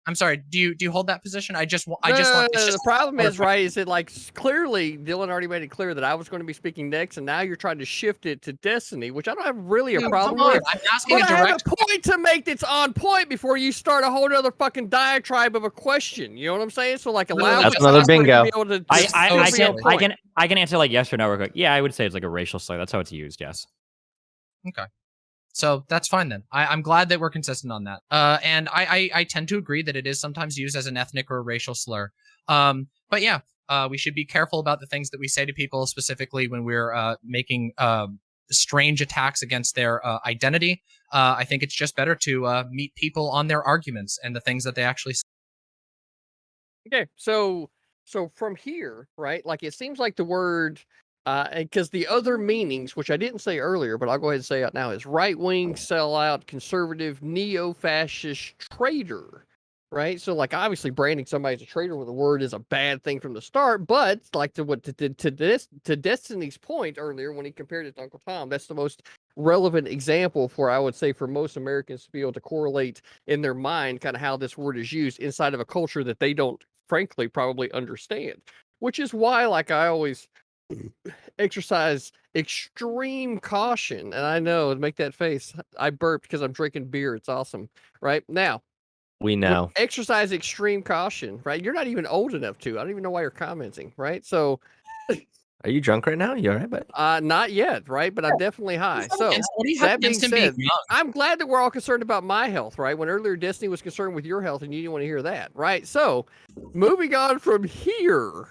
I'm sorry. Do you hold that position? The problem is, right, is it like clearly Dylan already made it clear that I was going to be speaking next, and now you're trying to shift it to Destiny, which I don't have really a problem with. I'm asking but I have a point to make that's on point before you start a whole other fucking diatribe of a question. You know what I'm saying? So like allow that's another bingo. I can answer like yes or no real quick. Yeah, I would say it's like a racial slur. That's how it's used. Yes. Okay. So that's fine then. I'm glad that we're consistent on that. And I tend to agree that it is sometimes used as an ethnic or a racial slur. But yeah, we should be careful about the things that we say to people, specifically when we're making strange attacks against their identity. I think it's just better to meet people on their arguments and the things that they actually say. Okay, so from here, right? Like it seems like the word. Because the other meanings, which I didn't say earlier, but I'll go ahead and say it now, is right-wing, sellout, conservative, neo-fascist, traitor, right? So, like, obviously, branding somebody as a traitor with a word is a bad thing from the start, but like to Destiny's point earlier when he compared it to Uncle Tom, that's the most relevant example for, I would say, for most Americans to be able to correlate in their mind kind of how this word is used inside of a culture that they don't, frankly, probably understand. Which is why, like, I always exercise extreme caution, and I know, make that face, I burped because I'm drinking beer. It's awesome. Right now, we know. Exercise extreme caution, right? You're not even old enough to. I don't even know why you're commenting, right? So are you drunk right now? You all right, bud? Not yet, right? But I'm definitely high. So that being said, I'm glad that we're all concerned about my health, right? When earlier Destiny was concerned with your health and you didn't want to hear that, right? So moving on from here,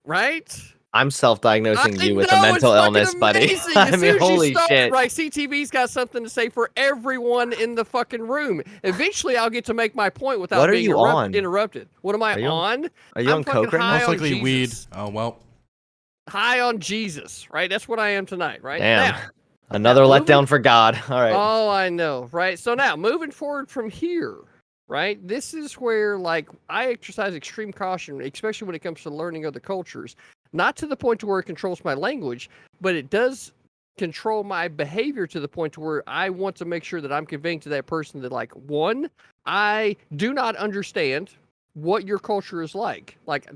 right? I'm self-diagnosing you with a know, mental it's illness, fucking buddy. amazing. I As mean, soon as you holy start, shit. right? CTV's got something to say for everyone in the fucking room. Eventually, I'll get to make my point without What are being you on? interrupted. What am I on? Are you I'm on fucking coke right now? high Most on likely Jesus. weed. Oh well. High on Jesus, right? That's what I am tonight, right? Damn. Now, Another now, letdown for God. All right. Oh, I know, right? So now, moving forward from here, right? This is where, like, I exercise extreme caution, especially when it comes to learning other cultures. Not to the point to where it controls my language, but it does control my behavior to the point to where I want to make sure that I'm conveying to that person that, like, one, I do not understand what your culture is like. Like,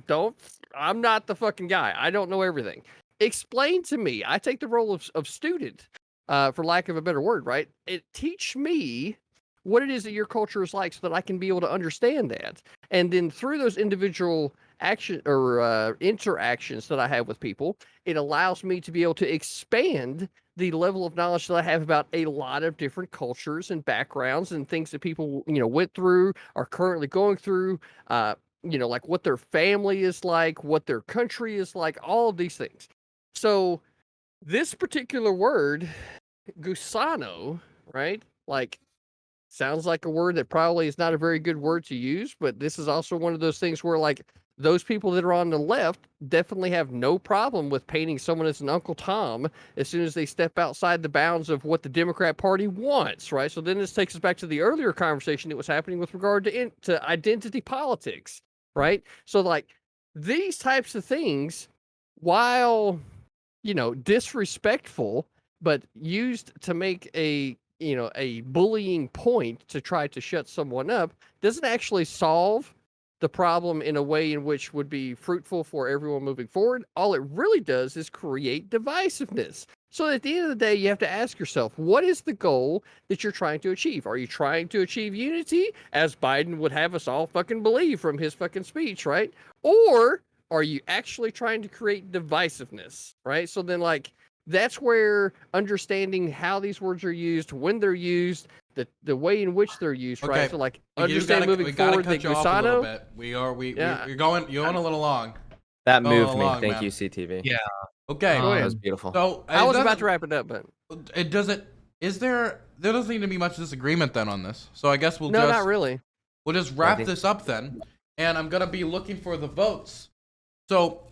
I'm not the fucking guy. I don't know everything. Explain to me. I take the role of student, for lack of a better word, right? Teach me what it is that your culture is like so that I can be able to understand that. And then through those individual action or interactions that I have with people, it allows me to be able to expand the level of knowledge that I have about a lot of different cultures and backgrounds and things that people, went through, are currently going through, like what their family is like, what their country is like, all of these things. So this particular word, gusano, right? Like, sounds like a word that probably is not a very good word to use, but this is also one of those things where, like, those people that are on the left definitely have no problem with painting someone as an Uncle Tom as soon as they step outside the bounds of what the Democrat Party wants, right? So then this takes us back to the earlier conversation that was happening with regard to identity politics, right? So, like, these types of things, while, disrespectful, but used to make a bullying point to try to shut someone up, doesn't actually solve the problem in a way in which would be fruitful for everyone moving forward. All it really does is create divisiveness. So at the end of the day, you have to ask yourself, what is the goal that you're trying to achieve? Are you trying to achieve unity, as Biden would have us all fucking believe from his fucking speech, right? Or are you actually trying to create divisiveness, right? So then, like, that's where understanding how these words are used, when they're used, the way in which they're used, Okay. right? So, like, understand moving forward that Gusano. You're going a little long. That Going a moved me. little long, Thank man. you, CTV. Yeah. Okay. That was beautiful. So I was about to wrap it up, but it doesn't. There doesn't seem to be much disagreement then on this. So I guess no, not really. We'll just wrap this up then, and I'm gonna be looking for the votes. So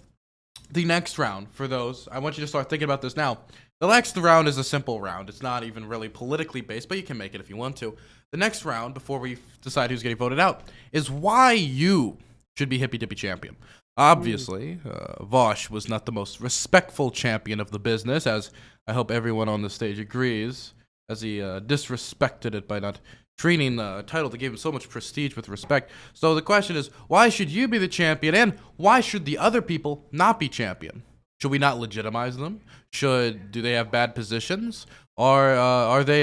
the next round, for those, I want you to start thinking about this now. The next round is a simple round. It's not even really politically based, but you can make it if you want to. The next round, before we decide who's getting voted out, is why you should be Hippy Dippy champion. Obviously, Vosh was not the most respectful champion of the business, as I hope everyone on the stage agrees, as he disrespected it by not treating the title that gave him so much prestige with respect. So the question is, why should you be the champion, and why should the other people not be champion? Should we not legitimize them? Do they have bad positions? Or are they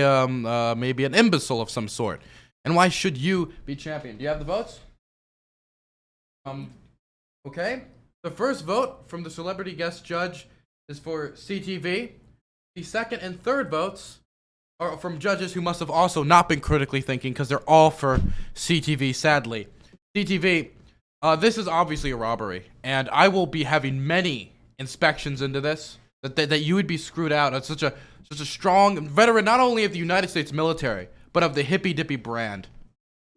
maybe an imbecile of some sort? And why should you be champion? Do you have the votes? Okay. The first vote from the celebrity guest judge is for CTV. The second and third votes are from judges who must have also not been critically thinking, because they're all for CTV, sadly. CTV, this is obviously a robbery, and I will be having many inspections into this, that you would be screwed out. It's such a strong veteran, not only of the United States military, but of the Hippy Dippy brand.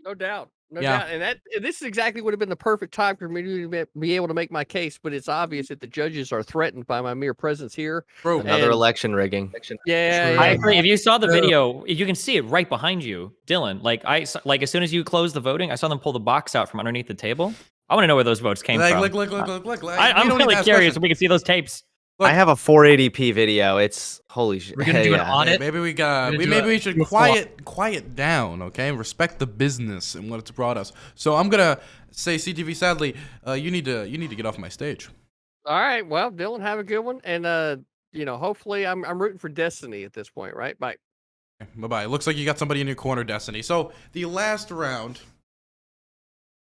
No doubt. No doubt. And this is exactly would have been the perfect time for me to be able to make my case, but it's obvious that the judges are threatened by my mere presence here. True. Another election rigging. Yeah. I agree. If you saw the video, you can see it right behind you, Dylan. Like as soon as you closed the voting, I saw them pull the box out from underneath the table. I want to know where those votes came from. Look. I'm really curious if we can see those tapes. I have a 480p video. It's holy shit. We're gonna do an audit. Maybe we should quiet down, okay? Respect the business and what it's brought us. So I'm gonna say, CTV, sadly, you need to get off my stage. All right. Well, Dylan, have a good one, and hopefully, I'm rooting for Destiny at this point, right? Bye. Bye. Looks like you got somebody in your corner, Destiny. So the last round.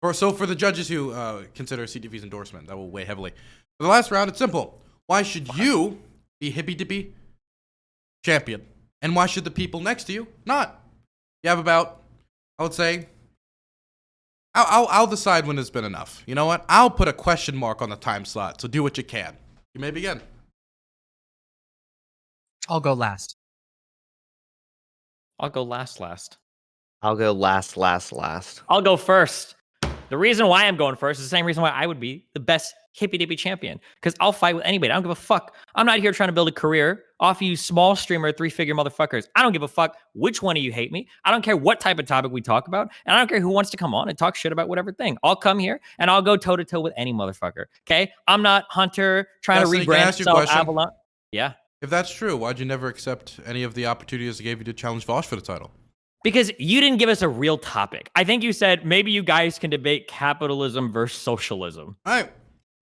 For the judges who consider CTV's endorsement, that will weigh heavily. For the last round, it's simple. Why should you be Hippy Dippy champion? And why should the people next to you not? You have about, I would say, I'll decide when it's been enough. You know what? I'll put a question mark on the time slot, so do what you can. You may begin. I'll go last. I'll go last. I'll go last. I'll go first. The reason why I'm going first is the same reason why I would be the best hippy dippy champion. Because I'll fight with anybody. I don't give a fuck. I'm not here trying to build a career off of you small streamer 3-figure motherfuckers. I don't give a fuck which one of you hate me. I don't care what type of topic we talk about. And I don't care who wants to come on and talk shit about whatever thing. I'll come here and I'll go toe to toe with any motherfucker. Okay? I'm not Hunter trying Destiny, to can I rebrand ask you a question? Avalon. Yeah. If that's true, why'd you never accept any of the opportunities I gave you to challenge Vosh for the title? Because you didn't give us a real topic. I think you said maybe you guys can debate capitalism versus socialism. All right.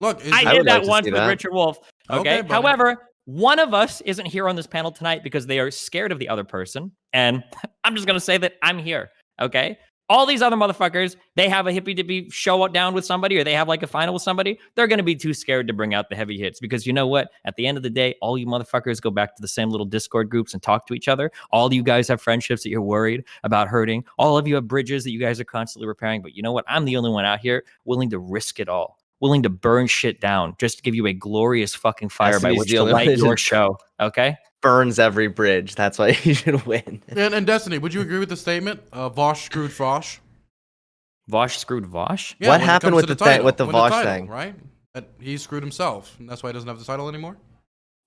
Look, I did that once with Richard Wolf. Okay. However, one of us isn't here on this panel tonight because they are scared of the other person. And I'm just going to say that I'm here. Okay. All these other motherfuckers, they have a hippy dippy show down with somebody or they have like a final with somebody. They're going to be too scared to bring out the heavy hits because you know what? At the end of the day, all you motherfuckers go back to the same little Discord groups and talk to each other. All you guys have friendships that you're worried about hurting. All of you have bridges that you guys are constantly repairing. But you know what? I'm the only one out here willing to risk it all. Willing to burn shit down just to give you a glorious fucking fire by which to light your show. Okay? Burns every bridge. That's why you should win. And Destiny, would you agree with the statement? Vosh screwed Vosh. Vosh screwed Vosh? Yeah, what happened with the Vosh thing? Right? That he screwed himself, and that's why he doesn't have the title anymore.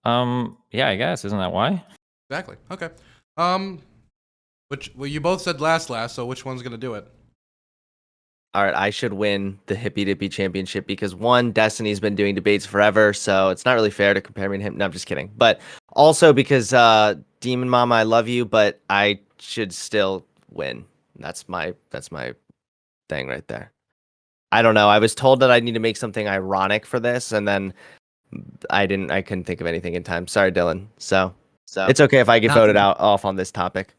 Yeah, I guess isn't that why? Exactly. Okay. Well, you both said last, so which one's gonna do it? All right, I should win the Hippy Dippy Championship because one, Destiny's been doing debates forever, so it's not really fair to compare me to him. No, I'm just kidding. But also because DemonMama, I love you, but I should still win. That's my thing right there. I don't know. I was told that I need to make something ironic for this, and then I couldn't think of anything in time. Sorry, Dylan. So it's okay if I get voted off on this topic.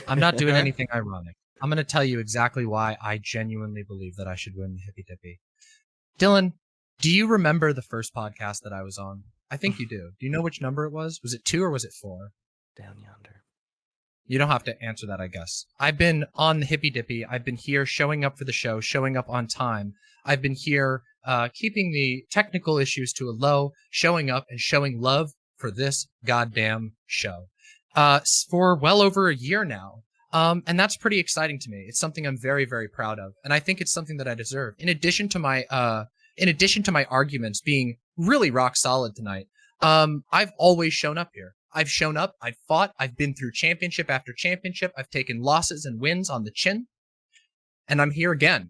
I'm not doing anything ironic. I'm going to tell you exactly why I genuinely believe that I should win the Hippy Dippy. Dylan, do you remember the first podcast that I was on? I think you do. Do you know which number it was? Was it 2 or was it 4? Down yonder. You don't have to answer that, I guess. I've been on the Hippy Dippy. I've been here showing up for the show, showing up on time. I've been here keeping the technical issues to a low, showing up and showing love for this goddamn show for well over a year now. And that's pretty exciting to me. It's something I'm very, very proud of. And I think it's something that I deserve. In addition to my arguments being really rock solid tonight, I've always shown up here. I've shown up, I've fought, I've been through championship after championship. I've taken losses and wins on the chin. And I'm here again.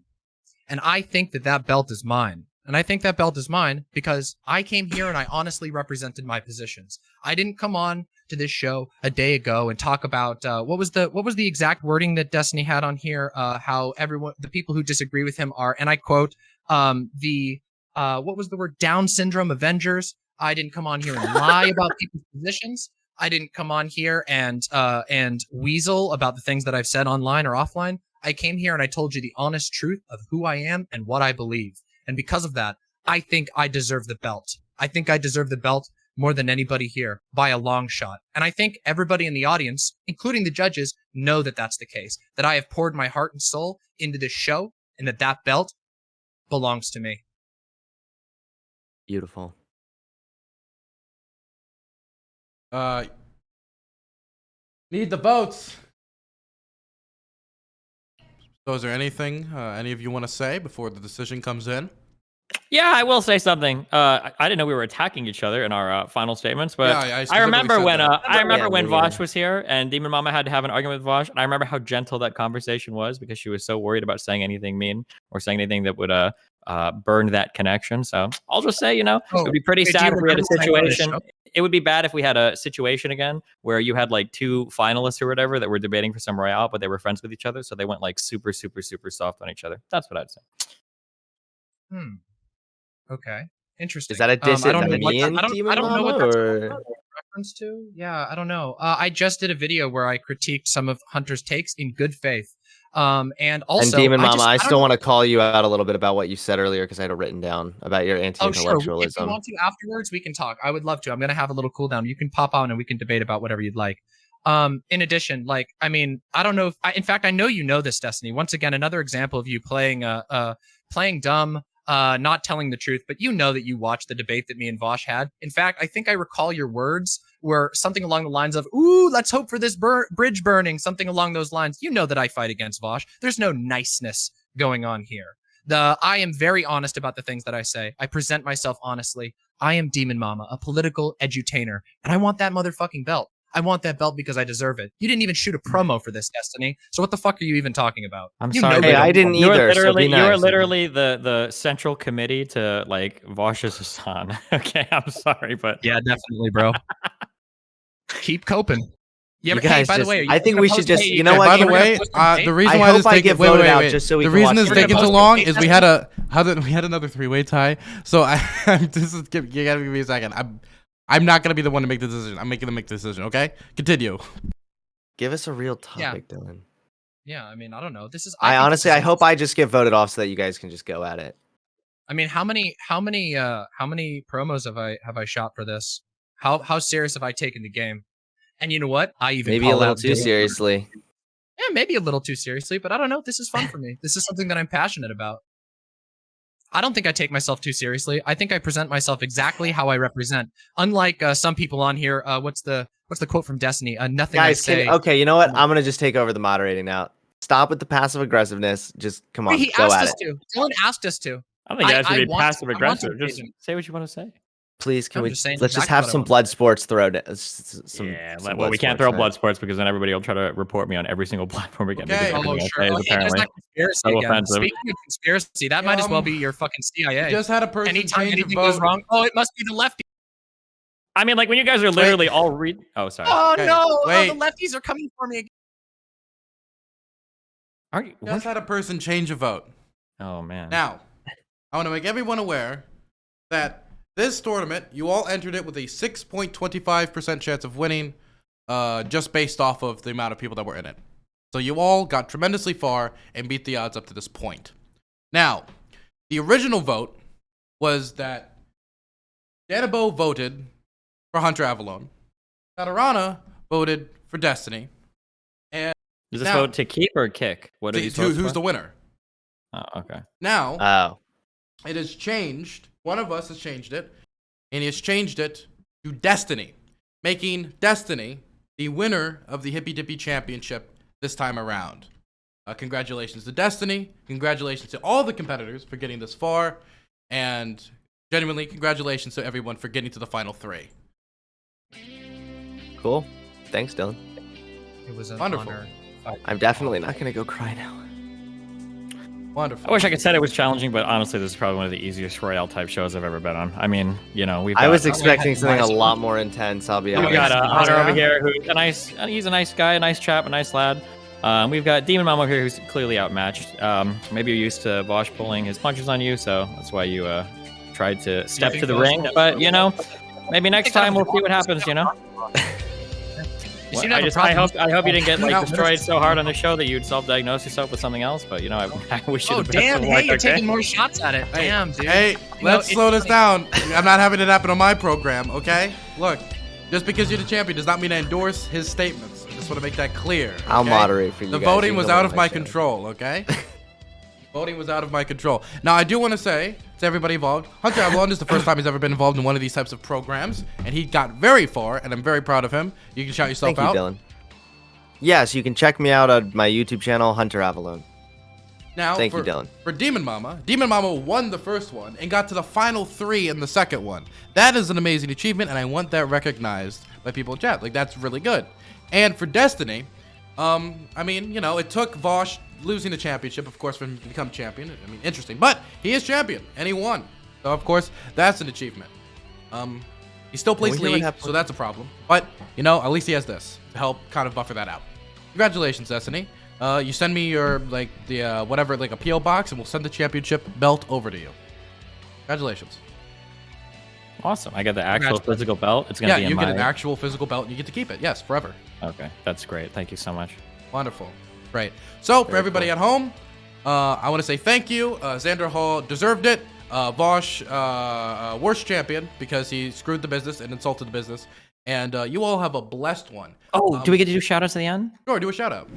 And I think that belt is mine. And I think that belt is mine because I came here and I honestly represented my positions. I didn't come on to this show a day ago and talk about what was the exact wording that Destiny had on here? How the people who disagree with him are, and I quote, what was the word? Down syndrome Avengers. I didn't come on here and lie about people's positions. I didn't come on here and weasel about the things that I've said online or offline. I came here and I told you the honest truth of who I am and what I believe. And because of that, I think I deserve the belt. I think I deserve the belt more than anybody here by a long shot. And I think everybody in the audience, including the judges, know that that's the case, that I have poured my heart and soul into this show and that belt belongs to me. Beautiful. Need the votes. So is there anything any of you want to say before the decision comes in? Yeah, I will say something. I didn't know we were attacking each other in our final statements, but yeah, I remember when Vosh was here and DemonMama had to have an argument with Vosh, and I remember how gentle that conversation was because she was so worried about saying anything mean or saying anything that would burn that connection. So I'll just say, it would be pretty sad if we had a situation. It would be bad if we had a situation again where you had like 2 finalists or whatever that were debating for some royale, but they were friends with each other, so they went like super, super, super soft on each other. That's what I'd say. Okay. Interesting. Is that a diss? I don't know what that's a reference to. Yeah, I don't know. I just did a video where I critiqued some of Hunter's takes in good faith. And also, DemonMama, I still want to call you out a little bit about what you said earlier because I had it written down about your anti-intellectualism. If you want to afterwards, we can talk. I would love to. I'm gonna have a little cooldown. You can pop on and we can debate about whatever you'd like. In addition, I don't know if in fact I know you know this, Destiny. Once again, another example of you playing dumb, not telling the truth, but you know that you watched the debate that me and Vosh had. In fact, I think I recall your words were something along the lines of, ooh, let's hope for this bridge burning, something along those lines. You know that I fight against Vosh. There's no niceness going on here. I am very honest about the things that I say. I present myself honestly. I am DemonMama, a political edutainer, and I want that motherfucking belt. I want that belt because I deserve it. You didn't even shoot a promo for this, Destiny. So what the fuck are you even talking about? I'm You sorry. know Hey, that- I didn't either. You are literally the central committee to like Vosh's Hassan. Okay, I'm sorry, but yeah, definitely, bro. Keep coping. You Hey, guys by the just- way, I think we should just, you know Okay, what? by the Gamer? way, the reason I why hope this I taking get wait, voted wait, out wait. just so we the can reason watch it's the taking debate. so long is we had another three-way tie. So you gotta give me a second. I'm not gonna be the one to make the decision. I'm making them make the decision. Okay, continue. Give us a real topic, Dylan. Yeah, I mean, I don't know. This is. I think honestly, this I is hope I just get voted off so that you guys can just go at it. I mean, how many promos have I shot for this? How serious have I taken the game? And you know what? I even Maybe a call little out too Dylan. seriously. Yeah, maybe a little too seriously, but I don't know. This is fun for me. This is something that I'm passionate about. I don't think I take myself too seriously. I think I present myself exactly how I represent. Unlike some people on here, what's the quote from Destiny? Nothing Guys, I say. okay, you know what? I'm gonna just take over the moderating now. Stop with the passive aggressiveness. Just come on, Wait, he go asked at us it. to. Dylan asked us to. I don't think you guys should be want to- passive I want aggressive. to Just engage him. say what you want to say. Please, can I'm we just saying let's just exactly have what I some want blood sports thrown? Some Well, we can't throw blood sports because then everybody will try to report me on every single platform again. Okay. because Oh, everything I sure. say is Oh, hey, there's apparently that conspiracy so again. offensive. Speaking of conspiracy, that might as well be your fucking CIA. Just had a person Anytime change a anything goes vote. wrong, oh, it must be the lefty. I mean, like when you guys are literally all read. Oh, sorry. Oh Okay, no! wait. Oh, the lefties are coming for me again. Are you? Just had a person change a vote. Oh man. Now, I want to make everyone aware that this tournament, you all entered it with a 6.25% chance of winning, just based off of the amount of people that were in it. So you all got tremendously far and beat the odds up to this point. Now, the original vote was that Danabo voted for HunterAvallone, Katarana voted for Destiny, and Is this now- vote to keep or kick? What are these votes who's for? the winner? Oh, okay. Now, it has changed. One of us has changed it, and he has changed it to Destiny, making Destiny the winner of the Hippy Dippy Championship this time around. Congratulations to Destiny. Congratulations to all the competitors for getting this far, and genuinely, congratulations to everyone for getting to the final three. Cool. Thanks, Dylan. It was an Wonderful. honor. I'm definitely not gonna go cry now. Wonderful. I wish I could say it was challenging, but honestly, this is probably one of the easiest Royale type shows I've ever been on. I mean, you know, I was expecting something a lot more intense. I'll be We honest. got Hunter over here, who's a nice. He's a nice guy, a nice chap, a nice lad. We've got DemonMama here, who's clearly outmatched. Maybe you're used to Vosh pulling his punches on you, so that's why you tried to step to the ring. But you know, maybe next time we'll see what happens. You know. You Well, seem to have a I problem. hope you didn't get like No. destroyed so hard on the show that you'd self-diagnose yourself with something else. But you know, I wish you Oh the best damn! of Hey, luck, you're okay? taking more shots at it. Damn, dude. Hey, You let's know, slow this down. I'm not having it happen on my program, okay? Look, just because you're the champion does not mean I endorse his statements. I just want to make that clear. I'll okay? moderate for you The guys. voting You was can out let of my my show. control, okay? Voting was out of my control. Now, I do want to say to everybody involved, HunterAvallone is the first time he's ever been involved in one of these types of programs, and he got very far, and I'm very proud of him. You can shout yourself Thank out. you, Dylan. Yes, you can check me out on my YouTube channel, HunterAvallone. Now, Thank for, you, Dylan. For DemonMama won the first one and got to the final three in the second one. That is an amazing achievement, and I want that recognized by people in chat. Like, that's really good. And for Destiny, I mean, you know, it took Vosh losing the championship, of course, for him to become champion. I mean, interesting. But he is champion, and he won. So, of course, that's an achievement. He still plays Can we hear what League, happened? so that's a problem. But, you know, at least he has this to help kind of buffer that out. Congratulations, Destiny. You send me your, like, the, whatever, like, a P.O. box, and we'll send the championship belt over to you. Congratulations. Awesome. I got the actual physical belt. It's gonna Yeah, be you in get my... an actual physical belt, and you get to keep it. Yes, forever. Okay, that's great. Thank you so much. Wonderful. Great. So, for Very everybody cool. at home, I want to say thank you. XanderHal deserved it. Vosh, worst champion, because he screwed the business and insulted the business. And you all have a blessed one. Oh, do we get to do shout outs at the end? Sure, do a shout out.